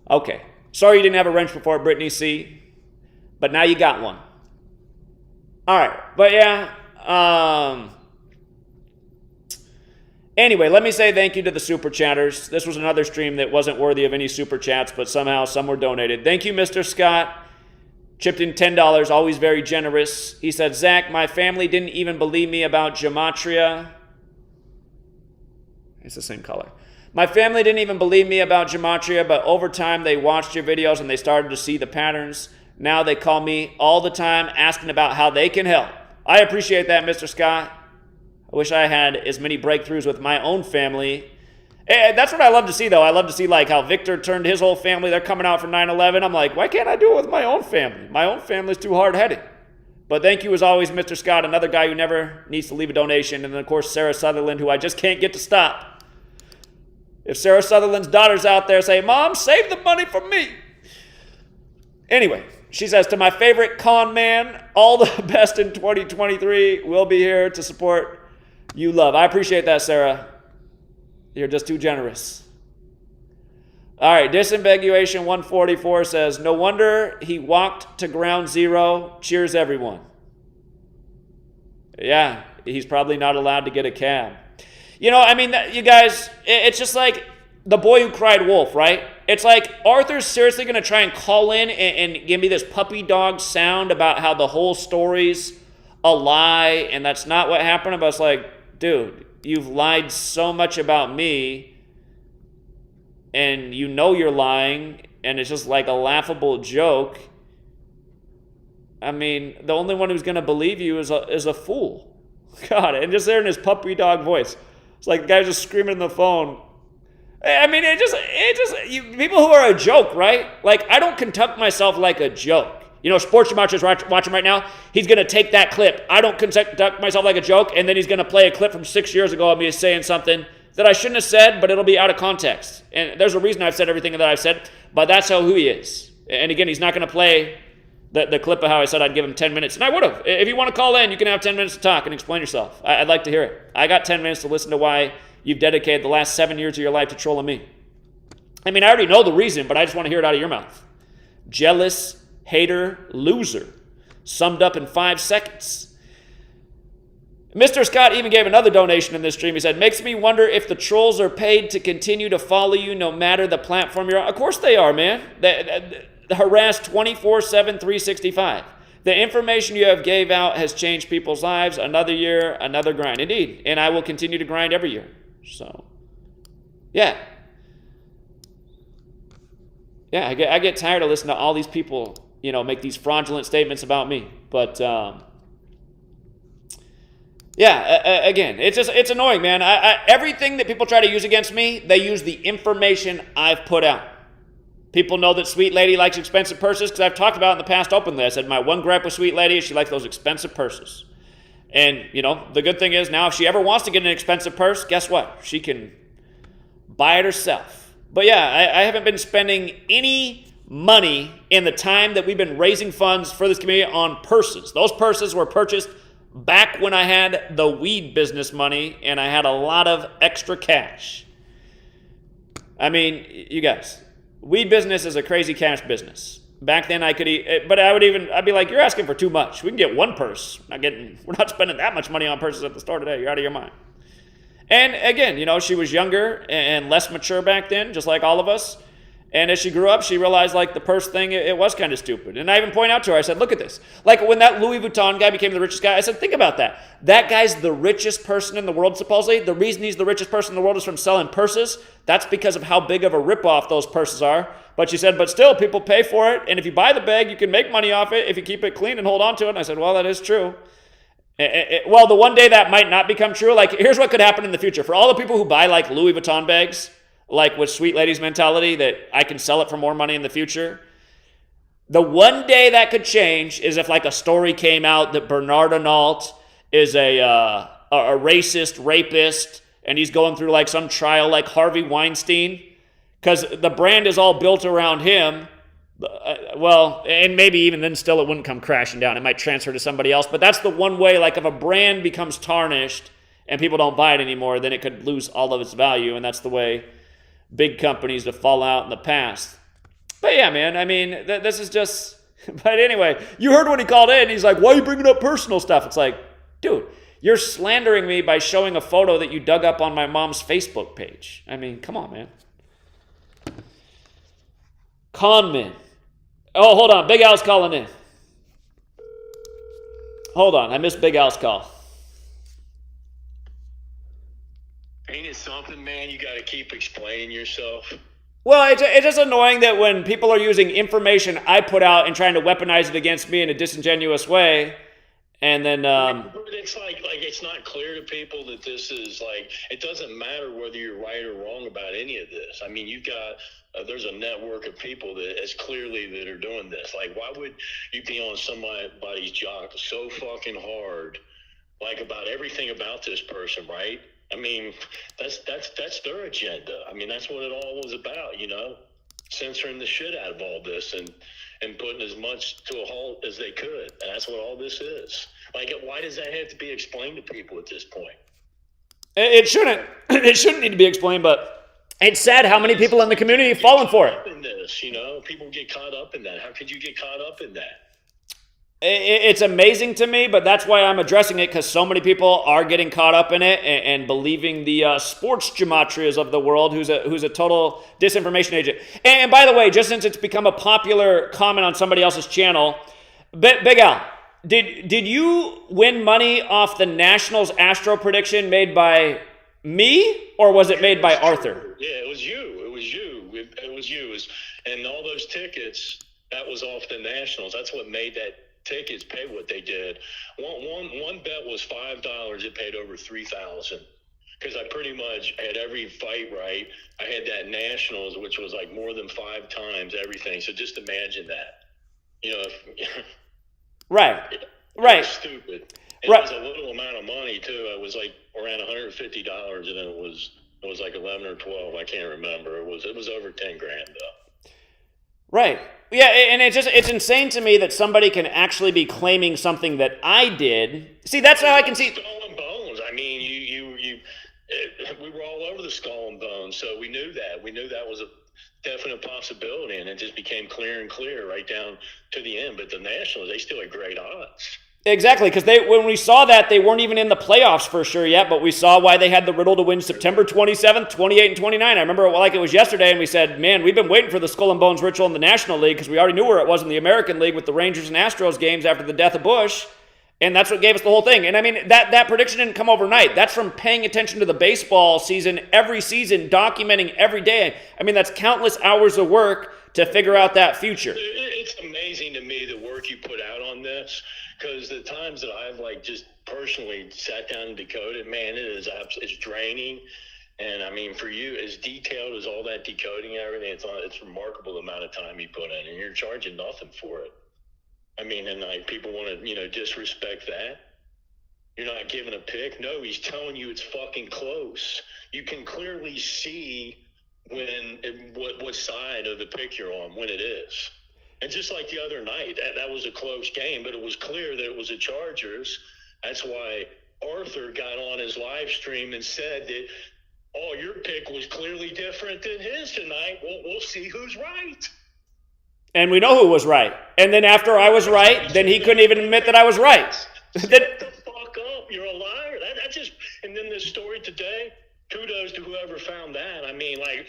Okay. Sorry you didn't have a wrench before, Brittany C. But now you got one. All right. But yeah. Anyway, let me say thank you to the super chatters. This was another stream that wasn't worthy of any super chats, but somehow some were donated. Thank you, Mr. Scott. Chipped in $10, always very generous. He said, Zach, my family didn't even believe me about Gematria. It's the same color. My family didn't even believe me about Gematria, but over time they watched your videos and they started to see the patterns. Now they call me all the time asking about how they can help. I appreciate that, Mr. Scott. I wish I had as many breakthroughs with my own family. And that's what I love to see, though. I love to see like how Victor turned his whole family. They're coming out for 9/11. I'm like, why can't I do it with my own family? My own family's too hard-headed. But thank you as always, Mr. Scott, another guy who never needs to leave a donation. And then, of course, Sarah Sutherland, who I just can't get to stop. If Sarah Sutherland's daughter's out there, say, Mom, save the money for me. Anyway, she says, to my favorite con man, all the best in 2023. We'll be here to support you love. I appreciate that, Sarah. You're just too generous. All right, Disambiguation 144 says, no wonder he walked to ground zero. Cheers, everyone. Yeah, he's probably not allowed to get a cab. You guys, it's just like the boy who cried wolf, right? It's like Arthur's seriously going to try and call in and give me this puppy dog sound about how the whole story's a lie and that's not what happened. But it's like, dude, you've lied so much about me and you're lying and it's just like a laughable joke. I mean, the only one who's going to believe you is a fool. God, and just there in his puppy dog voice. It's like the guy's just screaming in the phone. I mean, people who are a joke, right? Like, I don't conduct myself like a joke. Sports Gematria is watching right now. He's going to take that clip. I don't conduct myself like a joke, and then he's going to play a clip from 6 years ago of me saying something that I shouldn't have said, but it'll be out of context. And there's a reason I've said everything that I've said, but that's who he is. And again, he's not going to play the clip of how I said I'd give him 10 minutes. And I would have. If you want to call in, you can have 10 minutes to talk and explain yourself. I'd like to hear it. I got 10 minutes to listen to why you've dedicated the last 7 years of your life to trolling me. I mean, I already know the reason, but I just want to hear it out of your mouth. Jealous, hater, loser. Summed up in 5 seconds. Mr. Scott even gave another donation in this stream. He said, makes me wonder if the trolls are paid to continue to follow you no matter the platform you're on. Of course they are, man. They harass 24/7, 365. The information you have gave out has changed people's lives. Another year, another grind. Indeed. And I will continue to grind every year. So, yeah. Yeah, I get tired of listening to all these people, make these fraudulent statements about me. But, again, it's annoying, man. Everything that people try to use against me, they use the information I've put out. People know that Sweet Lady likes expensive purses because I've talked about it in the past openly. I said my one gripe with Sweet Lady is she likes those expensive purses. And, the good thing is now if she ever wants to get an expensive purse, guess what? She can buy it herself. But yeah, I haven't been spending any money in the time that we've been raising funds for this community on purses. Those purses were purchased back when I had the weed business money and I had a lot of extra cash. I mean, you guys, weed business is a crazy cash business. Back then I could eat, but I'd be like, you're asking for too much. We can get one purse. We're not spending that much money on purses at the store today. You're out of your mind. And again, she was younger and less mature back then, just like all of us. And as she grew up, she realized like the purse thing, it was kind of stupid. And I even point out to her, I said, look at this. Like when that Louis Vuitton guy became the richest guy, I said, think about that. That guy's the richest person in the world, supposedly. The reason he's the richest person in the world is from selling purses. That's because of how big of a ripoff those purses are. But she said, but still, people pay for it. And if you buy the bag, you can make money off it if you keep it clean and hold on to it. And I said, well, that is true. Well, the one day that might not become true, like here's what could happen in the future. For all the people who buy like Louis Vuitton bags, like with sweet ladies mentality that I can sell it for more money in the future, the one day that could change is if like a story came out that Bernard Arnault is a racist rapist and he's going through like some trial like Harvey Weinstein because the brand is all built around him. Well, and maybe even then still it wouldn't come crashing down. It might transfer to somebody else. But that's the one way, like if a brand becomes tarnished and people don't buy it anymore, then it could lose all of its value. And that's the way big companies have fallen out in the past. But yeah, man, I mean, this is just... But anyway, you heard when he called in, he's like, why are you bringing up personal stuff? It's like, dude, you're slandering me by showing a photo that you dug up on my mom's Facebook page. I mean, come on, man. Conman. Oh, hold on. Big Al's calling in. Hold on. I missed Big Al's call. Ain't it something, man? You got to keep explaining yourself. Well, it's just annoying that when people are using information I put out and trying to weaponize it against me in a disingenuous way, and then... It's like it's not clear to people that this is like... It doesn't matter whether you're right or wrong about any of this. I mean, you've got... there's a network of people that as clearly that are doing this. Like, why would you be on somebody's jock so fucking hard, like about everything about this person, right? I mean, that's their agenda. I mean, that's what it all was about, censoring the shit out of all this and putting as much to a halt as they could. And that's what all this is. Like, why does that have to be explained to people at this point? It shouldn't. It shouldn't need to be explained, but it's sad how many people in the community have fallen for it. In this, people get caught up in that. How could you get caught up in that? It's amazing to me, but that's why I'm addressing it, because so many people are getting caught up in it and believing the sports gematrias of the world, who's a total disinformation agent. And by the way, just since it's become a popular comment on somebody else's channel, Big Al, did you win money off the Nationals Astro prediction made by me, or was it made by Arthur? Yeah, it was you. And all those tickets, that was off the Nationals. That's what made that tickets pay what they did. One bet was $5. It paid over $3,000 because I pretty much had every fight right. I had that Nationals, which was like more than 5 times everything. So just imagine that. Right. It Right. was stupid. And Right. It was a little amount of money too. It was like around $150, and then it was like 11 or 12. I can't remember. It was over 10 grand though. Right. Yeah, and it's insane to me that somebody can actually be claiming something that I did. See, that's how I can see. Skull and Bones. I mean, we were all over the Skull and Bones, so we knew that. We knew that was a definite possibility, and it just became clear and clear right down to the end. But the Nationals, they still had great odds. Exactly, because when we saw that, they weren't even in the playoffs for sure yet, but we saw why they had the riddle to win September 27th, 28, and 29. I remember like it was yesterday, and we said, man, we've been waiting for the Skull and Bones ritual in the National League because we already knew where it was in the American League with the Rangers and Astros games after the death of Bush, and that's what gave us the whole thing. And I mean, that prediction didn't come overnight. That's from paying attention to the baseball season every season, documenting every day. I mean, that's countless hours of work to figure out that future. It's amazing to me the work you put out on this. Because the times that I've just personally sat down and decoded, man, it's draining. And I mean, for you, as detailed as all that decoding and everything, it's remarkable the amount of time you put in, and you're charging nothing for it. I mean, and people want to, disrespect that. You're not giving a pick. No, he's telling you it's fucking close. You can clearly see what side of the pick you're on when it is. And just like the other night, that was a close game, but it was clear that it was the Chargers. That's why Arthur got on his live stream and said that oh, your pick was clearly different than his tonight. We'll see who's right. And we know who was right. And then after I was right, then he couldn't even admit that I was right. Shut the fuck up. You're a liar. That just, and then this story today, kudos to whoever found that. I mean, like...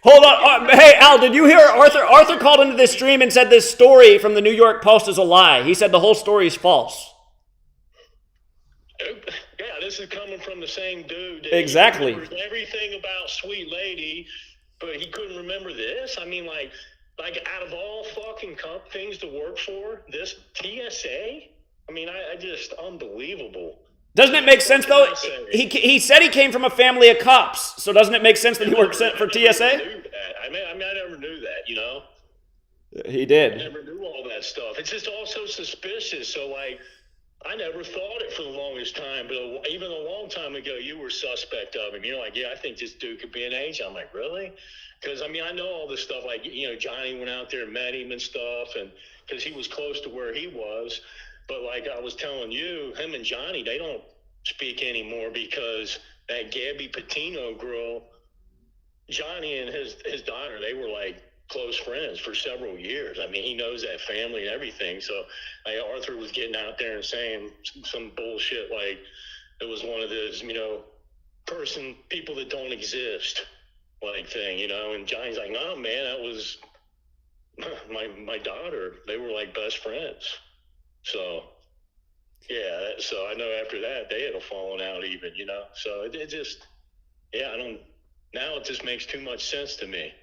Hold on. Hey, Al, did you hear Arthur? Arthur called into this stream and said this story from the New York Post is a lie. He said the whole story is false. Yeah, this is coming from the same dude. Exactly. He remembers everything about Sweet Lady, but he couldn't remember this. I mean, like out of all fucking things to work for, this TSA? I mean, I just, unbelievable. Doesn't it make sense, though? He said he came from a family of cops, so doesn't it make sense that he worked for TSA? I never knew that, you know? He did. I never knew all that stuff. It's just all so suspicious. So, like, I never thought it for the longest time, but even a long time ago, you were suspect of him. You're like, yeah, I think this dude could be an agent. I'm like, really? Because, I mean, I know all this stuff. Like, you know, Johnny went out there and met him and stuff, and because he was close to where he was. But like I was telling you, him and Johnny, they don't speak anymore because that Gabby Patino girl, Johnny and his daughter, they were like close friends for several years. I mean, he knows that family and everything. So like, Arthur was getting out there and saying some bullshit like it was one of those, you know, people that don't exist like thing, you know. And Johnny's like, no, man, that was my daughter. They were like best friends. So, yeah, so I know after that, they had a falling out even, you know? So it just, yeah, now it just makes too much sense to me.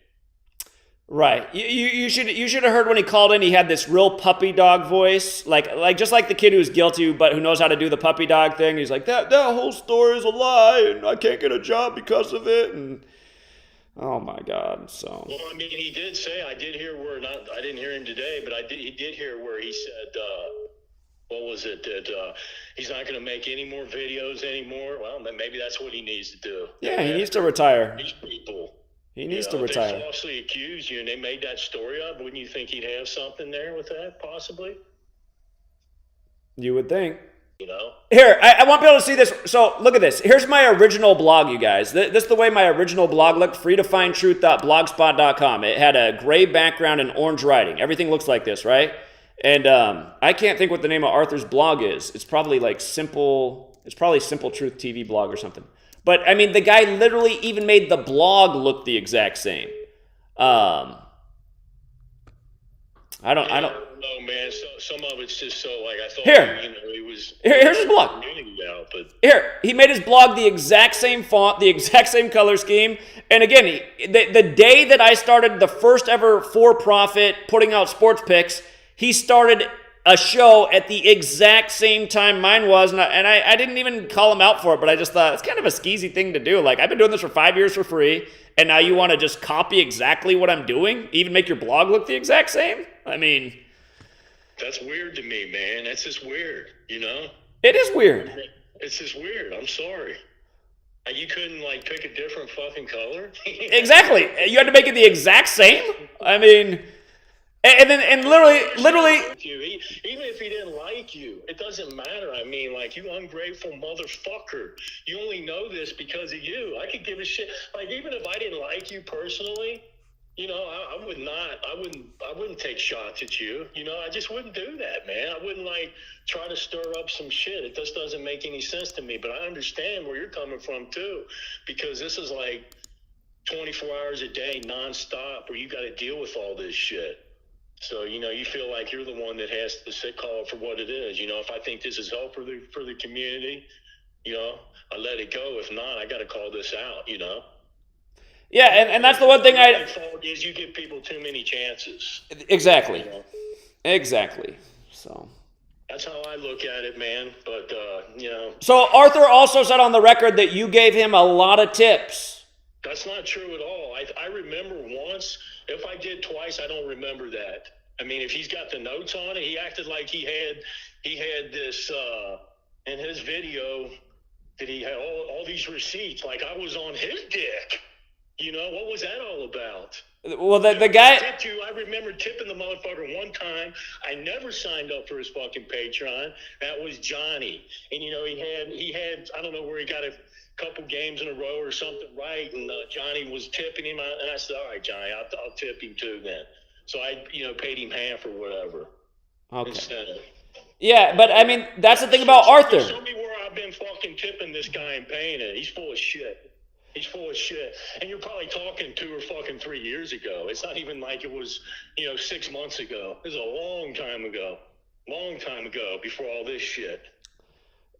Right. You should have heard when he called in, he had this real puppy dog voice, like just like the kid who's guilty, but who knows how to do the puppy dog thing. He's like, that whole story is a lie, and I can't get a job because of it, and... Oh my God! So. Well, I mean, he did say I did hear where I didn't hear him today, but he did hear where he said, what was it that he's not going to make any more videos anymore. Well, then maybe that's what he needs to do. Yeah, he needs to retire. These people. He needs to retire. If they falsely accused you and they made that story up, wouldn't you think he'd have something there with that possibly? You would think. You know? Here, I want people to see this. So, look at this. Here's my original blog, you guys. This is the way my original blog looked, freetofindtruth.blogspot.com. It had a gray background and orange writing. Everything looks like this, right? And I can't think what the name of Arthur's blog is. It's probably like Simple Truth TV blog or something. But, I mean, the guy literally even made the blog look the exact same. I don't know, man. So, some of it's just so like I thought. Here, you know, he was. Here's his blog. Here, he made his blog the exact same font, the exact same color scheme. And again, the day that I started the first ever for-profit putting out sports picks, he started a show at the exact same time mine was, and I didn't even call him out for it, but I just thought it's kind of a skeezy thing to do. Like, I've been doing this for 5 years for free, and now you want to just copy exactly what I'm doing, even make your blog look the exact same? I mean... That's weird to me, man. That's just weird, you know? It is weird. It's just weird. I'm sorry. You couldn't, like, pick a different fucking color? Exactly. You had to make it the exact same? I mean... And literally... Even if he didn't like you, it doesn't matter. I mean, like, you ungrateful motherfucker. You only know this because of you. I could give a shit. Like, even if I didn't like you personally... You know, I wouldn't take shots at you. You know, I just wouldn't do that, man. I wouldn't, like, try to stir up some shit. It just doesn't make any sense to me. But I understand where you're coming from, too, because this is, like, 24 hours a day, nonstop, where you got to deal with all this shit. So, you know, you feel like you're the one that has to call it for what it is. You know, if I think this is help for the community, you know, I let it go. If not, I got to call this out, you know. Yeah, and that's the one thing My fault is you give people too many chances. Exactly. You know? Exactly. So that's how I look at it, man. But you know. So Arthur also said on the record that you gave him a lot of tips. That's not true at all. I remember once. If I did twice, I don't remember that. I mean, if he's got the notes on it, he acted like he had this in his video that he had all these receipts, like I was on his dick. You know, what was that all about? Well, the guy... I remember tipping the motherfucker one time. I never signed up for his fucking Patreon. That was Johnny. And, you know, he had I don't know where he got a couple games in a row or something right, and Johnny was tipping him, and I said, all right, Johnny, I'll tip him too then. So I, paid him half or whatever. Okay. Instead. Yeah, but I mean, that's the thing about Arthur. Show me where I've been fucking tipping this guy and paying it. He's full of shit. He's full of shit. And you're probably talking 2 or fucking 3 years ago. It's not even like it was, 6 months ago. It was a long time ago. Long time ago before all this shit.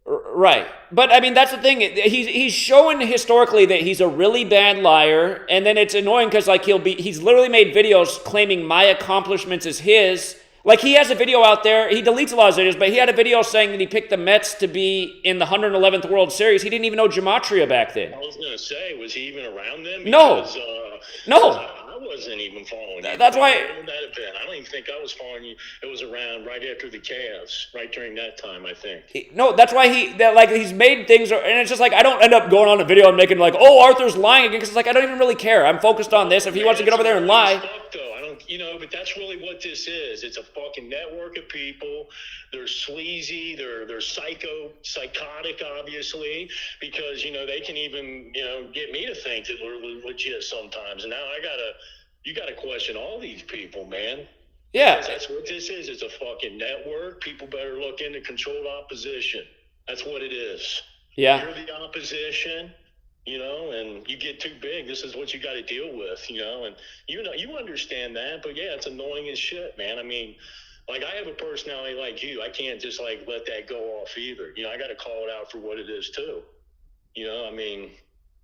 Right. But I mean, that's the thing. He's showing historically that he's a really bad liar, and then it's annoying because like he's literally made videos claiming my accomplishments as his. Like he has a video out there, he deletes a lot of videos, but he had a video saying that he picked the Mets to be in the 111th World Series. He didn't even know Gematria back then. I was going to say, was he even around then? Because, no. I wasn't even following you. That's why. When would that have been? I don't even think I was following you. It was around right after the Cavs, right during that time, I think. No, that's why he's made things, and it's just like I don't end up going on a video and making like, oh, Arthur's lying again, because it's like I don't even really care. I'm focused on this. If he wants to get over there and lie. But that's really what this is. It's a fucking network of people. They're sleazy. They're psychotic, obviously, because, they can even, get me to think that we're legit sometimes. And now you gotta question all these people, man. Yeah. Because that's what this is. It's a fucking network. People better look into controlled opposition. That's what it is. Yeah. You're the opposition. And you get too big, this is what you got to deal with, and you understand that, but yeah, it's annoying as shit, man. I mean, like I have a personality like you. I can't just like let that go off either. I got to call it out for what it is too.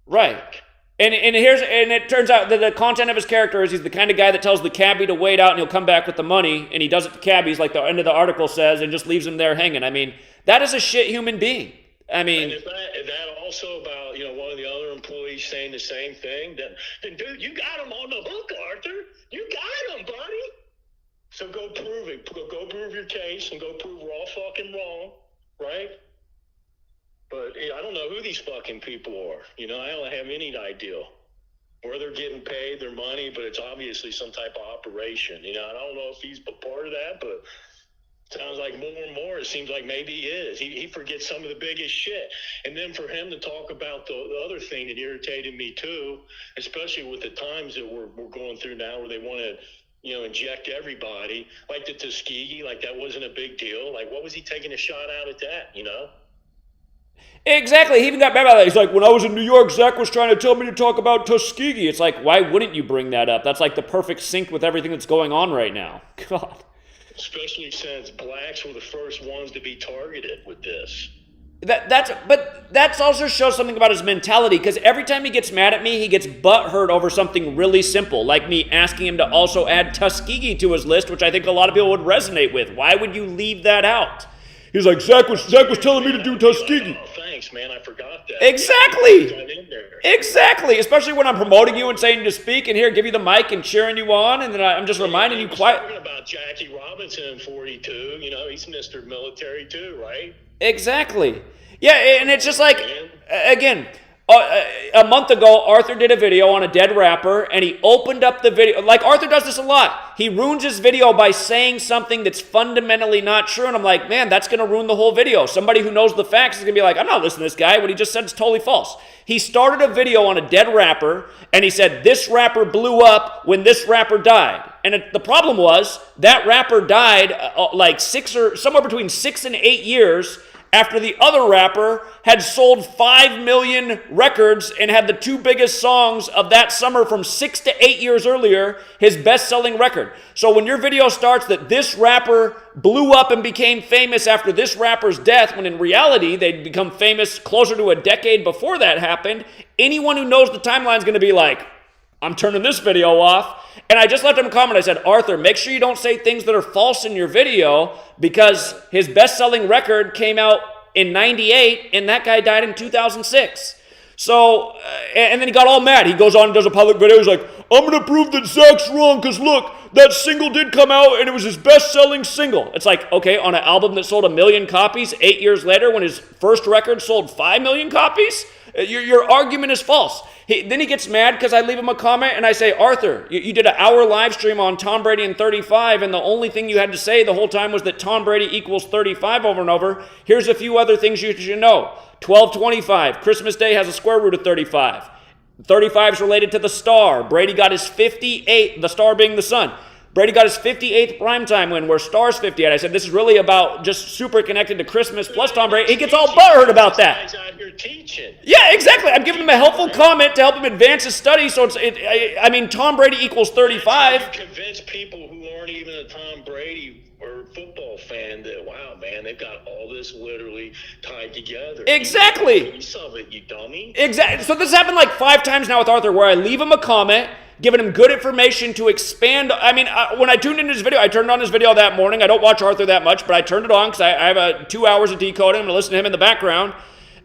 Right. And it turns out that the content of his character is he's the kind of guy that tells the cabbie to wait out and he'll come back with the money, and he does it to cabbies like the end of the article says, and just leaves them there hanging. I mean, that is a shit human being. I mean, and is that also about one of the other employees saying the same thing? Then dude, you got him on the hook, Arthur. You got him, buddy. So go prove it. Go prove your case and go prove we're all fucking wrong, right? But I don't know who these fucking people are. I don't have any idea where they're getting paid their money, but it's obviously some type of operation. I don't know if he's a part of that, but. Sounds like more and more, it seems like maybe he is. He forgets some of the biggest shit. And then for him to talk about the other thing that irritated me too, especially with the times that we're going through now where they want to, inject everybody, like the Tuskegee, like that wasn't a big deal. Like what was he taking a shot out at that, Exactly. He even got mad about that. He's like, when I was in New York, Zach was trying to tell me to talk about Tuskegee. It's like, why wouldn't you bring that up? That's like the perfect sync with everything that's going on right now. God. Especially since blacks were the first ones to be targeted with this. That's also shows something about his mentality, because every time he gets mad at me, he gets butthurt over something really simple, like me asking him to also add Tuskegee to his list, which I think a lot of people would resonate with. Why would you leave that out? He's like, Zach was telling me to do Tuskegee. Oh, thanks, man. I forgot that. Exactly. Especially when I'm promoting you and saying to speak and here, give you the mic and cheering you on, and then I'm just reminding you quiet. Talking about Jackie Robinson in 42. He's Mr. Military too, right? Exactly. Yeah, and it's just like, again, a month ago, Arthur did a video on a dead rapper, and he opened up the video. Like, Arthur does this a lot. He ruins his video by saying something that's fundamentally not true, and I'm like, man, that's going to ruin the whole video. Somebody who knows the facts is going to be like, I'm not listening to this guy. What he just said is totally false. He started a video on a dead rapper, and he said, this rapper blew up when this rapper died. And the problem was, that rapper died somewhere between 6 and 8 years after the other rapper had sold 5 million records and had the 2 biggest songs of that summer from 6 to 8 years earlier, his best-selling record. So when your video starts that this rapper blew up and became famous after this rapper's death, when in reality they'd become famous closer to a decade before that happened, anyone who knows the timeline is going to be like, I'm turning this video off. And I just left him a comment. I said, Arthur, make sure you don't say things that are false in your video, because his best-selling record came out in 98, and that guy died in 2006. So, and then he got all mad. He goes on and does a public video. He's like, I'm going to prove that Zach's wrong, because look, that single did come out, and it was his best-selling single. It's like, okay, on an album that sold 1 million copies 8 years later when his first record sold 5 million copies? Your argument is false. Then he gets mad because I leave him a comment and I say, Arthur, you did an hour live stream on Tom Brady and 35, and the only thing you had to say the whole time was that Tom Brady equals 35 over and over. Here's a few other things you should know. 1225, Christmas Day has a square root of 35. 35 is related to the star. Brady got his 58, the star being the sun. Brady got his 58th primetime win, where Star's 58. I said, this is really about just super connected to Christmas plus Tom Brady. He gets all butthurt about that. This guy's out here teaching. Yeah, exactly. I'm giving him a helpful comment to help him advance his study. So Tom Brady equals 35. You convince people who aren't even a Tom Brady or football fan that, wow, man, they've got all this literally tied together. Exactly. You saw it, you dummy. Exactly. So this happened like 5 times now with Arthur, where I leave him a comment, giving him good information to expand. I mean, when I tuned into his video, I turned on his video that morning. I don't watch Arthur that much, but I turned it on because I have 2 hours of decoding. I'm going to listen to him in the background.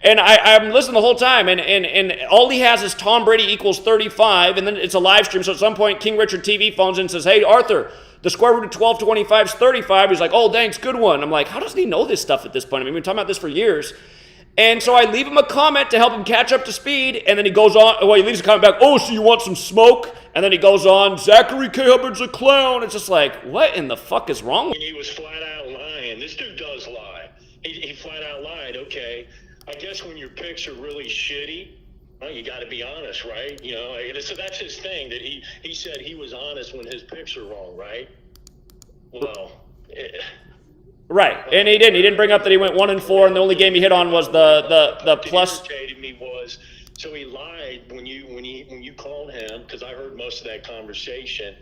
And I'm listening the whole time, and all he has is Tom Brady equals 35, and then it's a live stream. So at some point, King Richard TV phones in and says, hey, Arthur, the square root of 1225 is 35. He's like, oh, thanks, good one. I'm like, how doesn't he know this stuff at this point? I mean, we've been talking about this for years. And so I leave him a comment to help him catch up to speed, and then he goes on, well, he leaves a comment back, oh, so you want some smoke? And then he goes on, Zachary K. Hubbard's a clown. It's just like, what in the fuck is wrong with He was flat out lying. This dude does lie. He flat out lied. Okay, I guess when your picks are really shitty, well, you got to be honest, right? You know, so that's his thing, that he said he was honest when his picks are wrong, right? Well, Right, and he didn't. He didn't bring up that he went 1-4, and the only game he hit on was the plus. What irritated me was, so he lied when you called him, because I heard most of that conversation.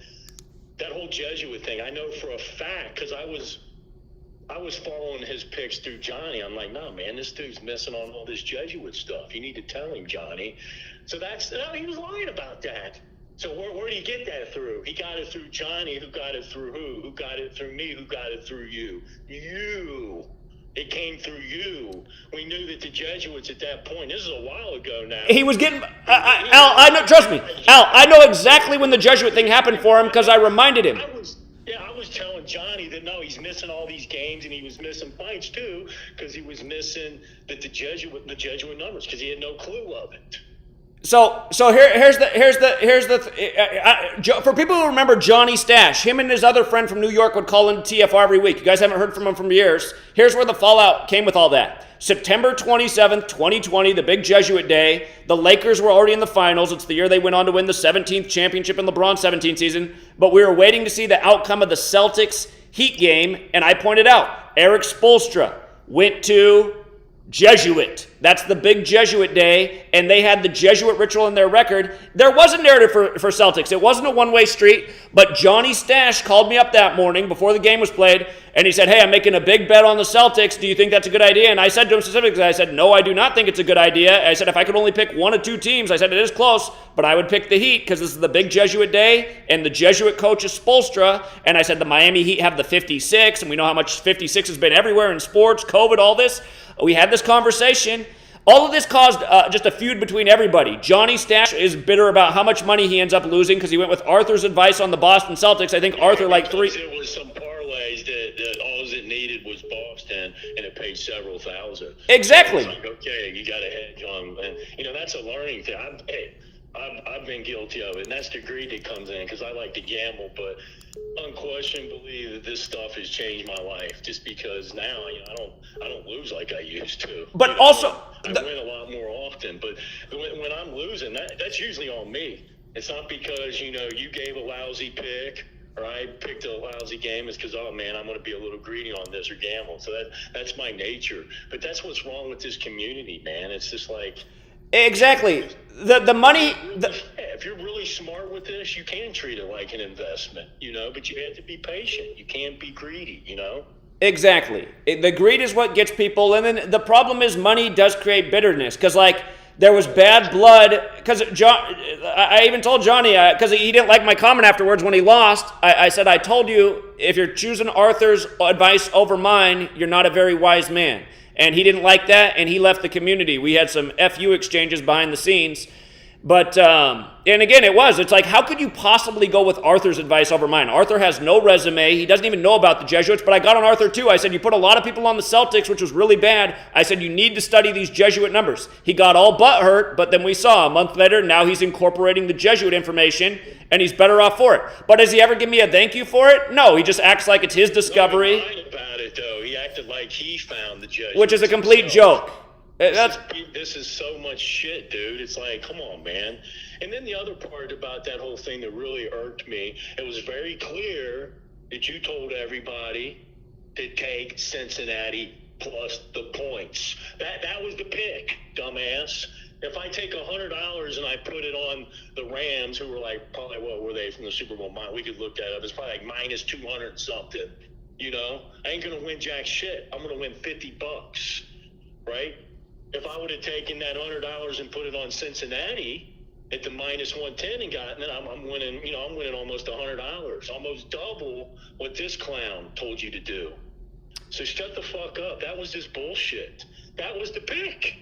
That whole Jesuit thing, I know for a fact, because I was following his picks through Johnny. I'm like, no, man, this dude's missing on all this Jesuit stuff. You need to tell him, Johnny. So he was lying about that. So where did he get that through? He got it through Johnny, who got it through who? Who got it through me? Who got it through you? You. It came through you. We knew that the Jesuits at that point, this is a while ago now. He was getting, Al, I know, trust me, Al, I know exactly when the Jesuit thing happened for him because I reminded him. I was telling Johnny that no, he's missing all these games, and he was missing fights too, because he was missing the Jesuit numbers, because he had no clue of it. So here's for people who remember Johnny Stash, him and his other friend from New York would call into TFR every week. You guys haven't heard from him for years. Here's where the fallout came with all that. September 27th, 2020, the big Jesuit day. The Lakers were already in the finals. It's the year they went on to win the 17th championship in LeBron's 17th season. But we were waiting to see the outcome of the Celtics Heat game, and I pointed out, Eric Spoelstra went to Jesuit. That's the big Jesuit day, and they had the Jesuit ritual in their record. There was a narrative for Celtics. It wasn't a one-way street, but Johnny Stash called me up that morning before the game was played, and he said, hey, I'm making a big bet on the Celtics. Do you think that's a good idea? And I said to him specifically, I said, no, I do not think it's a good idea. I said, if I could only pick one of two teams, I said, it is close, but I would pick the Heat because this is the big Jesuit day, and the Jesuit coach is Spoelstra, and I said the Miami Heat have the 56, and we know how much 56 has been everywhere in sports, COVID, all this. We had this conversation. All of this caused just a feud between everybody. Johnny Stash is bitter about how much money he ends up losing because he went with Arthur's advice on the Boston Celtics. I think Arthur It was some parlays that all it needed was Boston, and it paid several thousand. Exactly. Like, okay, you got to hedge on, and that's a learning thing. I've been guilty of it, and that's the greed that comes in because I like to gamble, but unquestionably that this stuff has changed my life just because now I don't lose like I used to. But also I win a lot more often, but when I'm losing, that's usually on me. It's not because you gave a lousy pick or I picked a lousy game. It's because, oh man, I'm going to be a little greedy on this or gamble. So that's my nature. But that's what's wrong with this community, man. It's just like, exactly. The money. If you're really smart with this, you can treat it like an investment, but you have to be patient. You can't be greedy, Exactly. The greed is what gets people. And then the problem is money does create bitterness. Because, there was bad blood. Because I even told Johnny, because he didn't like my comment afterwards when he lost. I said, I told you, if you're choosing Arthur's advice over mine, you're not a very wise man. And he didn't like that, and he left the community. We had some FU exchanges behind the scenes. But, and again, it's like, how could you possibly go with Arthur's advice over mine? Arthur has no resume. He doesn't even know about the Jesuits, but I got on Arthur too. I said, you put a lot of people on the Celtics, which was really bad. I said, you need to study these Jesuit numbers. He got all butthurt, but then we saw a month later, now he's incorporating the Jesuit information, and he's better off for it. But does he ever give me a thank you for it? No, he just acts like it's his discovery. No, he lied about it, though. He acted like he found the Jesuits. Which is a complete joke. This is so much shit, dude. It's like, come on, man. And then the other part about that whole thing that really irked me, it was very clear that you told everybody to take Cincinnati plus the points. That was the pick, dumbass. If I take $100 and I put it on the Rams, who were like, probably, what were they from the Super Bowl? We could look that up. It's probably like minus 200 something. You know, I ain't gonna win jack shit. I'm gonna win $50, right? If I would have taken that $100 and put it on Cincinnati at the minus 110 and gotten it, I'm winning. You know, I'm winning almost $100, almost double what this clown told you to do. So shut the fuck up. That was just bullshit. That was the pick.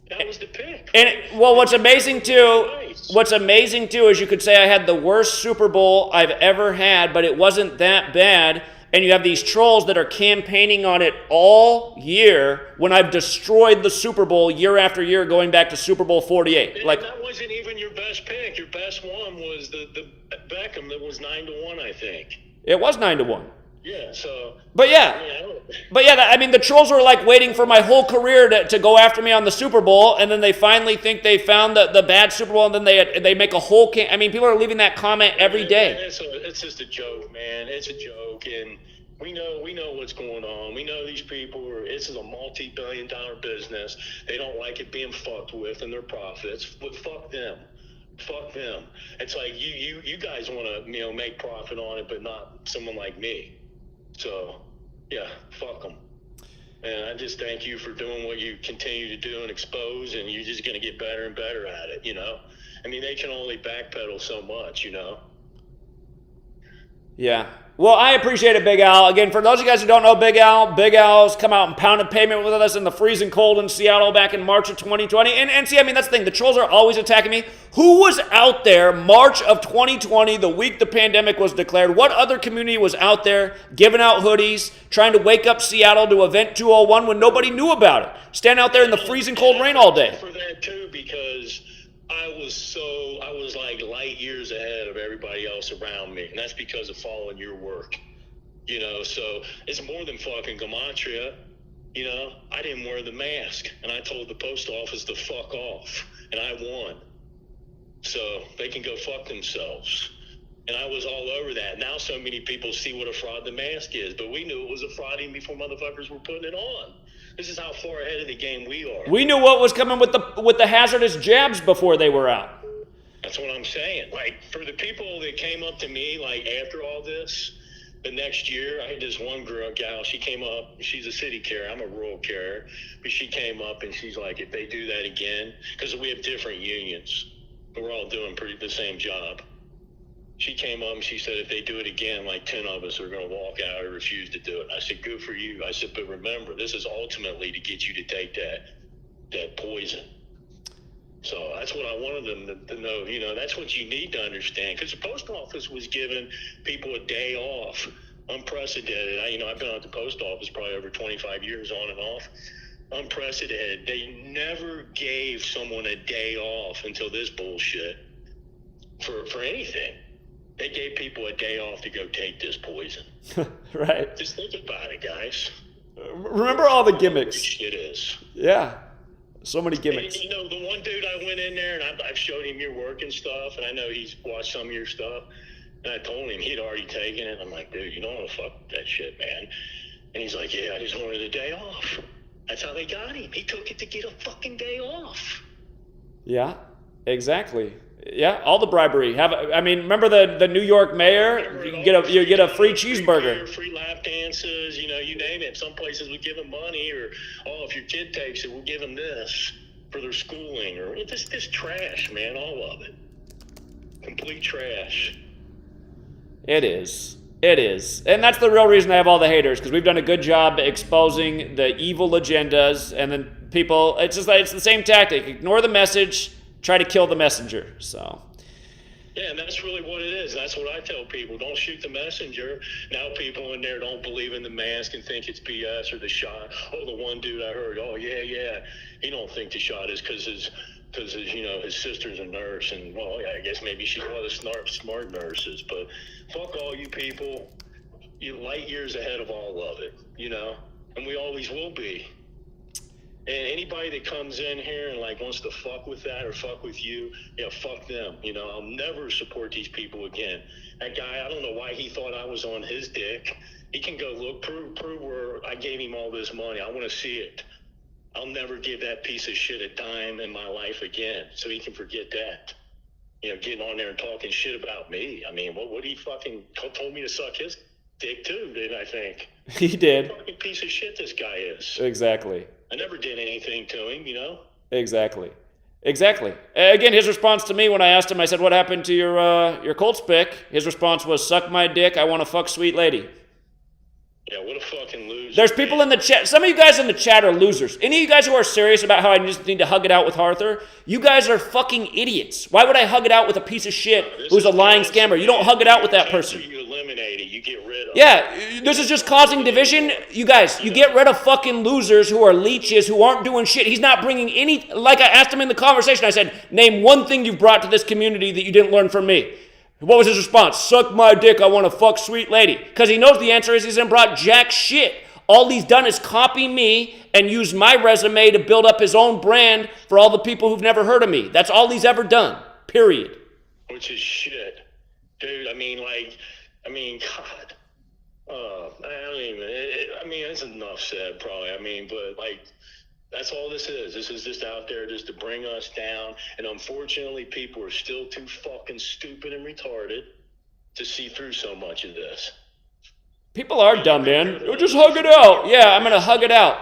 That was the pick. And well, what's amazing too is you could say I had the worst Super Bowl I've ever had, but it wasn't that bad. And you have these trolls that are campaigning on it all year when I've destroyed the Super Bowl year after year going back to Super Bowl 48. And like that wasn't even your best pick. Your best one was the Beckham that was 9-1, I think. It was 9-1. Yeah, so... But I mean, the trolls were like waiting for my whole career to go after me on the Super Bowl, and then they finally think they found the bad Super Bowl, and then they make a whole... I mean, people are leaving that comment every day. It's just a joke, man. It's a joke, and we know what's going on. We know these people this is a multi-billion-dollar business. They don't like it being fucked with and their profits. But fuck them. Fuck them. It's like you guys want to make profit on it, but not someone like me. So, yeah, fuck them. And I just thank you for doing what you continue to do and expose, and you're just going to get better and better at it, you know? I mean, they can only backpedal so much, you know? Yeah. Well, I appreciate it, Big Al. Again, for those of you guys who don't know Big Al's come out and pounded pavement with us in the freezing cold in Seattle back in March of 2020. And see, I mean, that's the thing. The trolls are always attacking me. Who was out there March of 2020, the week the pandemic was declared? What other community was out there giving out hoodies, trying to wake up Seattle to Event 201 when nobody knew about it? Stand out there in the freezing cold rain all day. For that, too, because I was like light years ahead of everybody else around me, and that's because of following your work, you know. So it's more than fucking Gematria, you know. I didn't wear the mask, and I told the post office to fuck off, and I won. So they can go fuck themselves. And I was all over that. Now so many people see what a fraud the mask is, but we knew it was a fraud even before motherfuckers were putting it on. This is how far ahead of the game we are. We knew what was coming with the hazardous jabs before they were out. That's what I'm saying. Like, for the people that came up to me, like, after all this, the next year, I had this one gal, she came up, she's a city carrier, I'm a rural carrier, but she came up and she's like, if they do that again, because we have different unions, but we're all doing the same job. She came up and she said, if they do it again, like 10 of us are going to walk out or refuse to do it. And I said, good for you. I said, but remember, this is ultimately to get you to take that poison. So that's what I wanted them to know. You know, that's what you need to understand. Because the post office was giving people a day off, unprecedented. I've been at the post office probably over 25 years on and off. Unprecedented. They never gave someone a day off until this bullshit for anything. They gave people a day off to go take this poison. Right. Just think about it, guys. Remember all the gimmicks. Shit is. Yeah. So many gimmicks. And, you know, the one dude I went in there and I've showed him your work and stuff, and I know he's watched some of your stuff. And I told him he'd already taken it. I'm like, dude, you don't want to fuck that shit, man. And he's like, yeah, I just wanted a day off. That's how they got him. He took it to get a fucking day off. Yeah, exactly. Yeah, all the bribery. Remember the New York mayor? You get a free cheeseburger. Free lap dances, you know, you name it. Some places we give them money, or if your kid takes it, we'll give them this for their schooling, or this trash, man, all of it. Complete trash. It is. And that's the real reason I have all the haters, because we've done a good job exposing the evil agendas, and then people, it's the same tactic. Ignore the message, try to kill the messenger. So. Yeah, and that's really what it is. That's what I tell people. Don't shoot the messenger. Now people in there don't believe in the mask and think it's BS or the shot. Oh, the one dude I heard, oh, yeah. He don't think the shot is because his his sister's a nurse. And, well, yeah, I guess maybe she's one of the smart nurses. But fuck all you people. You're light years ahead of all of it, and we always will be. And anybody that comes in here and wants to fuck with that or fuck with you, fuck them. I'll never support these people again. That guy, I don't know why he thought I was on his dick. He can go look, prove where I gave him all this money. I want to see it. I'll never give that piece of shit a dime in my life again. So he can forget that. Getting on there and talking shit about me. I mean, what he fucking told me to suck his dick too, didn't I think? He did. What a fucking piece of shit this guy is. Exactly. I never did anything to him, Exactly. Again, his response to me when I asked him, I said, what happened to your Colts pick? His response was, suck my dick, I want to fuck sweet lady. Yeah, what a fucking loser. There's people in the chat. Some of you guys in the chat are losers. Any of you guys who are serious about how I just need to hug it out with Arthur, you guys are fucking idiots. Why would I hug it out with a piece of shit who's a lying scammer? You don't hug it out with that person. You eliminate it. You get rid of. Yeah, this is just causing division. You guys, you get rid of fucking losers who are leeches, who aren't doing shit. He's not bringing any, like I asked him in the conversation, I said, name one thing you've brought to this community that you didn't learn from me. What was his response? Suck my dick, I want to fuck sweet lady. Because he knows the answer is he's brought jack shit. All he's done is copy me and use my resume to build up his own brand for all the people who've never heard of me. That's all he's ever done, period. Which is shit. Dude, God. That's enough said, probably. But that's all this is. This is just out there just to bring us down. And unfortunately, people are still too fucking stupid and retarded to see through so much of this. People are dumb, man. Just hug it out. Yeah, I'm going to hug it out.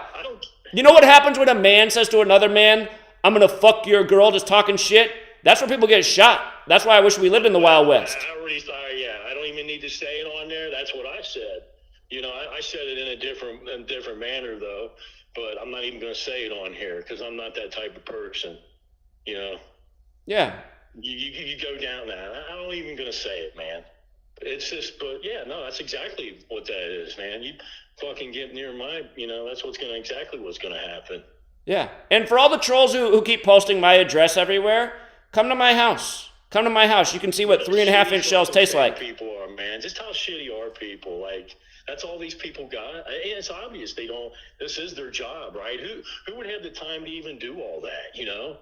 You know what happens when a man says to another man, I'm going to fuck your girl, just talking shit? That's where people get shot. That's why I wish we lived in the Wild West. I don't even need to say it on there. That's what I said. I said it in a different manner, though. But I'm not even going to say it on here because I'm not that type of person, Yeah. You go down that. I'm not even going to say it, man. It's just, but yeah, no, that's exactly what that is, man. You fucking get near my, that's what's going to happen. Yeah. And for all the trolls who keep posting my address everywhere, come to my house. Come to my house. You can see what 3.5-inch shells taste like. People are, man. Just how shitty are people? That's all these people got. And it's obvious they don't. This is their job, right? Who would have the time to even do all that?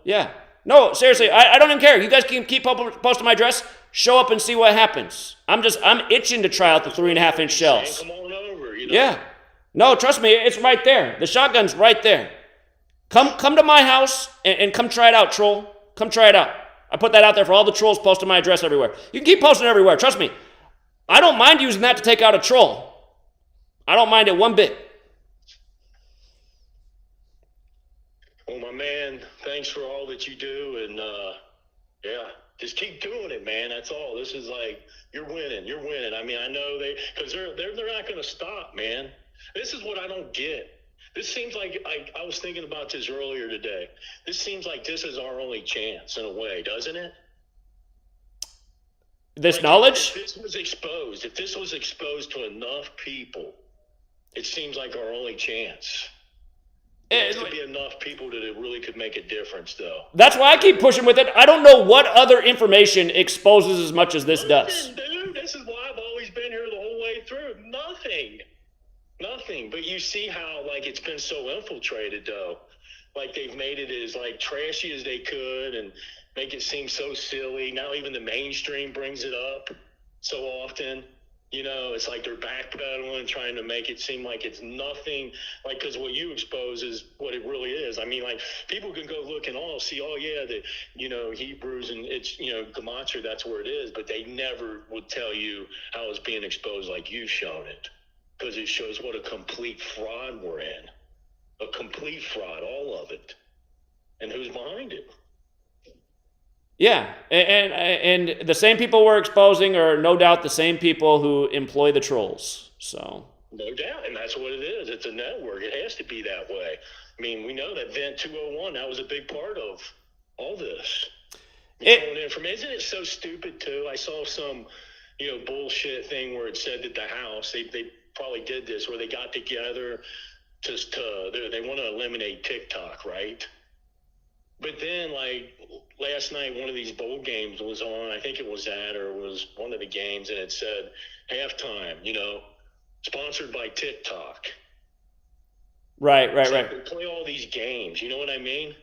Yeah. No, seriously, I don't even care. You guys can keep posting my address. Show up and see what happens. I'm itching to try out the 3.5-inch shells. Come on over. Yeah. No, trust me, it's right there. The shotgun's right there. Come to my house and come try it out, troll. Come try it out. I put that out there for all the trolls posting my address everywhere. You can keep posting it everywhere. Trust me. I don't mind using that to take out a troll. I don't mind it one bit. Well, my man, thanks for all that you do, and just keep doing it, man. That's all. This is you're winning. You're winning. I know because they're not going to stop, man. This is what I don't get. This seems like I was thinking about this earlier today. This seems like this is our only chance in a way, doesn't it? This knowledge? If this was exposed to enough people, it seems like our only chance. There has to be enough people that it really could make a difference, though. That's why I keep pushing with it. I don't know what other information exposes as much as this does. Dude, this is why I've always been here the whole way through. Nothing. But you see how, it's been so infiltrated, though. They've made it as, trashy as they could and make it seem so silly. Now even the mainstream brings it up so often. It's like they're backpedaling, trying to make it seem like it's nothing. Because what you expose is what it really is. People can go look and see, the Hebrews and it's, Gematria, that's where it is. But they never would tell you how it's being exposed like you've shown it. Because it shows what a complete fraud we're in. A complete fraud, all of it. And who's behind it? Yeah, and the same people we're exposing are no doubt the same people who employ the trolls. So no doubt, and that's what it is. It's a network. It has to be that way. We know that Vent 201, that was a big part of all this. Isn't it so stupid too? I saw some, bullshit thing where it said that the House, they probably did this where they got together they want to eliminate TikTok, right? But then, like, last night, one of these bowl games was on. I think it was that, or it was one of the games, and it said halftime, sponsored by TikTok. Right. They play all these games. You know what I mean?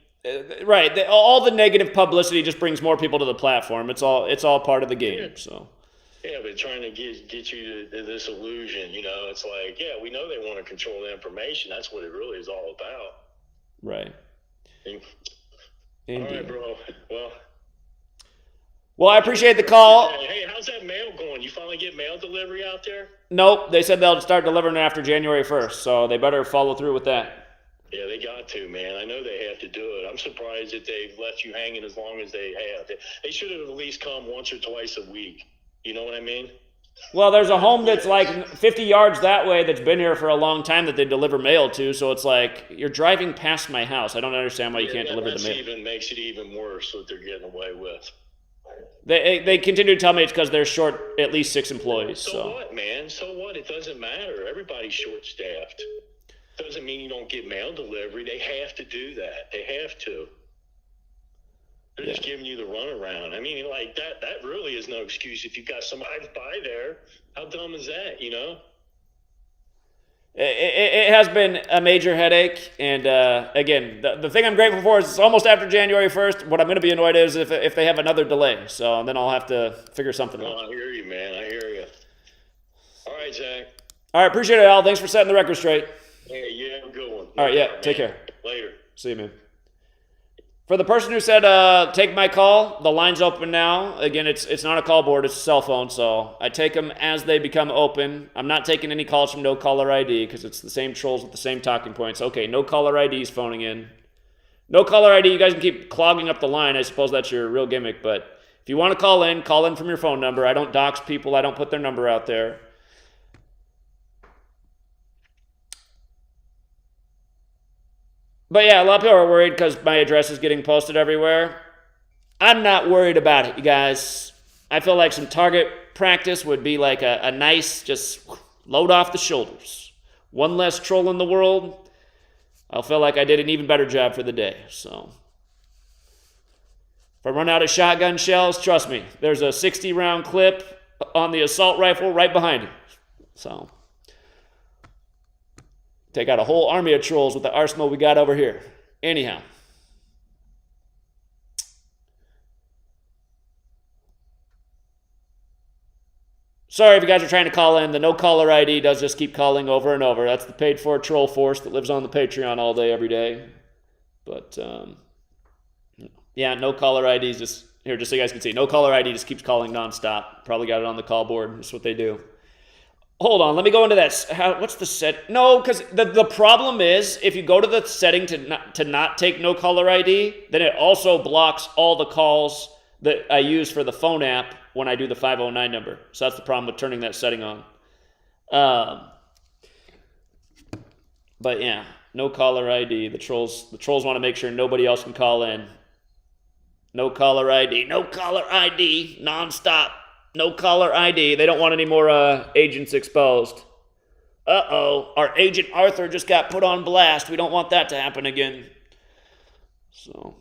Right. All the negative publicity just brings more people to the platform. It's all part of the game. Yeah. So. Yeah, but trying to get you to this illusion, it's like, yeah, we know they want to control the information. That's what it really is all about. Right. Indeed. All right, bro. Well, I appreciate the call. Hey, how's that mail going? You finally get mail delivery out there? Nope. They said they'll start delivering after January 1st, so they better follow through with that. Yeah, they got to, man. I know they have to do it. I'm surprised that they've left you hanging as long as they have. They should have at least come once or twice a week. You know what I mean? Well, there's a home that's like 50 yards that way that's been here for a long time that they deliver mail to, so it's like, you're driving past my house. I don't understand why you can't deliver the mail. That makes it even worse what they're getting away with. They continue to tell me it's because they're short at least 6 employees. So what, man? So what? It doesn't matter. Everybody's short-staffed. Doesn't mean you don't get mail delivery. They have to do that. They have to. They're just giving you the runaround. I mean, like, that really is no excuse if you've got somebody by there. How dumb is that, It has been a major headache, and again, the thing I'm grateful for is it's almost after January 1st. What I'm going to be annoyed is if they have another delay, so then I'll have to figure something out. I hear you, man. I hear you. All right, Zach. All right, appreciate it, Al. Thanks for setting the record straight. Hey, you have a good one. All right, yeah, take care. Later. See you, man. For the person who said, take my call, the line's open now. Again, it's not a call board, it's a cell phone, so I take them as they become open. I'm not taking any calls from no caller ID because it's the same trolls with the same talking points. Okay, no caller ID is phoning in. No caller ID, you guys can keep clogging up the line. I suppose that's your real gimmick, but if you want to call in from your phone number. I don't dox people, I don't put their number out there. But yeah, a lot of people are worried because my address is getting posted everywhere. I'm not worried about it, you guys. I feel like some target practice would be like a nice, just load off the shoulders. One less troll in the world. I'll feel like I did an even better job for the day. So, if I run out of shotgun shells, trust me, there's a 60-round clip on the assault rifle right behind it. So, take out a whole army of trolls with the arsenal we got over here. Anyhow. Sorry if you guys are trying to call in. The no caller ID does just keep calling over and over. That's the paid for troll force that lives on the Patreon all day, every day. But, yeah, no caller ID is just, here, just so you guys can see. No caller ID just keeps calling nonstop. Probably got it on the call board. That's what they do. Hold on, let me go into that. What's the set? No, because the problem is, if you go to the setting to not take no caller ID, then it also blocks all the calls that I use for the phone app when I do the 509 number. So that's the problem with turning that setting on. But yeah, no caller ID. The trolls want to make sure nobody else can call in. No caller ID, nonstop. No caller ID. They don't want any more agents exposed. Uh-oh, our agent Arthur just got put on blast. We don't want that to happen again. So.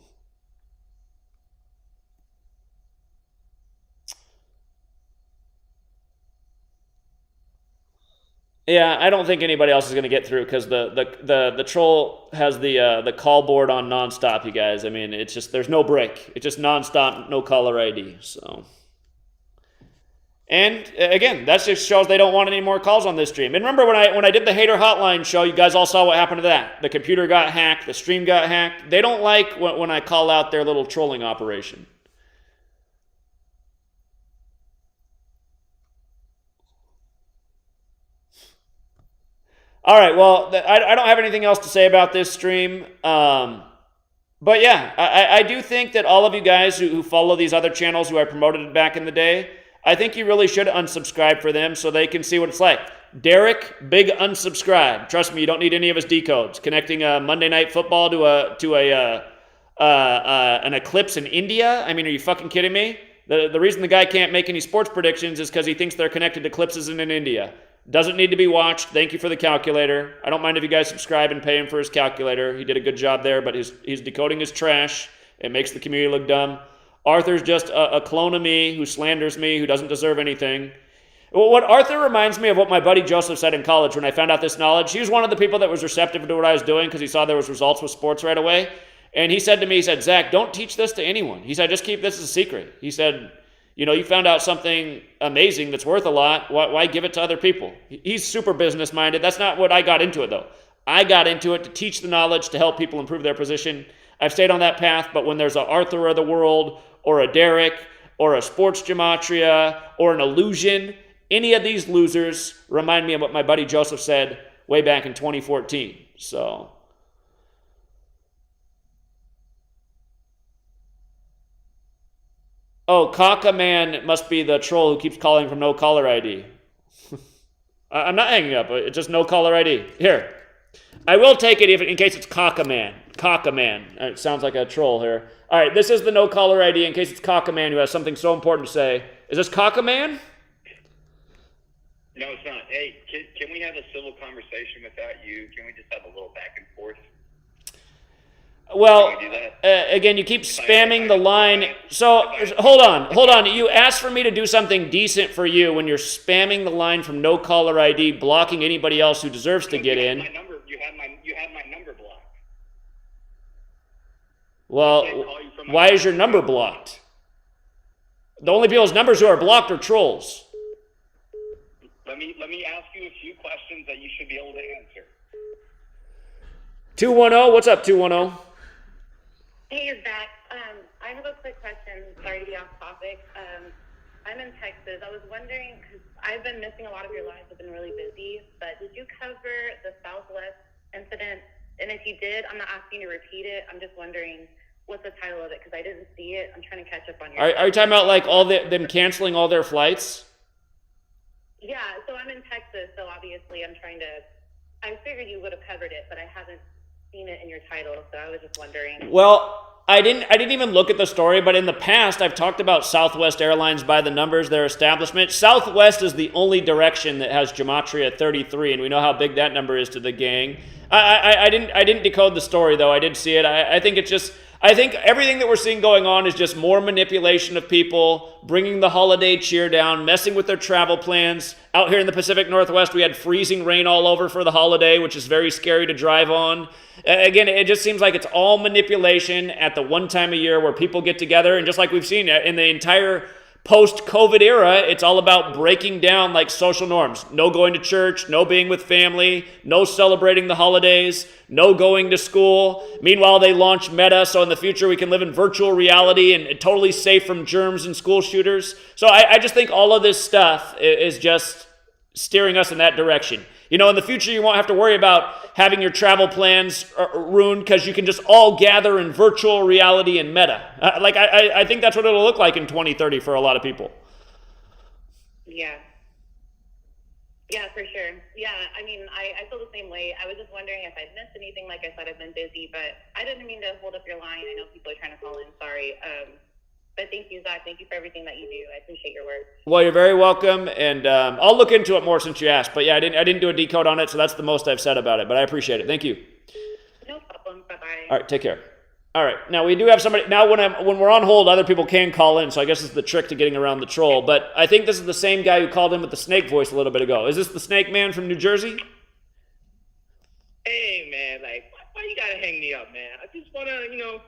Yeah, I don't think anybody else is going to get through because the troll has the call board on nonstop, you guys. I mean, it's just, there's no break. It's just nonstop, no caller ID, so. And again, that just shows they don't want any more calls on this stream. And remember when I did the hater hotline show, you guys all saw what happened to that. The computer got hacked, the stream got hacked. They don't like when I call out their little trolling operation. All right, well, I don't have anything else to say about this stream. But yeah, I do think that all of you guys who follow these other channels who I promoted back in the day, I think you really should unsubscribe for them so they can see what it's like. Derek, big unsubscribe. Trust me, you don't need any of his decodes. Connecting Monday Night Football to an eclipse in India. I mean, are you fucking kidding me? The reason the guy can't make any sports predictions is because he thinks they're connected to eclipses in India. Doesn't need to be watched. Thank you for the calculator. I don't mind if you guys subscribe and pay him for his calculator. He did a good job there, but his decoding is trash. It makes the community look dumb. Arthur's just a clone of me who slanders me, who doesn't deserve anything. What Arthur reminds me of what my buddy Joseph said in college when I found out this knowledge. He was one of the people that was receptive to what I was doing because he saw there was results with sports right away. And he said to me, he said, Zach, don't teach this to anyone. He said, just keep this as a secret. He said, you found out something amazing that's worth a lot. Why give it to other people? He's super business minded. That's not what I got into it, though. I got into it to teach the knowledge, to help people improve their position. I've stayed on that path, but when there's an Arthur of the world, or a Derek, or a sports gematria, or an illusion, any of these losers remind me of what my buddy Joseph said way back in 2014. So... Oh, Kaka Man must be the troll who keeps calling from no caller ID. I'm not hanging up. It's just no caller ID. Here. I will take it in case it's Kaka Man. Kaka Man. It sounds like a troll here. All right, this is the no caller ID in case it's Kaka Man who has something so important to say. Is this Kaka Man? No, it's not. Hey, can we have a civil conversation without you? Can we just have a little back and forth? Well, again, you keep spamming the line. So, hold on. You asked for me to do something decent for you when you're spamming the line from no caller ID, blocking anybody else who deserves to get in. You have my number blocked. Well, why is your number blocked? The only people's numbers who are blocked are trolls. Let me ask you a few questions that you should be able to answer. 210, what's up, 210? Hey, Zach. I have a quick question. Sorry to be off topic. I'm in Texas. I was wondering, because I've been missing a lot of your lives. I've been really busy. But did you cover the Southwest incident? And if you did, I'm not asking you to repeat it. I'm just wondering what's the title of it, because I didn't see it. I'm trying to catch up on your... Are you talking about like them canceling all their flights? Yeah, so I'm in Texas, so obviously I figured you would have covered it, but I haven't seen it in your title, so I was just wondering. Well, I didn't even look at the story, but in the past I've talked about Southwest Airlines by the numbers, their establishment. Southwest is the only direction that has Gematria 33, and we know how big that number is to the gang. I didn't decode the story though. I did see it. I think everything that we're seeing going on is just more manipulation of people, bringing the holiday cheer down, messing with their travel plans. Out here in the Pacific Northwest, we had freezing rain all over for the holiday, which is very scary to drive on. Again, it just seems like it's all manipulation at the one time a year where people get together. And just like we've seen in the entire post-COVID era, it's all about breaking down like social norms. No going to church, no being with family, no celebrating the holidays, no going to school. Meanwhile, they launch Meta, so in the future we can live in virtual reality and totally safe from germs and school shooters. So I just think all of this stuff is just steering us in that direction. In the future, you won't have to worry about having your travel plans ruined because you can just all gather in virtual reality and Meta. I think that's what it'll look like in 2030 for a lot of people. Yeah. Yeah, for sure. Yeah, I mean, I feel the same way. I was just wondering if I'd missed anything. Like I said, I've been busy, but I didn't mean to hold up your line. I know people are trying to call in. Sorry. But thank you, Zach. Thank you for everything that you do. I appreciate your work. Well, you're very welcome, and I'll look into it more since you asked. But yeah, I didn't do a decode on it, so that's the most I've said about it. But I appreciate it. Thank you. No problem. Bye-bye. All right, take care. All right, now we do have somebody. Now when we're on hold, other people can call in, so I guess it's the trick to getting around the troll. But I think this is the same guy who called in with the snake voice a little bit ago. Is this the snake man from New Jersey? Hey, man, why you gotta hang me up, man? I just wanna let you know,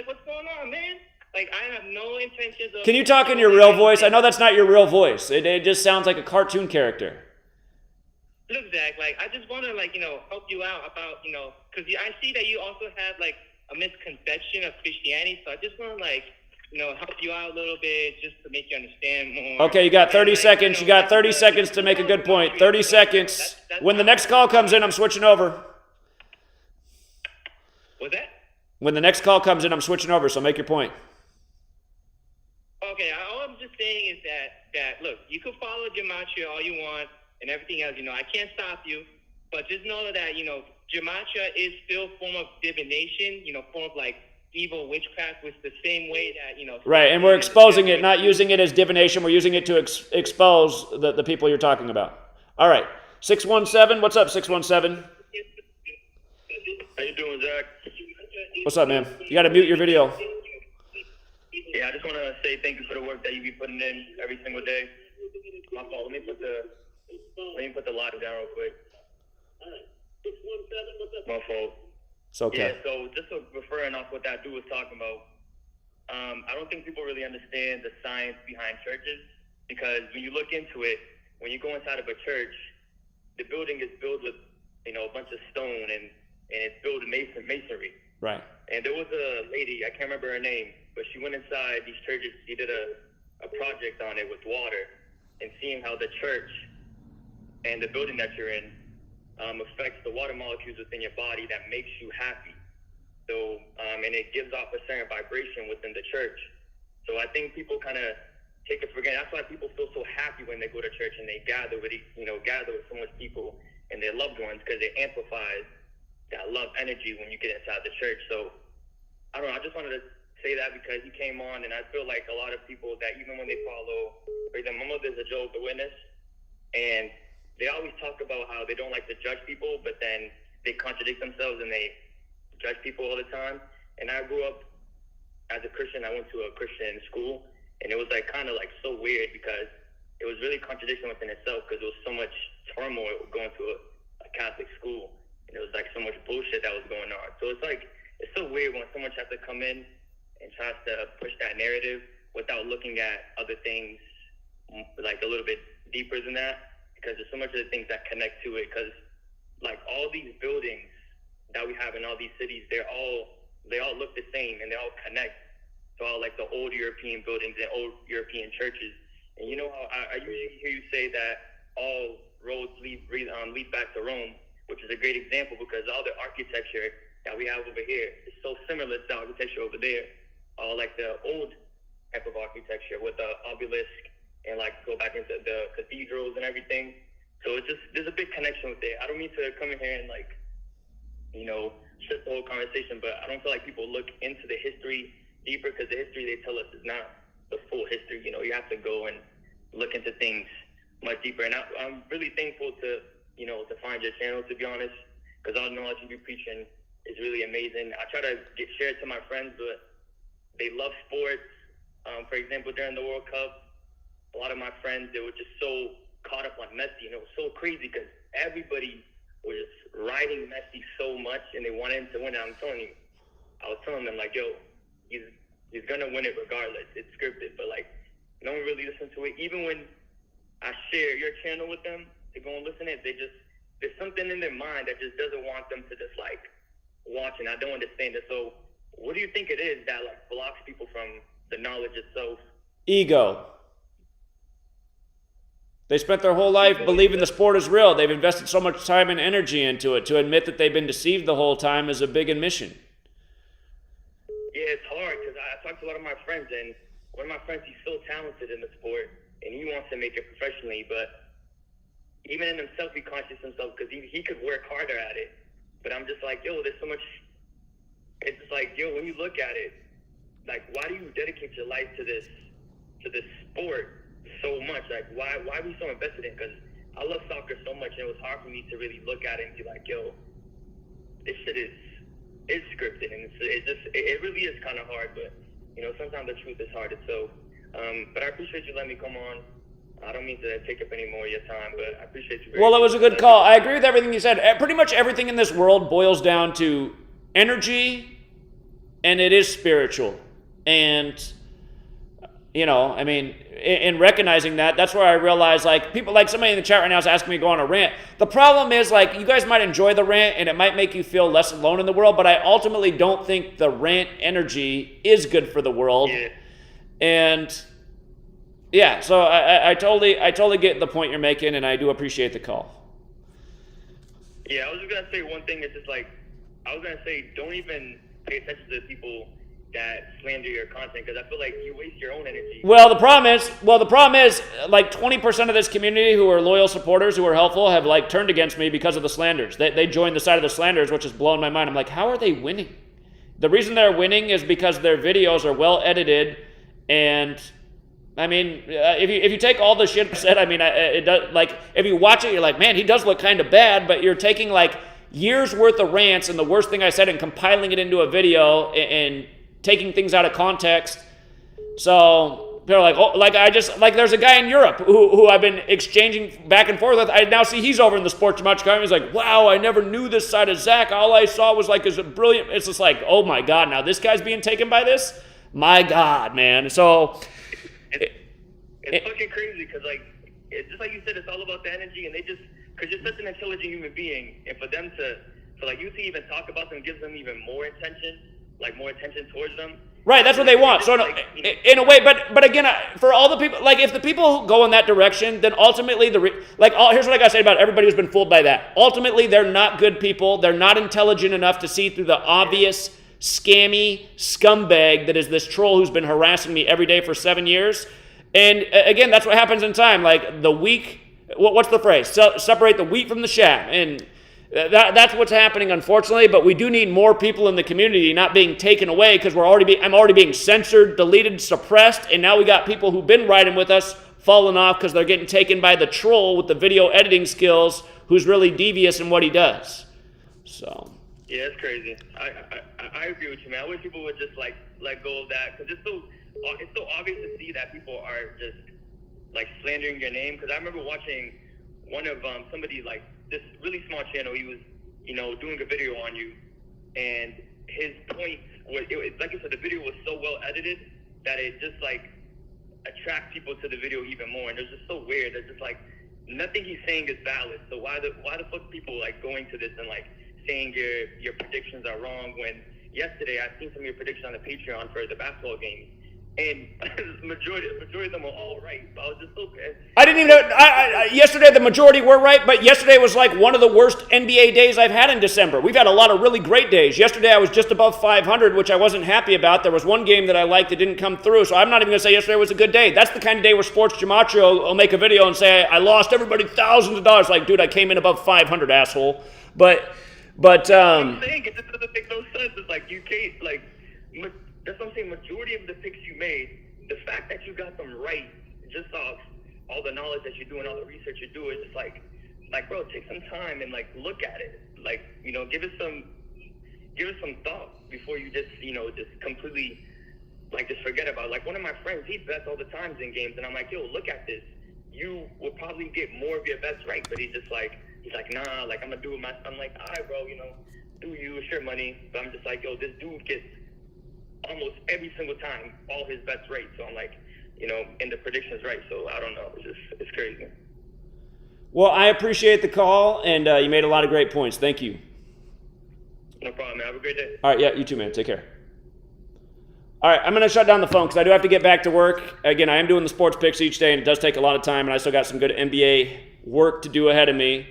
what's going on, man? I have no intentions of... Can you talk in your real voice? I know that's not your real voice. It just sounds like a cartoon character. Look, Zach, I just want to, help you out about, because I see that you also have, a misconception of Christianity, so I just want to, help you out a little bit just to make you understand more. Okay, you got 30 seconds. You got 30 seconds to make a good point. 30 seconds. When the next call comes in, I'm switching over. What's that? When the next call comes in, I'm switching over, so make your point. Okay, all I'm just saying is that look, you can follow Gematria all you want and everything else. I can't stop you, but just know that Gematria is still a form of divination. Form of evil witchcraft was the same way that, you know. Right, and we're exposing it, not using it as divination. We're using it to expose the people you're talking about. All right, 617. What's up, 617? How you doing, Zach? What's up, man? You got to mute your video. Yeah, I just want to say thank you for the work that you be putting in every single day. My fault. Let me put the live down real quick. My fault. It's okay. Yeah, so just referring off what that dude was talking about, I don't think people really understand the science behind churches, because when you look into it, when you go inside of a church, the building is built with, you know, a bunch of stone and it's built in masonry. Right. And there was a lady, I can't remember her name, but she went inside these churches. She did a project on it with water and seeing how the church and the building that you're in affects the water molecules within your body that makes you happy. So, and it gives off a certain vibration within the church. So I think people kind of take it for granted. That's why people feel so happy when they go to church and they gather with so much people and their loved ones, because it amplifies that love energy when you get inside the church. So I don't know. I just wanted to say that because he came on, and I feel like a lot of people that even when they follow, for example, my mother's a Jehovah's Witness, and they always talk about how they don't like to judge people, but then they contradict themselves and they judge people all the time. And I grew up as a Christian. I went to a Christian school, and it was like kind of like so weird because it was really contradiction within itself, because there was so much turmoil going to a Catholic school, and it was like so much bullshit that was going on. So it's like, it's so weird when someone has to come in and tries to push that narrative without looking at other things like a little bit deeper than that, because there's so much of the things that connect to it. Because like all these buildings that we have in all these cities, they all look the same and they all connect to all like the old European buildings and old European churches. And you know how I usually hear you say that all roads lead back to Rome, which is a great example because all the architecture that we have over here is so similar to the architecture over there. All like the old type of architecture with the obelisk and like go back into the cathedrals and everything. So it's just, there's a big connection with it. I don't mean to come in here and like, you know, shift the whole conversation, but I don't feel like people look into the history deeper, because the history they tell us is not the full history. You know, you have to go and look into things much deeper. And I'm really thankful to, you know, to find your channel, to be honest, because all the knowledge you be preaching is really amazing. I try to get shared to my friends, but they love sports. For example, during the World Cup, a lot of my friends, they were just so caught up on Messi, and it was so crazy because everybody was just riding Messi so much, and they wanted him to win. And I was telling them like, yo, he's gonna win it regardless. It's scripted, but like no one really listens to it. Even when I share your channel with them to go and listen to it, there's something in their mind that just doesn't want them to just like watch, and I don't understand it. So what do you think it is that like blocks people from the knowledge itself? Ego. They spent their whole life believing the sport is real. They've invested so much time and energy into it. To admit that they've been deceived the whole time is a big admission. Yeah, it's hard because I talk to a lot of my friends, and one of my friends, he's so talented in the sport, and he wants to make it professionally, but even in himself, he conscious himself because he could work harder at it. But I'm just like, yo, there's so much. It's just like, yo, when you look at it, like, why do you dedicate your life to this sport so much? Like, why are we so invested in? Because I love soccer so much, and it was hard for me to really look at it and be like, yo, this shit is scripted, and it really is kind of hard. But you know, sometimes the truth is harder. So, but I appreciate you letting me come on. I don't mean to take up any more of your time, but I appreciate you. Well, it was a good call. I agree with everything you said. Pretty much everything in this world boils down to energy, and it is spiritual. And, you know, I mean, in recognizing that, that's where I realize, like, people, like somebody in the chat right now is asking me to go on a rant. The problem is, like, you guys might enjoy the rant, and it might make you feel less alone in the world, but I ultimately don't think the rant energy is good for the world. Yeah. And yeah, so I totally get the point you're making, and I do appreciate the call. Yeah, I was just gonna say one thing. It's just like, I was gonna say, don't even pay attention to the people that slander your content, because I feel like you waste your own energy. Well, the problem is, like 20% of this community who are loyal supporters, who are helpful, have like turned against me because of the slanders. They joined the side of the slanders, which has blown my mind. I'm like, how are they winning? The reason they're winning is because their videos are well edited, and I mean, if you take all the shit I said, I mean, it does, like, if you watch it, you're like, man, he does look kind of bad, but you're taking like years worth of rants and the worst thing I said and compiling it into a video and taking things out of context. So they're like, oh, like there's a guy in Europe who I've been exchanging back and forth with. I now see he's over in the sports gematria. He's like, wow, I never knew this side of Zach. All I saw was like, is a brilliant. It's just like, oh my God, now this guy's being taken by this. My God, man. So it's fucking crazy because, like, it's just like you said, it's all about the energy, and they just, because you're such an intelligent human being, and for them for like you to even talk about them gives them even more attention, like more attention towards them. Right, that's what they want. So like, in a way, but again, for all the people, like if the people who go in that direction, then ultimately here's what I gotta say about everybody who's been fooled by that. Ultimately, they're not good people. They're not intelligent enough to see through the obvious scammy scumbag that is this troll who's been harassing me every day for 7 years. And again, that's what happens in time. Like the wheat, what's the phrase? Separate the wheat from the chaff. And that's what's happening, unfortunately. But we do need more people in the community not being taken away because I'm already being censored, deleted, suppressed, and now we got people who've been riding with us falling off because they're getting taken by the troll with the video editing skills, who's really devious in what he does. So. Yeah, it's crazy. I agree with you, man. I wish people would just like let go of that because it's so obvious to see that people are just like slandering your name. Because I remember watching one of somebody like this really small channel. He was, doing a video on you, and his point was, like I said, the video was so well edited that it just like attracts people to the video even more. And it's just so weird. It's just like nothing he's saying is valid. So why the fuck people like going to this and like saying your predictions are wrong when yesterday I seen some of your predictions on the Patreon for the basketball game, and the majority of them were all right. But I was just so pissed. I didn't even know. Yesterday the majority were right, but yesterday was like one of the worst NBA days I've had in December. We've had a lot of really great days. Yesterday I was just above 500, which I wasn't happy about. There was one game that I liked that didn't come through, so I'm not even going to say yesterday was a good day. That's the kind of day where Sports Gematria will make a video and say, I lost everybody thousands of dollars. Like, dude, I came in above 500, asshole. But I'm saying it just doesn't make no sense. It's like you can't that's what I'm saying. Majority of the picks you made, the fact that you got them right, just off all the knowledge that you do and all the research you do, is just like bro, take some time and like look at it. Like, give it some thought before you just just completely like just forget about it. Like one of my friends, he bets all the times in games, and I'm like, yo, look at this. You will probably get more of your bets right, but he's like, nah, like I'm gonna do it myself. I'm like, all right, bro, do you, it's your money. But I'm just like, yo, this dude gets almost every single time all his bets right. So I'm like, and the predictions right. So I don't know, it's crazy. Well, I appreciate the call, and you made a lot of great points. Thank you. No problem, man. Have a great day. All right, yeah, you too, man. Take care. All right, I'm going to shut down the phone because I do have to get back to work. Again, I am doing the sports picks each day, and it does take a lot of time, and I still got some good NBA work to do ahead of me.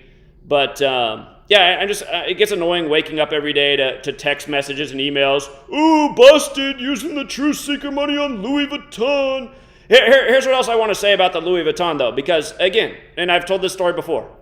But, yeah, it gets annoying waking up every day to text messages and emails. Ooh, busted using the True Seeker money on Louis Vuitton. Here's what else I want to say about the Louis Vuitton, though, because, again, and I've told this story before,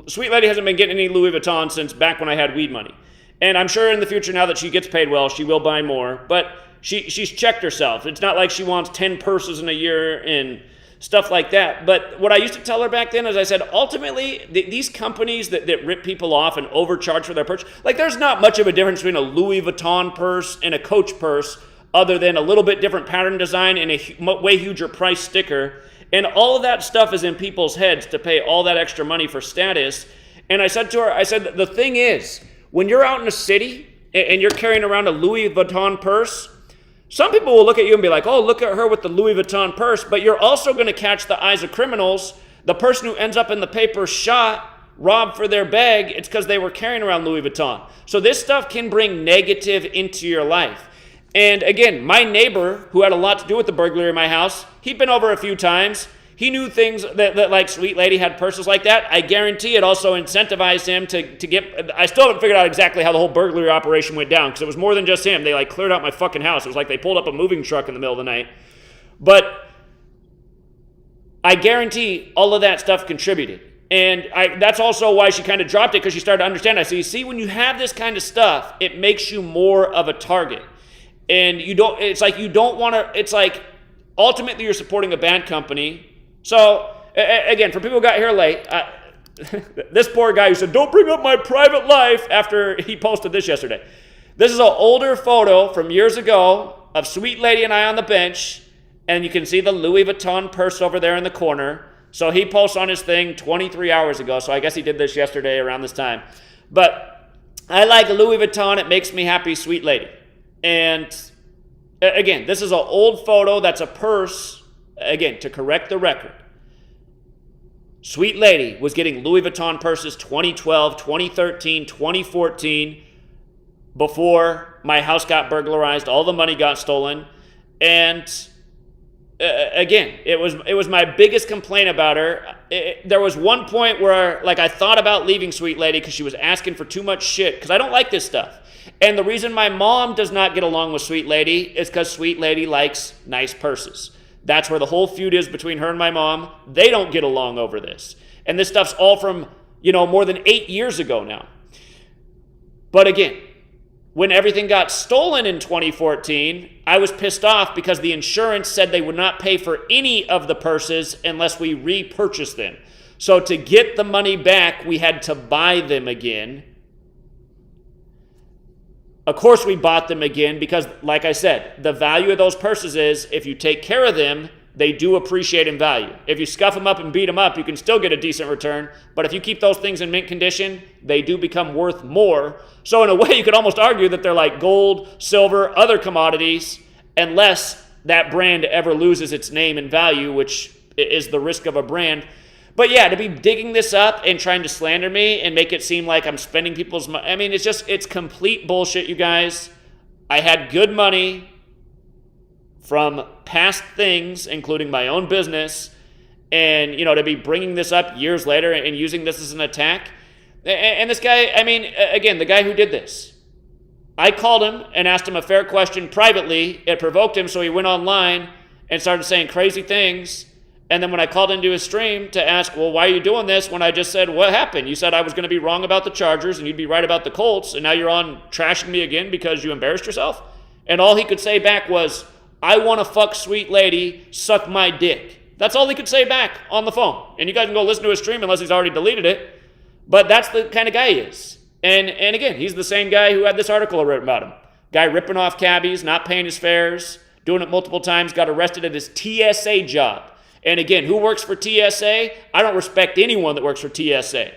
Sweet Lady hasn't been getting any Louis Vuitton since back when I had weed money. And I'm sure in the future, now that she gets paid well, she will buy more. But she's checked herself. It's not like she wants 10 purses in a year and stuff like that. But what I used to tell her back then is I said, ultimately, these companies that rip people off and overcharge for their purse, like there's not much of a difference between a Louis Vuitton purse and a Coach purse other than a little bit different pattern design and a way huger price sticker. And all of that stuff is in people's heads to pay all that extra money for status. And I said to her, the thing is, when you're out in a city and you're carrying around a Louis Vuitton purse, some people will look at you and be like, oh, look at her with the Louis Vuitton purse, but you're also going to catch the eyes of criminals. The person who ends up in the paper shot, robbed for their bag, it's because they were carrying around Louis Vuitton. So this stuff can bring negative into your life. And again, my neighbor, who had a lot to do with the burglary in my house, he'd been over a few times. He knew things that like Sweet Lady had purses like that. I guarantee it also incentivized him to get... I still haven't figured out exactly how the whole burglary operation went down, because it was more than just him. They like cleared out my fucking house. It was like they pulled up a moving truck in the middle of the night. But I guarantee all of that stuff contributed. And that's also why she kind of dropped it, because she started to understand. I see, when you have this kind of stuff, it makes you more of a target. And you don't want to, it's like ultimately you're supporting a bad company. So again, for people who got here late, this poor guy who said, don't bring up my private life after he posted this yesterday. This is an older photo from years ago of Sweet Lady and I on the bench, and you can see the Louis Vuitton purse over there in the corner. So he posts on his thing 23 hours ago, so I guess he did this yesterday around this time. But I like Louis Vuitton. It makes me happy, Sweet Lady. And again, this is an old photo. That's a purse. Again, to correct the record. Sweet Lady was getting Louis Vuitton purses 2012, 2013, 2014, before my house got burglarized, all the money got stolen. And again, it was my biggest complaint about her. There was one point where like I thought about leaving Sweet Lady because she was asking for too much shit, because I don't like this stuff. And the reason my mom does not get along with Sweet Lady is because Sweet Lady likes nice purses. That's where the whole feud is between her and my mom. They don't get along over this. And this stuff's all from, more than 8 years ago now. But again, when everything got stolen in 2014, I was pissed off because the insurance said they would not pay for any of the purses unless we repurchased them. So to get the money back, we had to buy them again. Of course we bought them again because, like I said, the value of those purses is if you take care of them, they do appreciate in value. If you scuff them up and beat them up, you can still get a decent return. But if you keep those things in mint condition, they do become worth more. So in a way, you could almost argue that they're like gold, silver, other commodities, unless that brand ever loses its name and value, which is the risk of a brand. But yeah, to be digging this up and trying to slander me and make it seem like I'm spending people's money. I mean, it's complete bullshit, you guys. I had good money from past things, including my own business, and, to be bringing this up years later and using this as an attack. And this guy, again, the guy who did this, I called him and asked him a fair question privately. It provoked him, so he went online and started saying crazy things. And then when I called into his stream to ask, well, why are you doing this? When I just said, what happened? You said I was going to be wrong about the Chargers and you'd be right about the Colts, and now you're on trashing me again because you embarrassed yourself? And all he could say back was, I want to fuck Sweet Lady, suck my dick. That's all he could say back on the phone. And you guys can go listen to his stream unless he's already deleted it. But that's the kind of guy he is. And again, he's the same guy who had this article written about him. Guy ripping off cabbies, not paying his fares, doing it multiple times, got arrested at his TSA job. And again, who works for TSA? I don't respect anyone that works for TSA.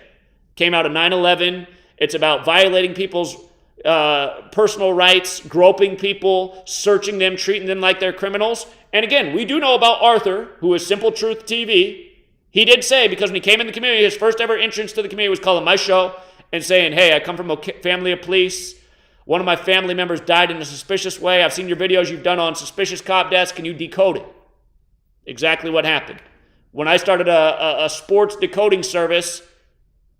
Came out of 9/11. It's about violating people's personal rights, groping people, searching them, treating them like they're criminals. And again, we do know about Arthur, who is Simple Truth TV. He did say, because when he came in the community, his first ever entrance to the community was calling my show and saying, hey, I come from a family of police. One of my family members died in a suspicious way. I've seen your videos you've done on suspicious cop deaths. Can you decode it? Exactly what happened. When I started a sports decoding service,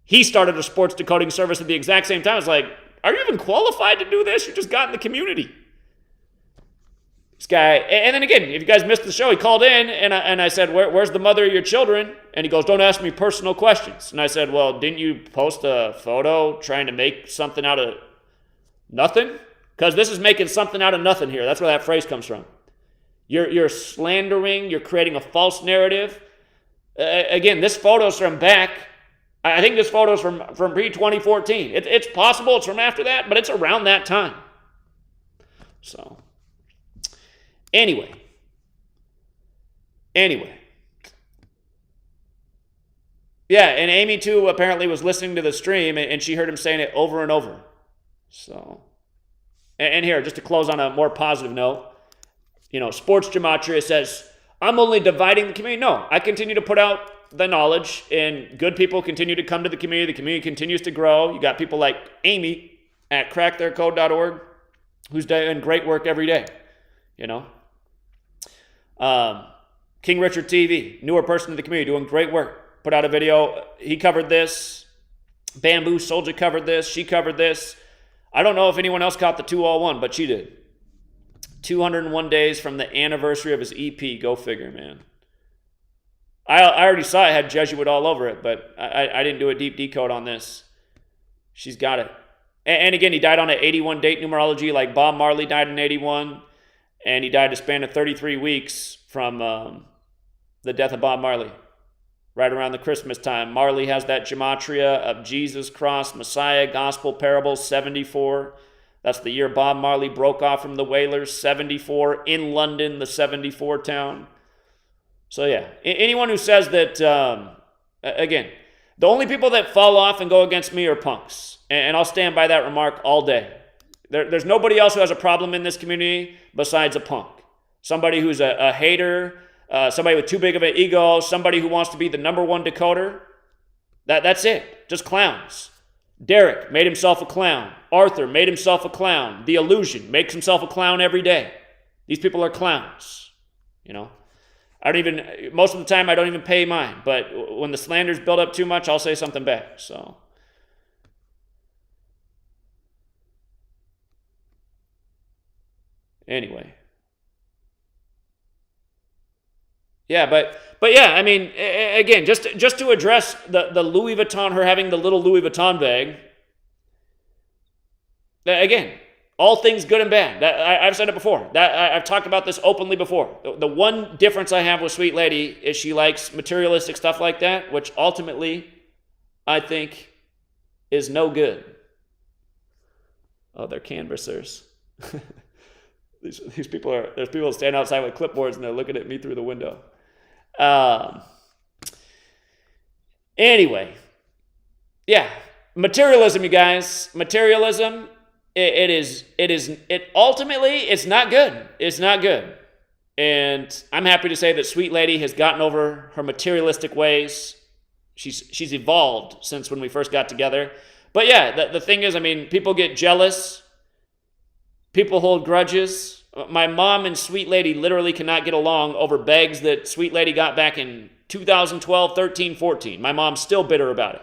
he started a sports decoding service at the exact same time. I was like, are you even qualified to do this? You just got in the community. This guy, and then again, if you guys missed the show, he called in, and I said, where's the mother of your children? And he goes, don't ask me personal questions. And I said, well, didn't you post a photo trying to make something out of nothing? Because this is making something out of nothing here. That's where that phrase comes from. You're slandering, you're creating a false narrative. Again, this photo's from back, I think this photo's from pre-2014. It's possible it's from after that, but it's around that time. So, anyway. Yeah, and Amy, too, apparently was listening to the stream, and she heard him saying it over and over. So, and here, just to close on a more positive note, Sports Gematria says, I'm only dividing the community. No, I continue to put out the knowledge, and good people continue to come to the community. The community continues to grow. You got people like Amy at cracktheircode.org who's doing great work every day, King Richard TV, newer person in the community, doing great work. Put out a video. He covered this. Bamboo Soldier covered this. She covered this. I don't know if anyone else caught the 201, but she did. 201 days from the anniversary of his EP. Go figure, man. I already saw it had Jesuit all over it, but I didn't do a deep decode on this. She's got it. And again, he died on an 81 date numerology, like Bob Marley died in 81, and he died a span of 33 weeks from the death of Bob Marley, right around the Christmas time. Marley has that gematria of Jesus, cross, Messiah, gospel, parables, 74. That's the year Bob Marley broke off from the Wailers, 74, in London, the 74 town. So yeah, anyone who says that, again, the only people that fall off and go against me are punks. And I'll stand by that remark all day. There's nobody else who has a problem in this community besides a punk. Somebody who's a hater, somebody with too big of an ego, somebody who wants to be the number one decoder. That's it. Just clowns. Derek made himself a clown. Arthur made himself a clown. The Illusion makes himself a clown every day. These people are clowns. You know, most of the time I don't even pay mine. But when the slanders build up too much, I'll say something back. So, anyway. Yeah, but yeah, I mean, again, just to address the Louis Vuitton, her having the little Louis Vuitton bag. Again, all things good and bad. I've said it before. I've talked about this openly before. The one difference I have with Sweet Lady is she likes materialistic stuff like that, which ultimately I think is no good. Oh, they're canvassers. These people there's people that stand outside with clipboards and they're looking at me through the window. Anyway, yeah, materialism, you guys. Materialism. It ultimately, it's not good. It's not good. And I'm happy to say that Sweet Lady has gotten over her materialistic ways. She's evolved since when we first got together. But yeah, the thing is, I mean, people get jealous. People hold grudges. My mom and Sweet Lady literally cannot get along over bags that Sweet Lady got back in 2012, 13, 14. My mom's still bitter about it.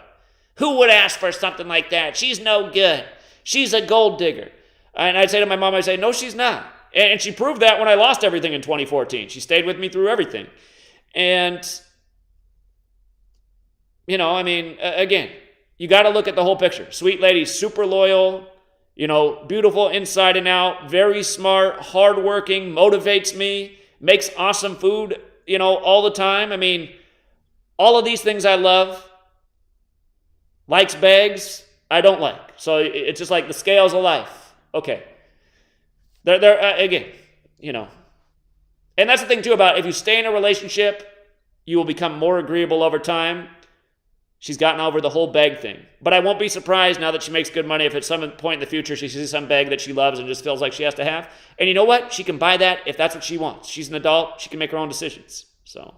Who would ask for something like that? She's no good. She's a gold digger. And I'd say to my mom, I'd say, no, she's not. And she proved that when I lost everything in 2014. She stayed with me through everything. And, you know, I mean, again, you got to look at the whole picture. Sweet Lady's super loyal, you know, beautiful inside and out, very smart, hardworking, motivates me, makes awesome food, you know, all the time. I mean, all of these things I love. Likes bags, I don't like. So it's just like the scales of life. Okay. They're again, you know. And that's the thing, too, about if you stay in a relationship, you will become more agreeable over time. She's gotten over the whole bag thing. But I won't be surprised now that she makes good money if at some point in the future she sees some bag that she loves and just feels like she has to have. And you know what? She can buy that if that's what she wants. She's an adult. She can make her own decisions. So,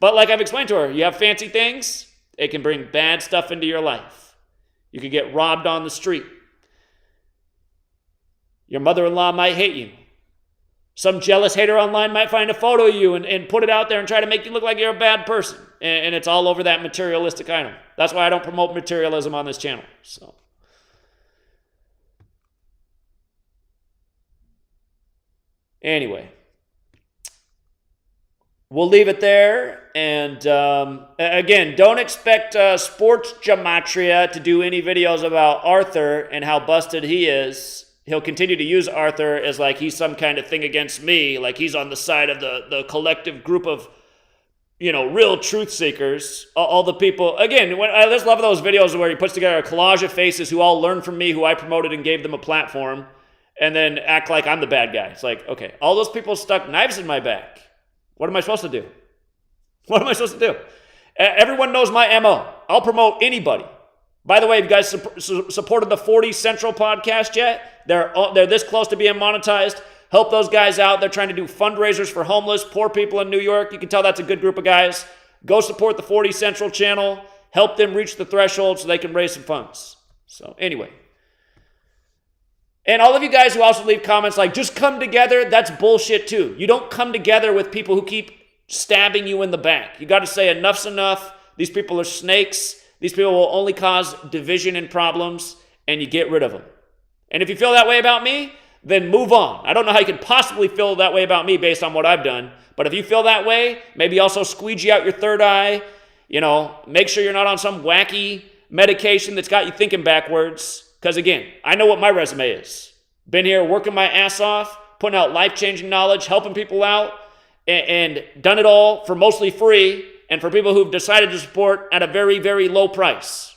but like I've explained to her, you have fancy things, it can bring bad stuff into your life. You could get robbed on the street. Your mother-in-law might hate you. Some jealous hater online might find a photo of you and put it out there and try to make you look like you're a bad person. And it's all over that materialistic item. That's why I don't promote materialism on this channel. So, anyway, we'll leave it there. And again, don't expect Sports Gematria to do any videos about Arthur and how busted he is. He'll continue to use Arthur as like he's some kind of thing against me, like he's on the side of the collective group of, you know, real truth seekers. All the people, again, I just love those videos where he puts together a collage of faces who all learned from me, who I promoted and gave them a platform, and then act like I'm the bad guy. It's like, okay, all those people stuck knives in my back. What am I supposed to do? What am I supposed to do? Everyone knows my MO. I'll promote anybody. By the way, have you guys supported the 40 Central podcast yet? They're this close to being monetized. Help those guys out. They're trying to do fundraisers for homeless, poor people in New York. You can tell that's a good group of guys. Go support the 40 Central channel. Help them reach the threshold so they can raise some funds. So anyway. And all of you guys who also leave comments like, just come together, that's bullshit too. You don't come together with people who keep stabbing you in the back. You got to say enough's enough. These people are snakes. These people will only cause division and problems, and you get rid of them. And if you feel that way about me, then move on. I don't know how you can possibly feel that way about me based on what I've done, but if you feel that way, maybe also squeegee out your third eye, you know, make sure you're not on some wacky medication that's got you thinking backwards, Because again, I know what my resume is. Been here working my ass off, putting out life-changing knowledge, helping people out, and done it all for mostly free, and for people who've decided to support at a very, very low price.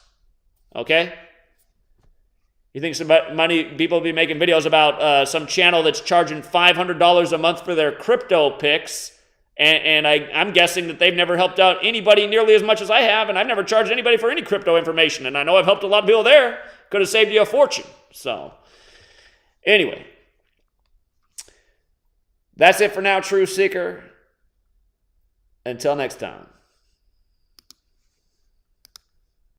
Okay? You think some money people will be making videos about some channel that's charging $500 a month for their crypto picks, and I'm guessing that they've never helped out anybody nearly as much as I have, and I've never charged anybody for any crypto information, and I know I've helped a lot of people there. Could have saved you a fortune. So, anyway, that's it for now, Truth Seeker. Until next time.